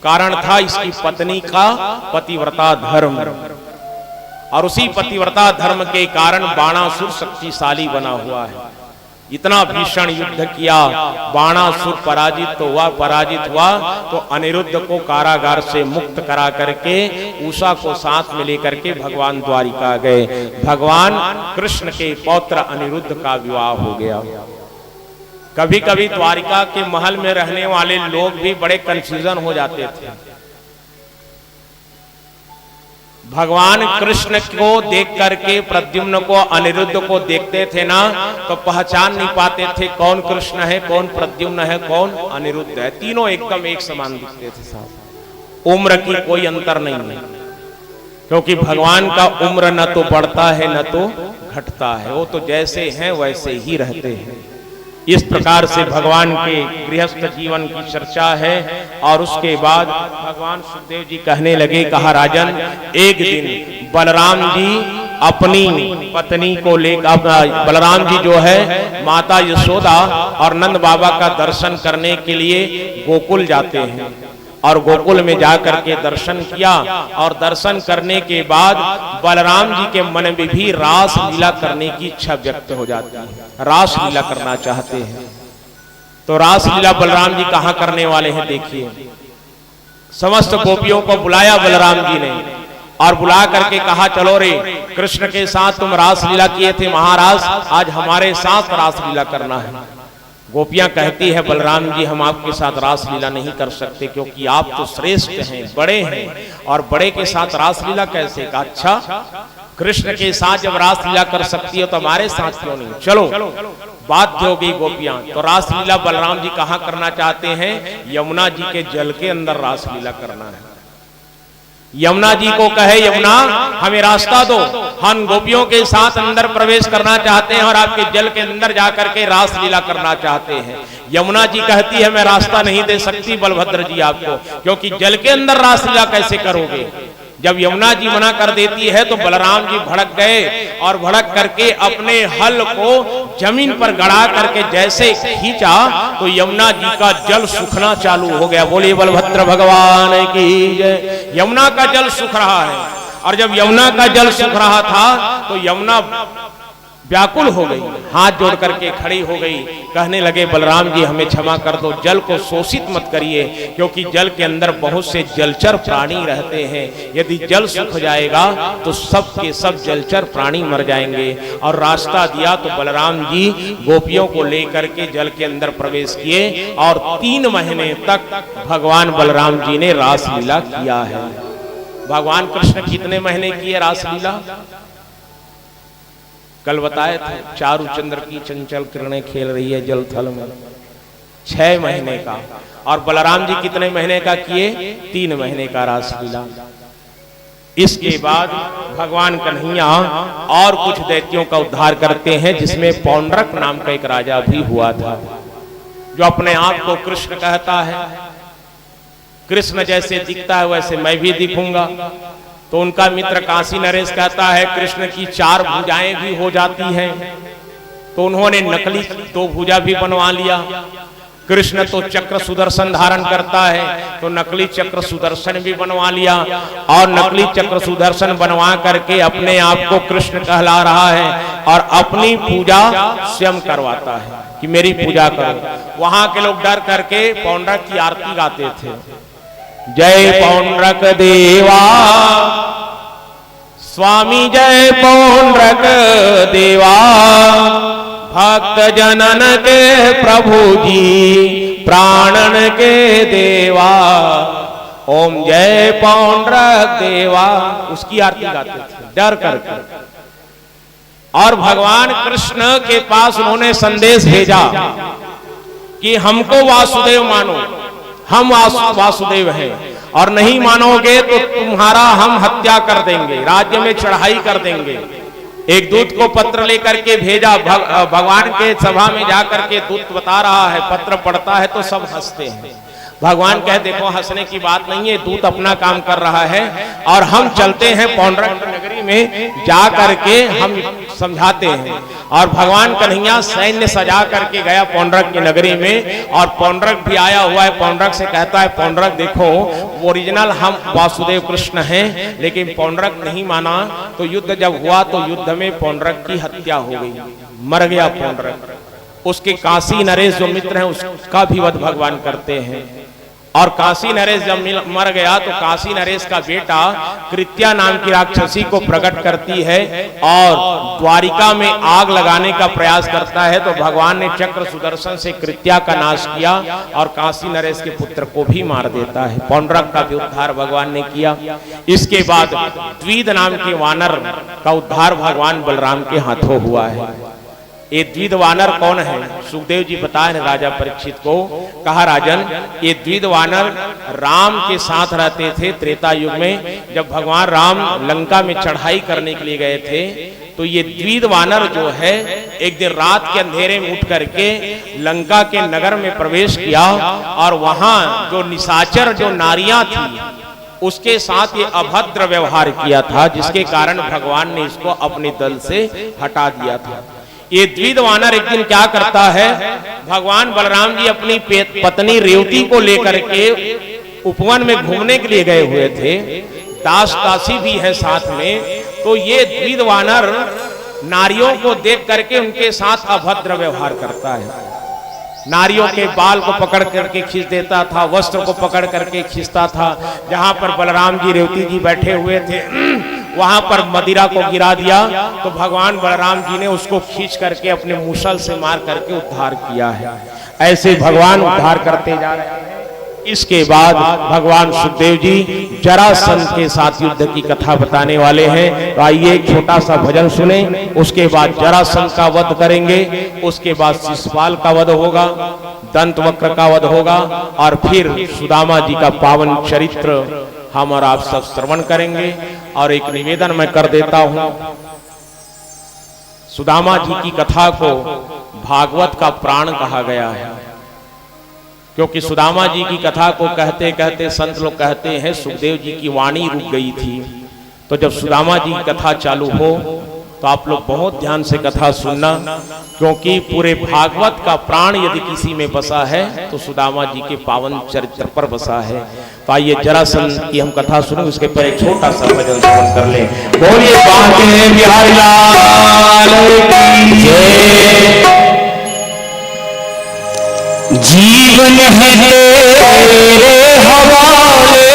कारण था इसकी पत्नी का पतिव्रता धर्म, और उसी पतिव्रता धर्म के कारण बाणासुर शक्तिशाली बना हुआ है। इतना भीषण युद्ध किया, बाणासुर पराजित हुआ तो अनिरुद्ध को कारागार से मुक्त करा करके उषा को साथ में लेकर के भगवान द्वारिका गए। भगवान कृष्ण के पौत्र अनिरुद्ध का विवाह हो गया। कभी कभी द्वारिका के महल में रहने वाले लोग भी बड़े कंफ्यूजन हो जाते थे। भगवान कृष्ण को देख करके प्रद्युम्न को अनिरुद्ध को देखते थे ना, तो पहचान नहीं पाते थे कौन कृष्ण है, कौन प्रद्युम्न है, कौन अनिरुद्ध है। तीनों एकदम एक समान दिखते थे साहब। उम्र की कोई अंतर नहीं है, क्योंकि भगवान का उम्र न तो बढ़ता है न तो घटता है, वो तो जैसे हैं वैसे ही रहते हैं। इस प्रकार से भगवान के गृहस्थ जीवन की चर्चा है। और उसके बाद भगवान सुखदेव जी कहने लगे, कहा राजन एक दिन बलराम जी अपनी पत्नी को लेकर, बलराम जी जो है माता यशोदा और नंद बाबा का दर्शन करने के लिए गोकुल जाते हैं, और गोकुल में जाकर के दर्शन किया। और दर्शन करने के बाद बलराम जी के मन में भी रास लीला करने की इच्छा व्यक्त हो जाती है, रास लीला करना चाहते हैं। तो रास लीला बलराम जी कहाँ करने वाले हैं देखिए। समस्त गोपियों को बुलाया बलराम जी ने और बुला करके कहा चलो रे, कृष्ण के साथ तुम रास लीला किए थे महाराज, आज हमारे साथ रास लीला करना है। गोपियां कहती है बलराम जी हम आपके साथ रास लीला नहीं कर सकते, क्योंकि आप तो श्रेष्ठ हैं, बड़े हैं, और बड़े के साथ रास लीला कैसे। का अच्छा, कृष्ण के साथ जब रास लीला कर सकती हो तो हमारे साथ क्यों नहीं, चलो। बाध्य हो गई गोपियां। तो रास लीला बलराम जी कहाँ करना चाहते हैं, यमुना जी के जल के अंदर रास लीला करना है। यमुना जी को कहे यमुना हमें रास्ता दो, हम गोपियों के साथ अंदर प्रवेश करना चाहते हैं और आपके जल के अंदर जाकर के रास लीला करना चाहते हैं। यमुना जी कहती है मैं रास्ता नहीं दे सकती बलभद्र जी आपको, क्योंकि जल के अंदर रास लीला कैसे करोगे। जब यमुना जी मना कर देती है तो बलराम जी भड़क गए और भड़क करके अपने हल को जमीन पर गड़ा करके जैसे खींचा तो यमुना जी का जल सूखना चालू हो गया। बोलिए बलभद्र भगवान की जय। यमुना का जल सूख रहा है, और जब यमुना का जल सूख रहा था तो यमुना व्याकुल हो गई, हाथ जोड़ करके खड़ी हो गई, कहने लगे बलराम जी हमें क्षमा कर दो, जल को शोषित मत करिए, क्योंकि जल के अंदर बहुत से जलचर प्राणी रहते हैं, यदि जल सूख जाएगा तो सब के सब जलचर प्राणी मर जाएंगे। और रास्ता दिया तो बलराम जी गोपियों को लेकर के जल के अंदर प्रवेश किए और 3 महीने तक भगवान बलराम जी ने रासलीला किया है। भगवान कृष्ण कितने महीने किए रासलीला? कल बताए थे, चारु चंद्र की चंचल किरणें खेल रही है जल थल में, 6 महीने का। और बलराम जी कितने महीने का किए? 3 महीने का रासलीला। इसके बाद भगवान कन्हैया और कुछ दैत्यों का उद्धार करते हैं, जिसमें पौंड्रक नाम का एक राजा भी हुआ था, जो अपने आप को कृष्ण कहता है। कृष्ण जैसे दिखता है वैसे मैं भी दिखूंगा। तो उनका मित्र काशी नरेश कहता है कृष्ण की 4 भुजाएं भी हो जाती हैं। तो उन्होंने नकली 2 भुजा भी बनवा लिया। कृष्ण तो चक्र सुदर्शन धारण करता है, तो नकली चक्र सुदर्शन भी बनवा लिया और नकली चक्र सुदर्शन बनवा करके अपने आप को कृष्ण कहला रहा है और अपनी पूजा स्वयं करवाता है कि मेरी पूजा करो। वहां के लोग डर करके पौंड्रक की आरती गाते थे, जय पौंड्रक देवा स्वामी, जय पौंड्रक देवा, भक्त जनन के प्रभु जी, प्राणन के देवा, ओम जय पौंड्रक देवा। उसकी आरती गाते थे डर करके। और भगवान कृष्ण के पास उन्होंने संदेश भेजा कि हमको वासुदेव मानो, हम वासुदेव हैं, और नहीं मानोगे तो तुम्हारा हम हत्या कर देंगे, राज्य में चढ़ाई कर देंगे। एक दूत को पत्र लेकर के भेजा, भगवान के सभा में जाकर के दूत बता रहा है, पत्र पढ़ता है तो सब हंसते हैं। भगवान कहे देखो हंसने की बात नहीं है, दूत अपना काम कर रहा है और हम चलते हैं पौंड्रक नगरी में, जा करके हम समझाते हैं। और भगवान कन्हैया सैन्य सजा करके गया पौंड्रक की नगरी में, और पौंड्रक भी आया हुआ है। पौंड्रक से कहता है पौंड्रक देखो ओरिजिनल हम वासुदेव कृष्ण हैं, लेकिन पौंड्रक नहीं माना, तो युद्ध जब हुआ तो युद्ध में पौंड्रक की हत्या हो गई, मर गया पौंड्रक। उसके काशी नरेश जो मित्र हैं उसका भी वध भगवान करते हैं। और काशी नरेश जब मर गया तो काशी नरेश का बेटा कृत्या नाम की राक्षसी को प्रकट करती है और द्वारिका में आग लगाने का प्रयास करता है। तो भगवान ने चक्र सुदर्शन से कृत्या का नाश किया और काशी नरेश के पुत्र को भी मार देता है। पौंड्रक का भी उद्धार भगवान ने किया। इसके बाद द्विद नाम के वानर का उद्धार भगवान बलराम के हाथों हुआ है। ये द्विद वानर कौन है? सुखदेव जी बताए राजा परीक्षित को, कहा राजन ये द्विद वानर राम के साथ रहते थे त्रेता युग में। जब भगवान राम लंका में चढ़ाई करने के लिए गए थे तो ये द्विद वानर जो है एक दिन रात के अंधेरे में उठ करके लंका के नगर में प्रवेश किया और वहां जो निशाचर जो नारियां थी उसके साथ ये अभद्र व्यवहार किया था, जिसके कारण भगवान ने इसको अपने दल से हटा दिया था। ये द्विद वानर एक दिन क्या करता है, भगवान बलराम जी अपनी पत्नी रेवती को लेकर के उपवन में घूमने के लिए गए हुए थे, दास दासी भी है साथ में। तो ये द्विद वानर नारियों को देख करके उनके साथ अभद्र व्यवहार करता है। नारियों के बाल को पकड़ करके खींच देता था, वस्त्र को पकड़ करके खींचता था। जहां पर बलराम जी रेवती जी बैठे हुए थे वहां पर मदिरा को गिरा दिया तो भगवान बलराम जी ने उसको खींच करके अपने मुसल से मार करके उद्धार किया है। ऐसे भगवान उद्धार करते जा रहे हैं। इसके बाद भगवान सुखदेव जी जरासंध के साथ युद्ध की कथा बताने वाले हैं। तो आइए एक छोटा सा भजन सुने, उसके बाद जरासंध का वध करेंगे, उसके बाद शिशुपाल का वध होगा, दंतवक्र का वध होगा और फिर सुदामा जी का पावन चरित्र हम और आप सब श्रवण करेंगे। और एक निवेदन मैं कर देता हूं, सुदामा जी की कथा को भागवत का प्राण कहा गया है, क्योंकि सुदामा जी की कथा को कहते कहते संत लोग कहते हैं सुखदेव जी की वाणी रुक गई थी। तो जब सुदामा जी की कथा चालू हो तो आप लोग बहुत ध्यान से कथा सुनना, क्योंकि पूरे भागवत का प्राण यदि किसी में बसा है तो सुदामा जी के पावन चरित्र पर बसा है। तो आइए जरासंध की हम कथा सुने, उसके पर एक छोटा सा भजन श्रवण कर ले। बोलिए बांके बिहारी लाल की जय। जीवन है तेरे हवाले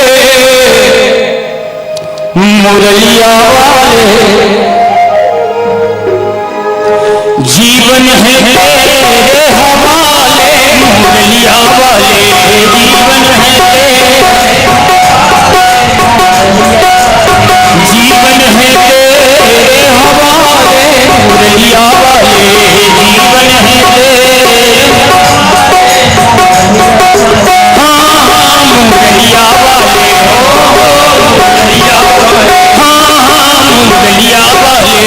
मुरलिया वाले, जीवन है तेरे हवाले मुरलिया वाले, जीवन है जीवन है तेरे हवाले मुरलिया वाले, जीवन है तेरे मुरलिया वाले, मुरलिया वाले, मुरलिया वाले, मुरलिया वाले,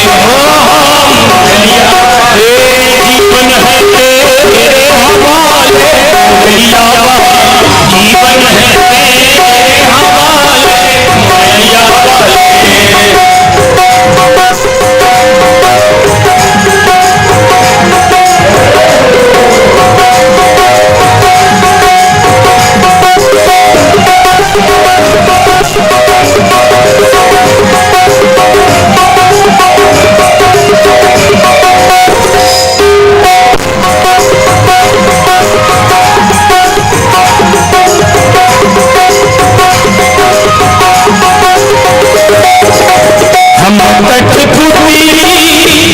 जीवन है तेरे हवाले मुरलिया वाले, जीवन है तेरे हवाले मुरलिया वाले। हम कठपुतली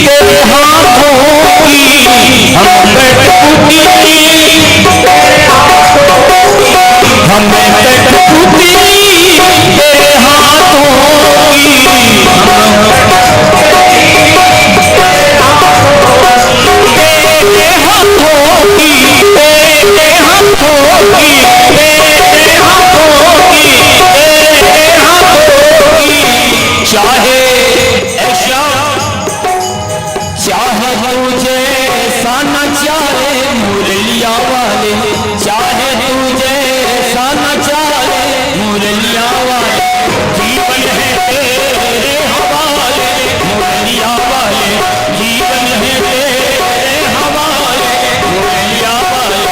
तेरे हाथों की, हम कठपुतली तेरे हाथों की, हम कठपुतली तेरे हाथों की, तेरे हाथों की, तेरे हाथों की, तेरे हाथों की, तेरे हाथों की, चाहे चाहे तुझे ऐसा न चाहे मुरलिया वाले, चाहे तुझे ऐसा न चाहे मुरलिया वाले, जीवन है तेरे हवाले मुरलिया वाले, जीवन है तेरे हवाले मुरलिया वाले।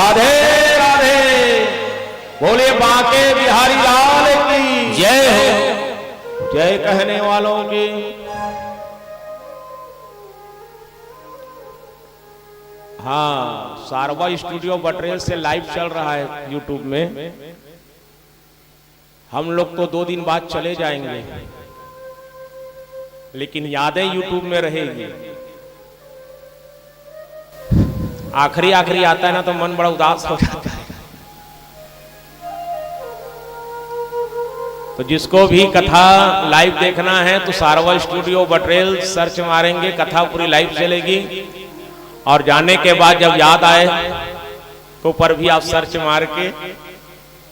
राधे राधे। बोले बांके बिहारी लाल की जय हो। जय कहने वालों की। हाँ, सारवा स्टूडियो बटरेल से लाइव चल रहा है यूट्यूब में। हम लोग तो 2 दिन बाद चले जाएंगे, लेकिन यादें यूट्यूब में रहेगी। आखिरी आखिरी आता है ना तो मन बड़ा उदास हो जाता है। तो जिसको भी कथा लाइव देखना है तो सारवा स्टूडियो बटरेल सर्च मारेंगे, कथा पूरी लाइव चलेगी। और जाने के बाद जब याद आए तो पर भी आप सर्च मार के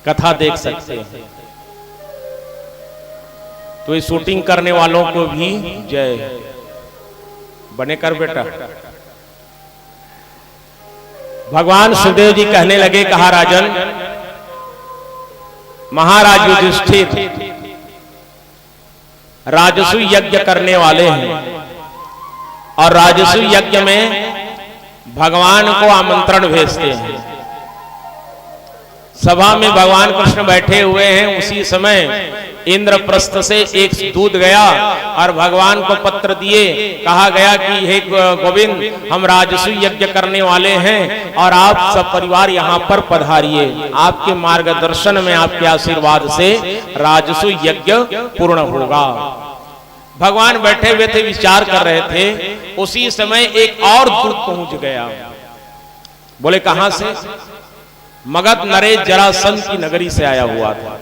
कथा देख सकते हैं। तो इस शूटिंग करने वालों को भी जय। बने कर बेटा। भगवान सुखदेव जी कहने लगे, कहा राजन, महाराज युधिष्ठिर राजसु यज्ञ करने वाले हैं और राजसु यज्ञ में भगवान को आमंत्रण भेजते हैं। सभा में भगवान कृष्ण बैठे हुए हैं। उसी समय इंद्रप्रस्थ से एक दूत गया और भगवान को पत्र दिए। कहा गया कि हे गोविंद, हम राजसु यज्ञ करने वाले हैं और आप सब परिवार यहाँ पर पधारिए। आपके मार्गदर्शन में, आपके आशीर्वाद से राजसु यज्ञ पूर्ण होगा। भगवान बैठे हुए थे, विचार कर रहे थे। उसी समय एक और दूत पहुंच गया। बोले कहां से? मगध नरेश जरासंध की नगरी से आया हुआ था।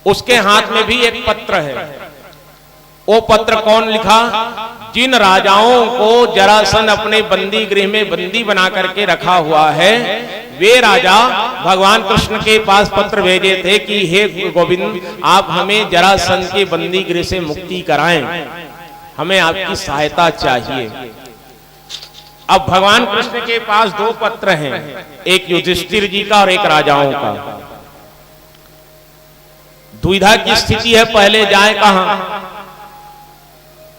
उसके हाथ में भी एक पत्र है। वो पत्र कौन लिखा? जिन राजाओं को जरासंध अपने बंदी गृह में बंदी बना करके रखा हुआ है, वे राजा भगवान कृष्ण के पास पत्र भेजे थे कि हे गोविंद, आप हमें जरासंध के बंदी गृह से मुक्ति कराएं, हमें आपकी सहायता चाहिए। अब भगवान कृष्ण के पास 2 पत्र हैं, एक युधिष्ठिर जी का और एक राजाओं का। दुविधा की स्थिति है, पहले जाए कहां?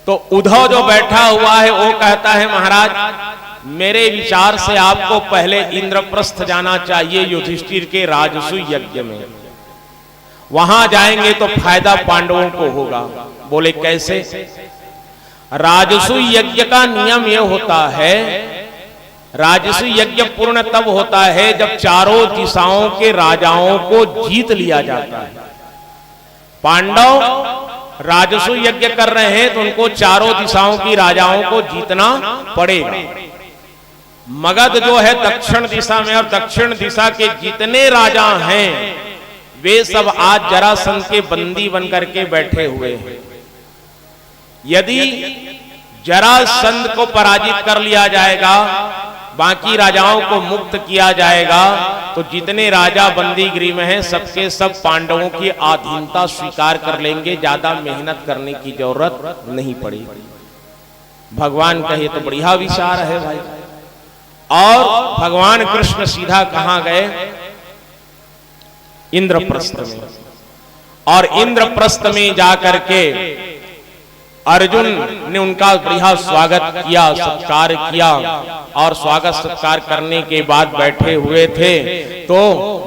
तो उद्धव जो बैठा हुआ है वो कहता है, महाराज मेरे विचार से आपको पहले इंद्रप्रस्थ जाना चाहिए, युधिष्ठिर के राजसु यज्ञ में। वहां जाएंगे तो फायदा पांडवों को होगा। बोले कैसे? राजसु यज्ञ का नियम यह होता है, राजसु यज्ञ पूर्ण तब होता है जब चारों दिशाओं के राजाओं को जीत लिया जाता है। पांडव राजसु यज्ञ कर रहे हैं तो उनको चारों दिशाओं की राजाओं को जीतना पड़ेगा। मगध जो है दक्षिण दिशा में, और दक्षिण दिशा के जितने राजा हैं वे सब आज जरासंध के बंदी बनकर के बैठे हुए हैं। यदि जरासंध को पराजित कर लिया जाएगा, बाकी राजाओं को मुक्त किया जाएगा, तो जितने राजा बंदी गृह में हैं सबके सब पांडवों की अधीनता स्वीकार कर लेंगे। ज्यादा मेहनत करने की जरूरत नहीं पड़ेगी। भगवान कहे तो बढ़िया विचार है भाई। और भगवान कृष्ण सीधा कहां गए? इंद्रप्रस्थ में। और इंद्रप्रस्थ में जाकर के अर्जुन ने उनका बढ़िया स्वागत किया, सत्कार किया। और स्वागत सत्कार करने के बाद बैठे हुए थे तो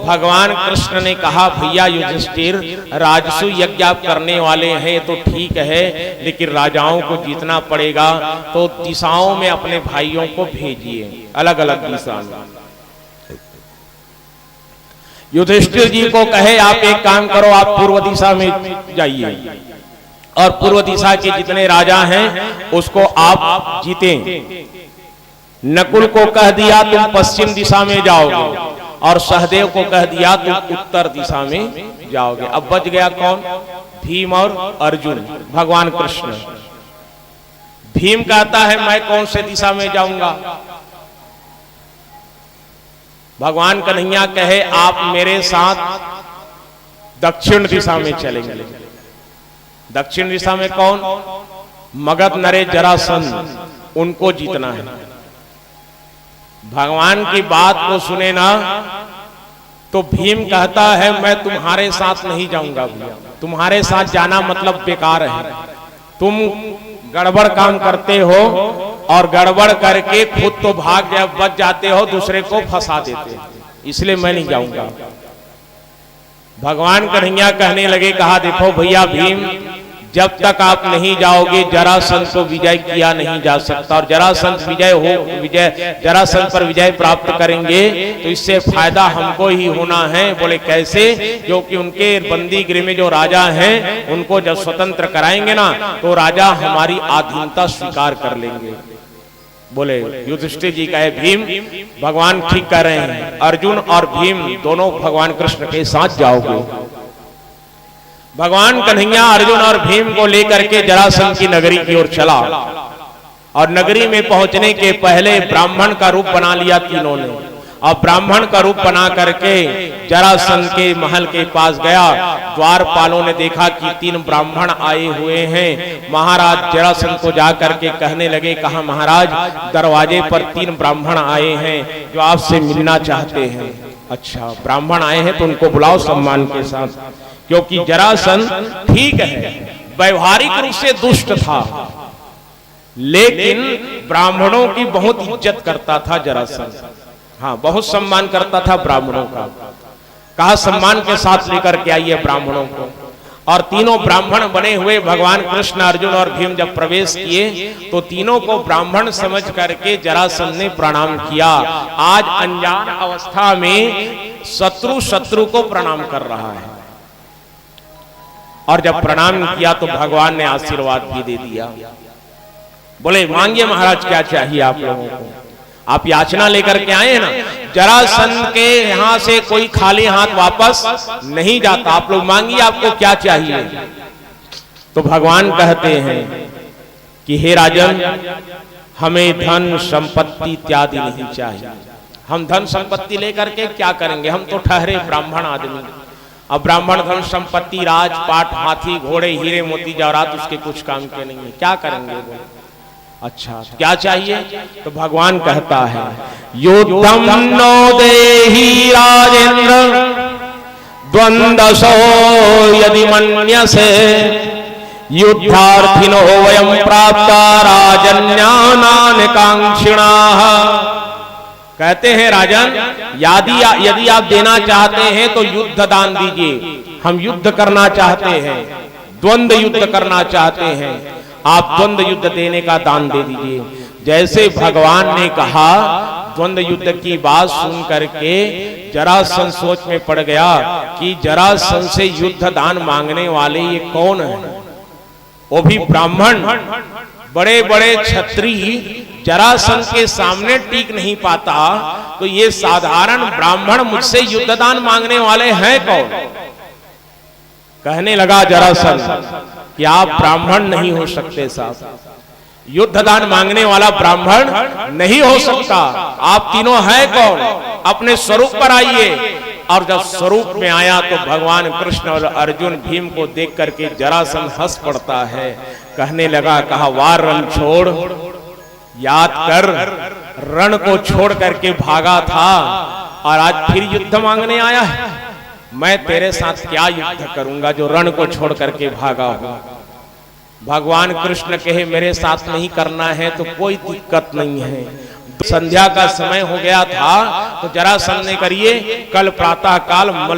भगवान कृष्ण ने कहा, भैया युधिष्ठिर, राजसु यज्ञ आप करने वाले हैं तो ठीक है, लेकिन राजाओं को जीतना पड़ेगा, तो दिशाओं में अपने भाइयों को भेजिए, अलग अलग दिशा में। युधिष्ठिर जी को कहे, आप एक काम करो, आप पूर्व दिशा में जाइए और पूर्व दिशा के जितने राजा हैं उसको आप जीतें। नकुल को कह दिया तुम पश्चिम दिशा में जाओगे, और सहदेव को कह दिया तुम उत्तर दिशा में जाओगे। अब बच गया कौन? भीम और अर्जुन, भगवान कृष्ण। भीम कहता है मैं कौन से दिशा में जाऊंगा? भगवान कन्हैया कहे आप मेरे साथ दक्षिण दिशा में चलेंगे। दक्षिण दिशा में कौन? मगध नरेश जरासंध, उनको जीतना है। भगवान की बात को सुने ना तो भीम कहता है मैं तुम्हारे साथ नहीं जाऊंगा भैया, तुम्हारे साथ जाना मतलब बेकार है, तुम गड़बड़ काम करते हो और गड़बड़ करके खुद तो भाग बच जाते हो, दूसरे को फंसा देते हो, इसलिए मैं नहीं जाऊंगा। भगवान कन्हैया कहने लगे, कहा देखो भैया भीम, जब तक आप नहीं जाओगे जरासंध को विजय किया नहीं जा सकता, और जरासंध पर विजय प्राप्त करेंगे तो इससे फायदा हमको ही होना है। बोले कैसे? क्योंकि उनके बंदी गृह में जो राजा हैं उनको जब स्वतंत्र कराएंगे ना तो राजा हमारी अधीनता स्वीकार कर लेंगे। बोले युधिष्ठिर जी कहे, भीम भगवान ठीक कह रहे हैं, अर्जुन और भीम दोनों भगवान कृष्ण के साथ जाओगे। भगवान कन्हैया अर्जुन और भीम को लेकर के जरासंध की नगरी की ओर चला, और नगरी में पहुंचने के पहले ब्राह्मण का रूप बना लिया तीनों ने, और ब्राह्मण का रूप बना करके जरासंध के महल के पास गया। द्वारपालों ने देखा कि 3 ब्राह्मण आए हुए हैं। महाराज जरासंध को जाकर के कहने लगे, कहा महाराज दरवाजे पर 3 ब्राह्मण आए हैं जो आपसे मिलना चाहते हैं। अच्छा ब्राह्मण आए हैं तो उनको बुलाओ सम्मान के साथ, क्योंकि जरासंध ठीक है व्यवहारिक रूप से दुष्ट था, लेकिन ब्राह्मणों की बहुत इज्जत करता था जरासंध। हाँ, बहुत सम्मान करता था ब्राह्मणों का। कहा सम्मान के साथ लेकर के आइए ब्राह्मणों को। और तीनों ब्राह्मण बने हुए भगवान कृष्ण, अर्जुन और भीम जब प्रवेश किए तो तीनों को ब्राह्मण समझ करके जरासंध ने प्रणाम किया। आज अनजान अवस्था में शत्रु को प्रणाम कर रहा है, और जब प्रणाम किया तो भगवान ने आशीर्वाद भी दे दिया। बोले मांगिए महाराज क्या चाहिए आप लोगों को, आप याचना लेकर के आए हैं ना। जरासंध के यहां से कोई खाली हाथ वापस नहीं जाता, आप लोग मांगिए आपको क्या चाहिए। तो भगवान कहते हैं कि हे राजन, हमें धन संपत्ति इत्यादि नहीं चाहिए। हम धन संपत्ति लेकर के क्या करेंगे, हम तो ठहरे ब्राह्मण आदमी। अब ब्राह्मण धन संपत्ति राजपाट हाथी घोड़े हीरे मोती जवाहरात उसके कुछ काम के नहीं है, क्या करेंगे वो। अच्छा क्या चाहिए? तो भगवान कहता है, युद्धम नो देहि राजेंद्र द्वंद्वसो यदि मन्यसे युद्धार्थिनो वयं प्राप्ता राजन्यानान कांक्षिणाः। कहते हैं राजन, यदि आप देना चाहते हैं तो युद्ध दान दीजिए। हम युद्ध करना चाहते हैं, द्वंद्व युद्ध करना चाहते हैं, आप द्वंद्व युद्ध देने का दान दे दीजिए। जैसे भगवान ने कहा, द्वंद्व युद्ध की बात सुन करके जरासंध सोच में पड़ गया कि जरासंध से युद्ध दान मांगने वाले ये कौन है, वो भी ब्राह्मण। बड़े बड़े क्षत्रिय जरासंध के सामने टिक नहीं पाता, तो ये साधारण ब्राह्मण मुझसे युद्ध दान मांगने वाले हैं कौन। कहने लगा जरासंध कि आप ब्राह्मण नहीं हो सकते साहब, युद्ध दान मांगने वाला ब्राह्मण नहीं हो सकता। आप तीनों हैं कौन, अपने स्वरूप पर आइए। और जब स्वरूप में आया तो भगवान कृष्ण और अर्जुन भीम को देख करके जरासंध हंस पड़ता है। कहने लगा, कहा वार रण छोड़, याद कर रण को छोड़ करके भागा था और आज फिर युद्ध मांगने आया है। मैं तेरे साथ क्या युद्ध करूंगा जो रण को छोड़ करके भागा हूं। भगवान कृष्ण कहे मेरे साथ नहीं करना है तो कोई दिक्कत नहीं है। संध्या का समय हो गया था तो जरासंध ने करिए कल प्रातः काल